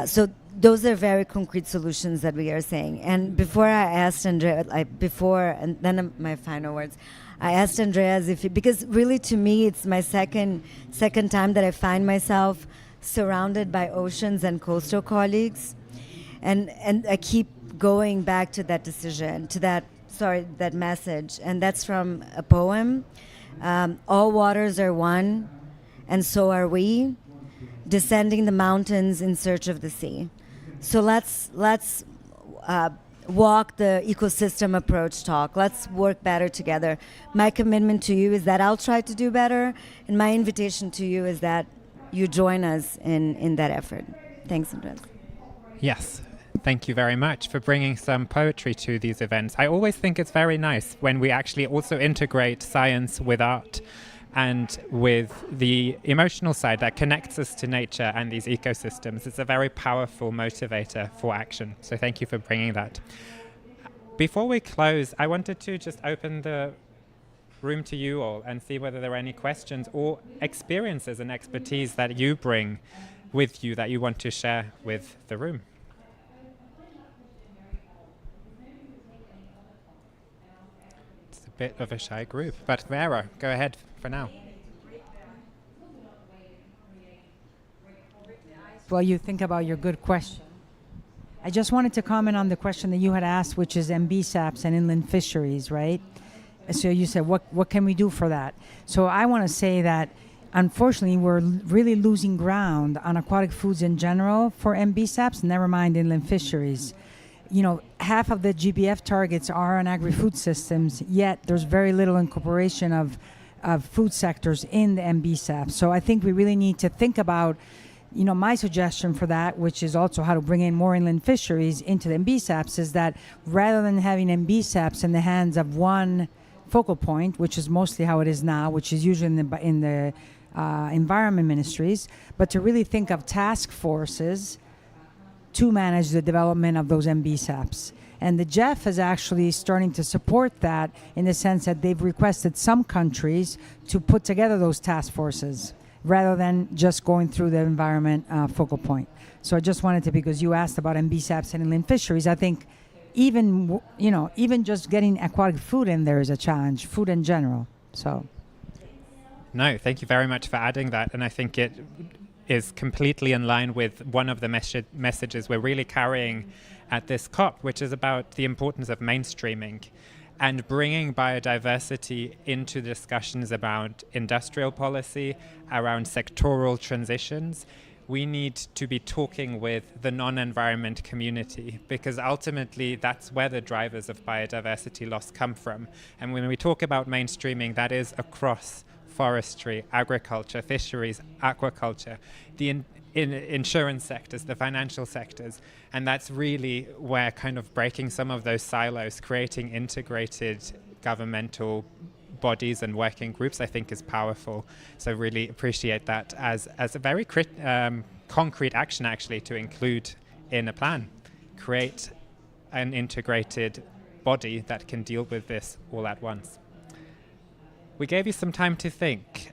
So those are very concrete solutions that we are saying. And before I asked Andrea, and then my final words, I asked Andreas because really to me it's my second time that I find myself surrounded by oceans and coastal colleagues, and I keep going back to that decision, to that message, and that's from a poem. All waters are one, and so are we, descending the mountains in search of the sea. So let's walk the ecosystem approach talk. Let's work better together. My commitment to you is that I'll try to do better, and my invitation to you is that you join us in that effort. Thanks, Andres. Yes. Thank you very much for bringing some poetry to these events. I always think it's very nice when we actually also integrate science with art and with the emotional side that connects us to nature and these ecosystems. It's a very powerful motivator for action. So thank you for bringing that. Before we close, I wanted to just open the room to you all and see whether there are any questions or experiences and expertise that you bring with you that you want to share with the room. It's a bit of a shy group, but Vera, go ahead for now. While you think about your good question, I just wanted to comment on the question that you had asked, which is MBSAPs and inland fisheries, right? So you said, what can we do for that? So I want to say that, unfortunately, we're really losing ground on aquatic foods in general for MBSAPs, never mind inland fisheries. You know, half of the GBF targets are on agri-food systems, yet there's very little incorporation of food sectors in the MBSAPs. So I think we really need to think about, you know, my suggestion for that, which is also how to bring in more inland fisheries into the MBSAPs, is that rather than having MBSAPs in the hands of one focal point, which is mostly how it is now, which is usually in the environment ministries, but to really think of task forces to manage the development of those MBSAPs. And the GEF is actually starting to support that in the sense that they've requested some countries to put together those task forces rather than just going through the environment focal point. So I just wanted to, because you asked about MBSAPs and inland fisheries, I think even just getting aquatic food in there is a challenge, food in general. So. No, thank you very much for adding that. And I think it is completely in line with one of the messages we're really carrying at this COP, which is about the importance of mainstreaming and bringing biodiversity into discussions about industrial policy, around sectoral transitions. We need to be talking with the non-environment community, because ultimately that's where the drivers of biodiversity loss come from. And when we talk about mainstreaming, that is across forestry, agriculture, fisheries, aquaculture, the insurance sectors, the financial sectors. And that's really where kind of breaking some of those silos, creating integrated governmental bodies and working groups, I think is powerful. So really appreciate that as a very concrete action actually to include in a plan. Create an integrated body that can deal with this all at once. We gave you some time to think.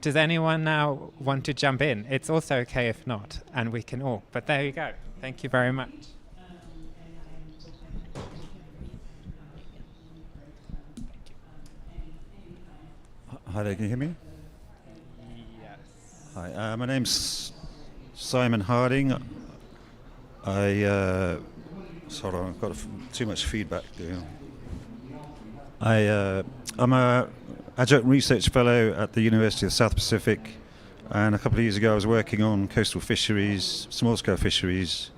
Does anyone now want to jump in? It's also okay if not, and we can all. But there you go. Thank you very much. Hi there, can you hear me? Yes. Hi, my name's Simon Harding. Sorry, I've got too much feedback going on. I'm a adjunct research fellow at the University of South Pacific, and a couple of years ago I was working on coastal fisheries, small-scale fisheries,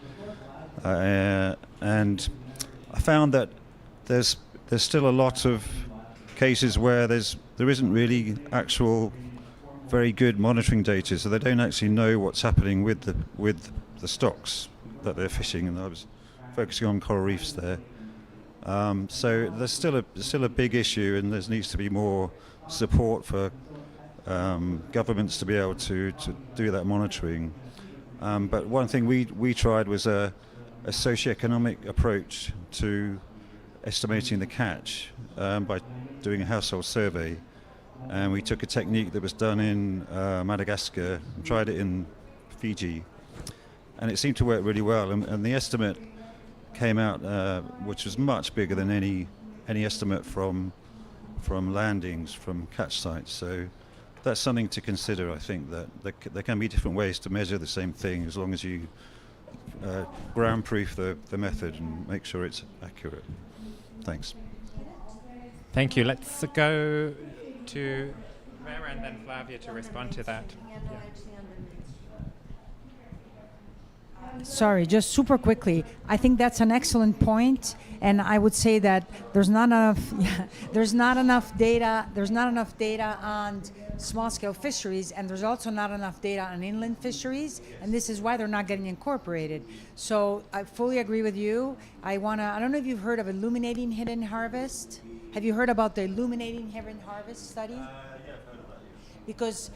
and I found that there's still a lot of cases where there isn't really actual very good monitoring data, so they don't actually know what's happening with the stocks that they're fishing, and I was focusing on coral reefs there. So there's still a big issue, and there needs to be more support for governments to be able to do that monitoring. But one thing we tried was a socioeconomic approach to estimating the catch by doing a household survey. And we took a technique that was done in Madagascar and tried it in Fiji, and it seemed to work really well. And the estimate came out, which was much bigger than any estimate from landings, from catch sites. So that's something to consider. I think that there can be different ways to measure the same thing, as long as you ground-proof the method and make sure it's accurate. Thanks. Thank you. Let's go to Vera and then Flavia to respond to that. Sorry, just super quickly. I think that's an excellent point, and I would say that there's not enough data on small-scale fisheries, and there's also not enough data on inland fisheries, and this is why they're not getting incorporated. So I fully agree with you. I don't know if you've heard of Illuminating Hidden Harvest. Have you heard about the Illuminating Hidden Harvest study? Yeah, I've heard about it. Because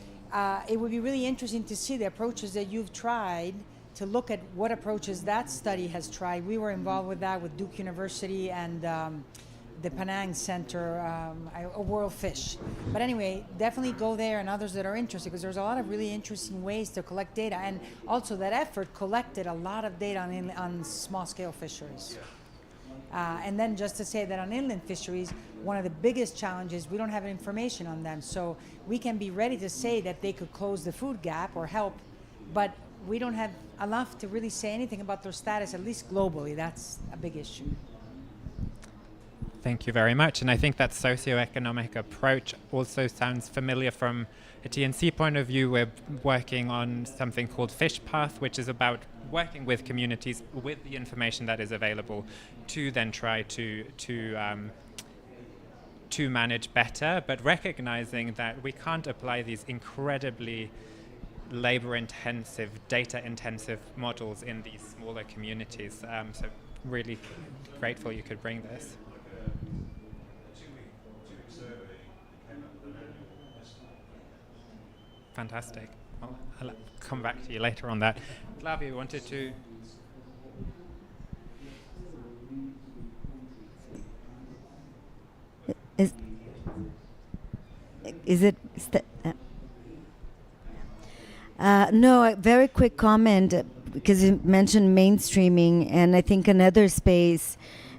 it would be really interesting to see the approaches that you've tried to look at what approaches that study has tried. We were involved with that with Duke University and the Penang Center, World Fish. But anyway, definitely go there and others that are interested, because there's a lot of really interesting ways to collect data. And also that effort collected a lot of data on small-scale fisheries. And then just to say that on inland fisheries, one of the biggest challenges, we don't have information on them. So we can be ready to say that they could close the food gap or help, but we don't have enough to really say anything about their status, at least globally. That's a big issue. Thank you very much. And I think that socioeconomic approach also sounds familiar from a TNC point of view. We're working on something called Fish Path, which is about working with communities with the information that is available to then try to manage better, but recognizing that we can't apply these incredibly labor-intensive, data-intensive models in these smaller communities. So really grateful you could bring this. Fantastic. Well, I'll come back to you later on that. Flavia, you wanted to... No, a very quick comment, because you mentioned mainstreaming, and I think another space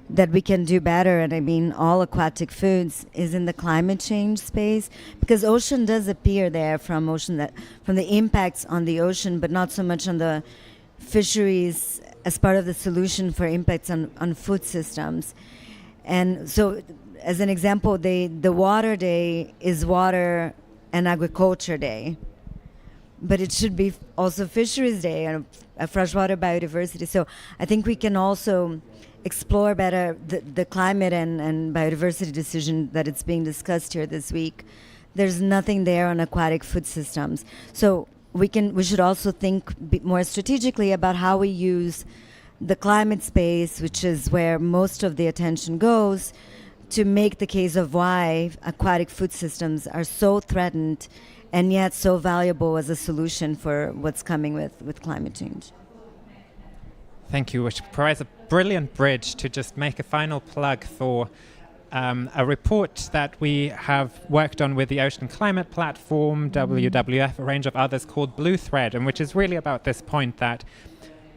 that we can do better, and I mean all aquatic foods, is in the climate change space, because ocean does appear there from the impacts on the ocean, but not so much on the fisheries as part of the solution for impacts on food systems. And so, as an example, the Water Day is Water and Agriculture Day, but it should be also Fisheries Day and a freshwater biodiversity. So I think we can also explore better the climate and biodiversity decision that it's being discussed here this week. There's nothing there on aquatic food systems. So we should also think more strategically about how we use the climate space, which is where most of the attention goes, to make the case of why aquatic food systems are so threatened and yet so valuable as a solution for what's coming with climate change. Thank you, which provides a brilliant bridge to just make a final plug for a report that we have worked on with the Ocean Climate Platform, WWF, a range of others, called Blue Thread, and which is really about this point that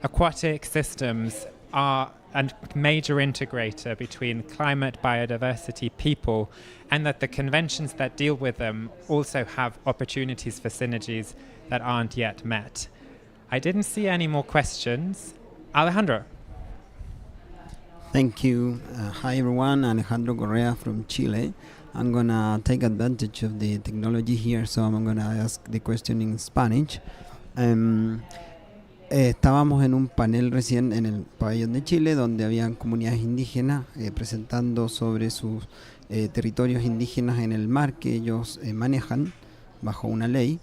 aquatic systems are a major integrator between climate, biodiversity, people, and that the conventions that deal with them also have opportunities for synergies that aren't yet met. I didn't see any more questions. Alejandro. Thank you. Hi everyone, Alejandro Correa from Chile. I'm gonna take advantage of the technology here, so I'm gonna ask the question in Spanish. Estábamos en un panel recién en el Pavilion de Chile, donde habían comunidades indígenas presentando sobre sus territorios indígenas en el mar que ellos manejan bajo una ley.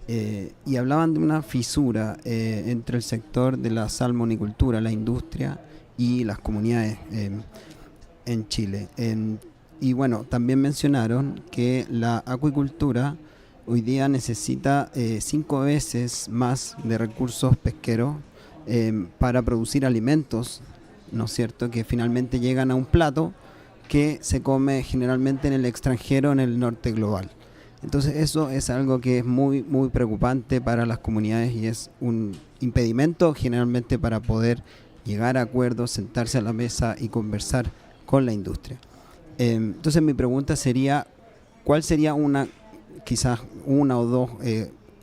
Y hablaban de una fisura entre el sector de la salmonicultura, la industria y las comunidades en Chile. Y bueno, también mencionaron que la acuicultura hoy día necesita 5 veces más de recursos pesqueros para producir alimentos, ¿no es cierto?, que finalmente llegan a un plato que se come generalmente en el extranjero, en el norte global. Entonces eso es algo que es muy, muy preocupante para las comunidades y es un impedimento generalmente para poder llegar a acuerdos, sentarse a la mesa y conversar con la industria. Entonces mi pregunta sería, ¿cuál sería quizás una o dos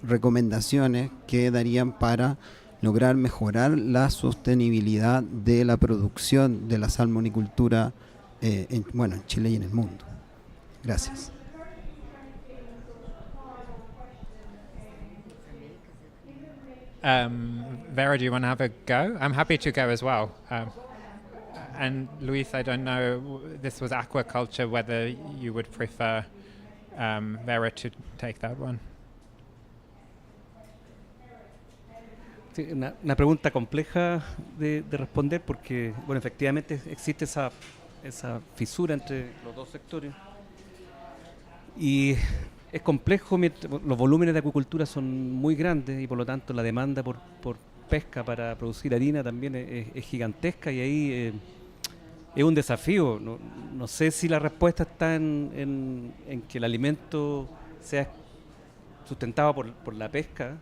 recomendaciones que darían para lograr mejorar la sostenibilidad de la producción de la salmonicultura en Chile y en el mundo? Gracias. Vera, do you want to have a go? I'm happy to go as well. And Luis, I don't know, this was aquaculture, whether you would prefer Vera to take that one. Sí, una pregunta compleja de responder porque, bueno, efectivamente existe esa fisura entre los dos sectores y es complejo, los volúmenes de acuicultura son muy grandes y por lo tanto la demanda por pesca para producir harina también es gigantesca y ahí es un desafío. No sé si la respuesta está en que el alimento sea sustentado por la pesca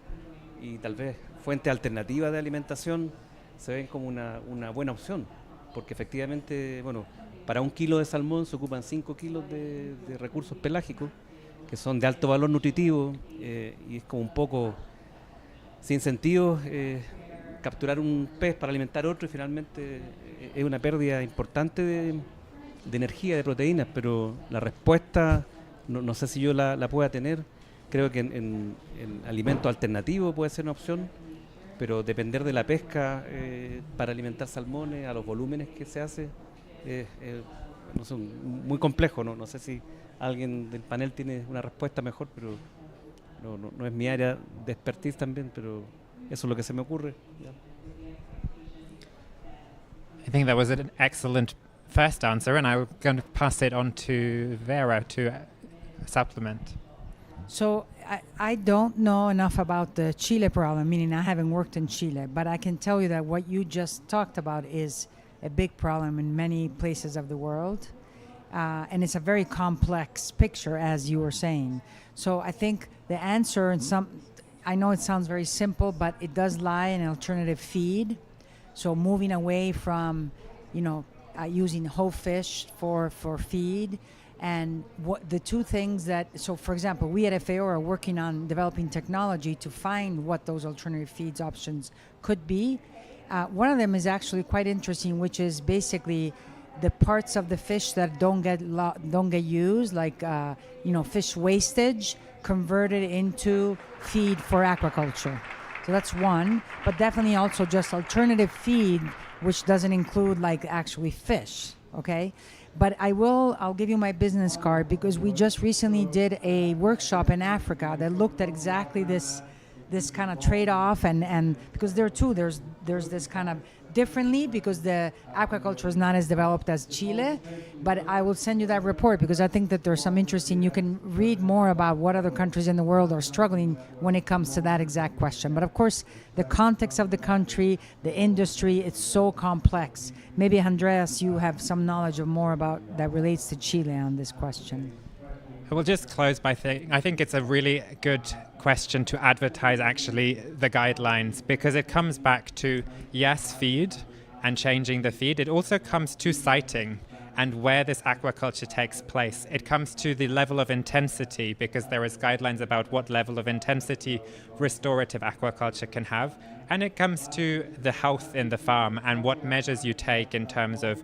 y tal vez fuentes alternativas de alimentación se ven como una buena opción, porque efectivamente, bueno, para 1 kilo de salmón se ocupan 5 kilos de recursos pelágicos que son de alto valor nutritivo y es como un poco sin sentido capturar un pez para alimentar otro y finalmente es una pérdida importante de energía, de proteínas, pero la respuesta no sé si yo la pueda tener. Creo que en alimento alternativo puede ser una opción, pero depender de la pesca para alimentar salmones a los volúmenes que se hace no sé, muy complejo. No sé si alguien del panel tiene una respuesta mejor, pero no es mi área de expertise también, pero eso es lo que se me ocurre. I think that was an excellent first answer, and I'm going to pass it on to Vera to supplement. So I don't know enough about the Chile problem, meaning I haven't worked in Chile, but I can tell you that what you just talked about is a big problem in many places of the world. And it's a very complex picture, as you were saying. So I think the answer I know it sounds very simple, but it does lie in alternative feed. So moving away from, using whole fish for feed. And what the two things so for example, we at FAO are working on developing technology to find what those alternative feeds options could be. One of them is actually quite interesting, which is basically the parts of the fish that don't get used, like fish wastage, converted into feed for aquaculture. So that's one, but definitely also just alternative feed, which doesn't include like actually fish. Okay. But I'll give you my business card because we just recently did a workshop in Africa that looked at exactly this kind of trade-off and because there's this kind of differently because the aquaculture is not as developed as Chile, but I will send you that report because I think that there's some interesting, you can read more about what other countries in the world are struggling when it comes to that exact question. But of course, the context of the country, the industry, it's so complex. Maybe Andreas, you have some knowledge of more about that relates to Chile on this question. I will just close by saying I think it's a really good question to advertise actually the guidelines because it comes back to, yes, feed and changing the feed. It also comes to siting and where this aquaculture takes place. It comes to the level of intensity because there is guidelines about what level of intensity restorative aquaculture can have. And it comes to the health in the farm and what measures you take in terms of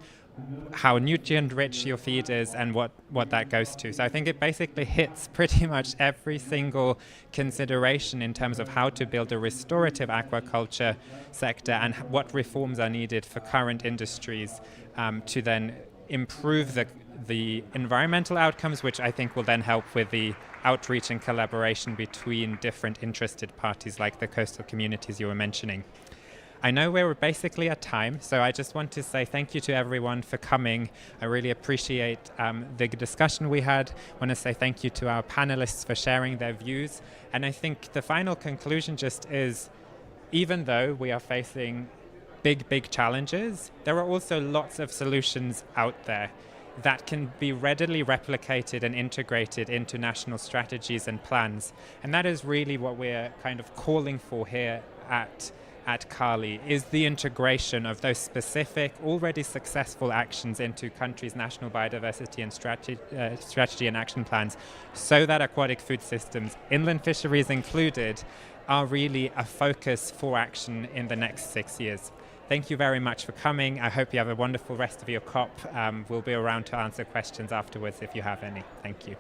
how nutrient rich your feed is and what that goes to. So I think it basically hits pretty much every single consideration in terms of how to build a restorative aquaculture sector and what reforms are needed for current industries to then improve the environmental outcomes, which I think will then help with the outreach and collaboration between different interested parties like the coastal communities you were mentioning. I know we're basically at time, so I just want to say thank you to everyone for coming. I really appreciate the discussion we had. I want to say thank you to our panelists for sharing their views. And I think the final conclusion just is, even though we are facing big challenges, there are also lots of solutions out there that can be readily replicated and integrated into national strategies and plans. And that is really what we're kind of calling for here at Kali, is the integration of those specific, already successful actions into countries' national biodiversity and strategy and action plans so that aquatic food systems, inland fisheries included, are really a focus for action in the next 6 years. Thank you very much for coming. I hope you have a wonderful rest of your COP. We'll be around to answer questions afterwards if you have any. Thank you.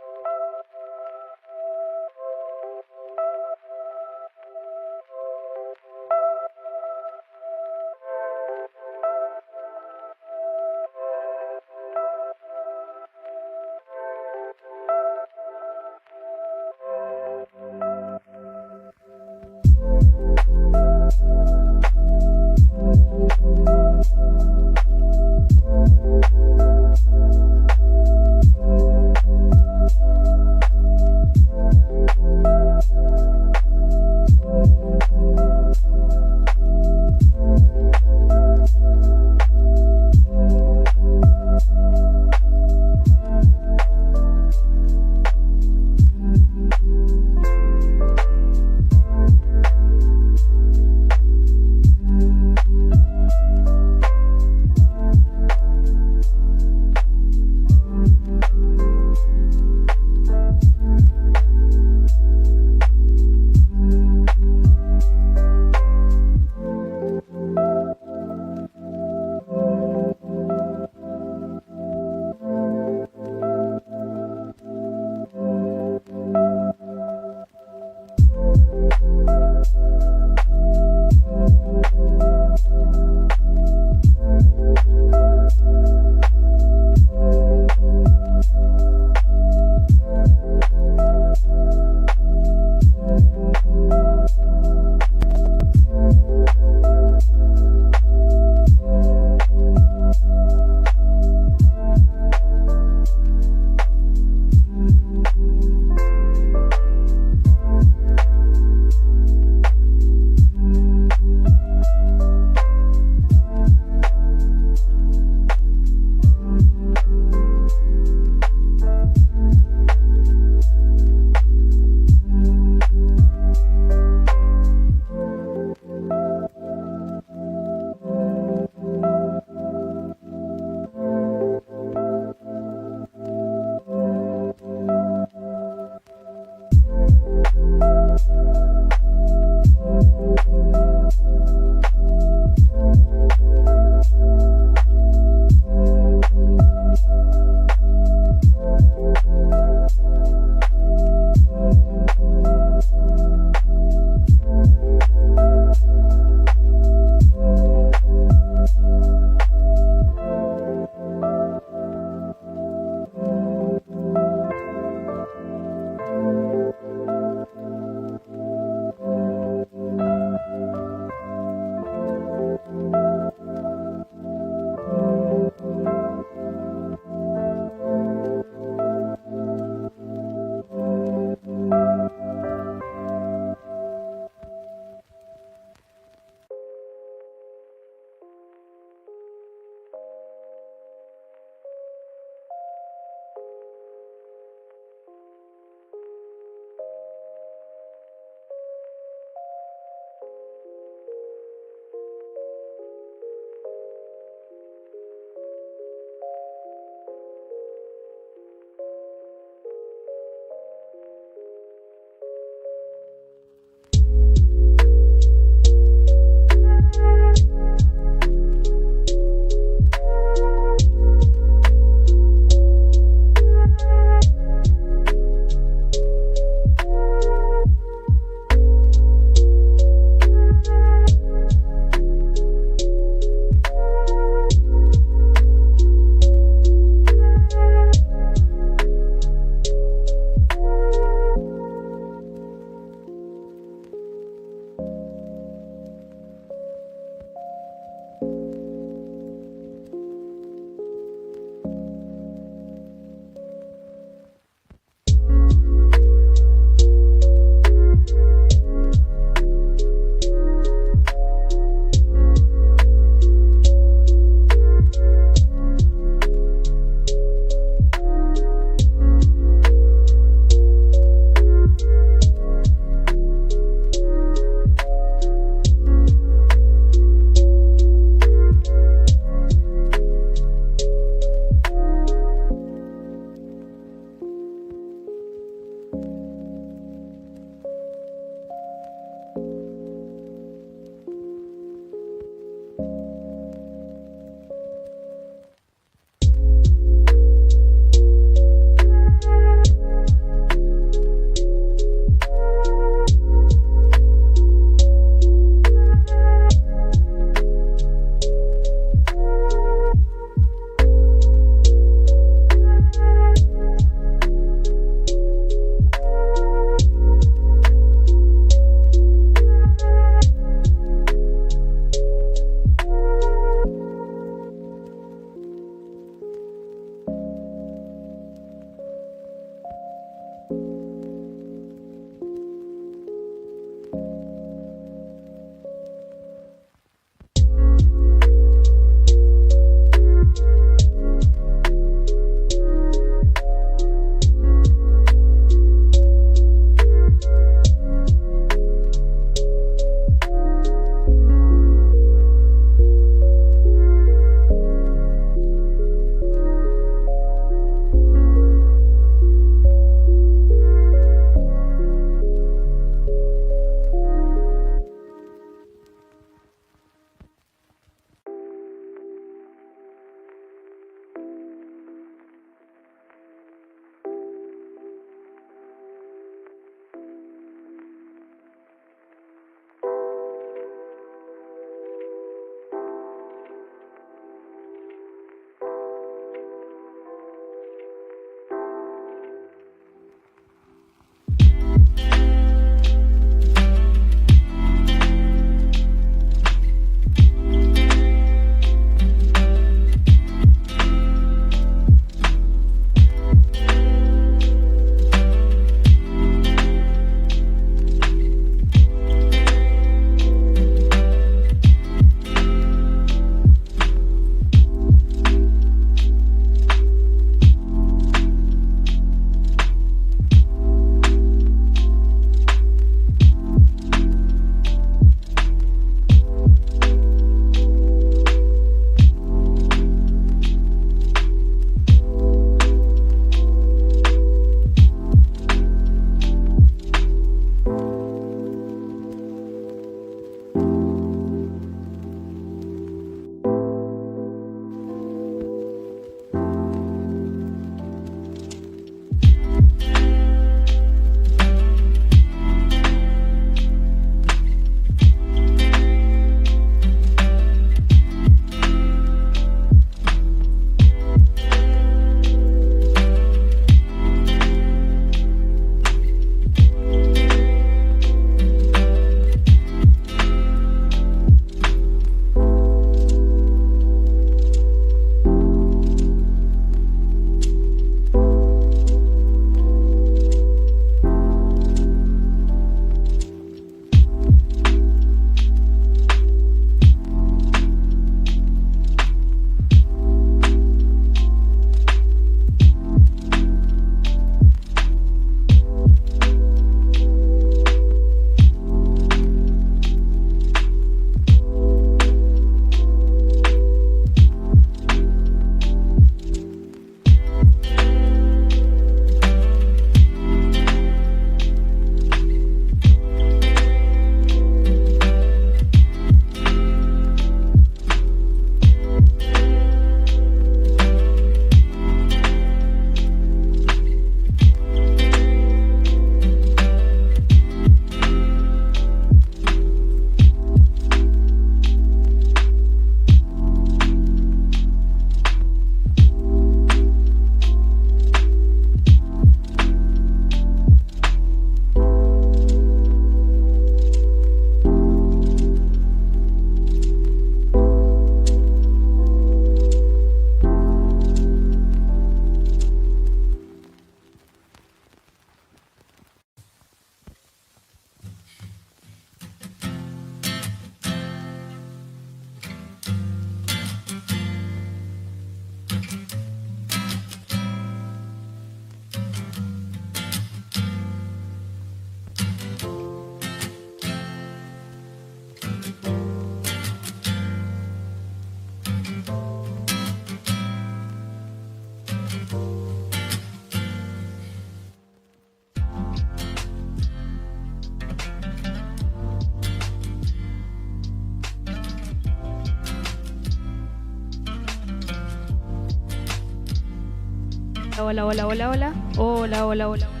Hola, hola, hola, hola. Hola, hola, hola, hola.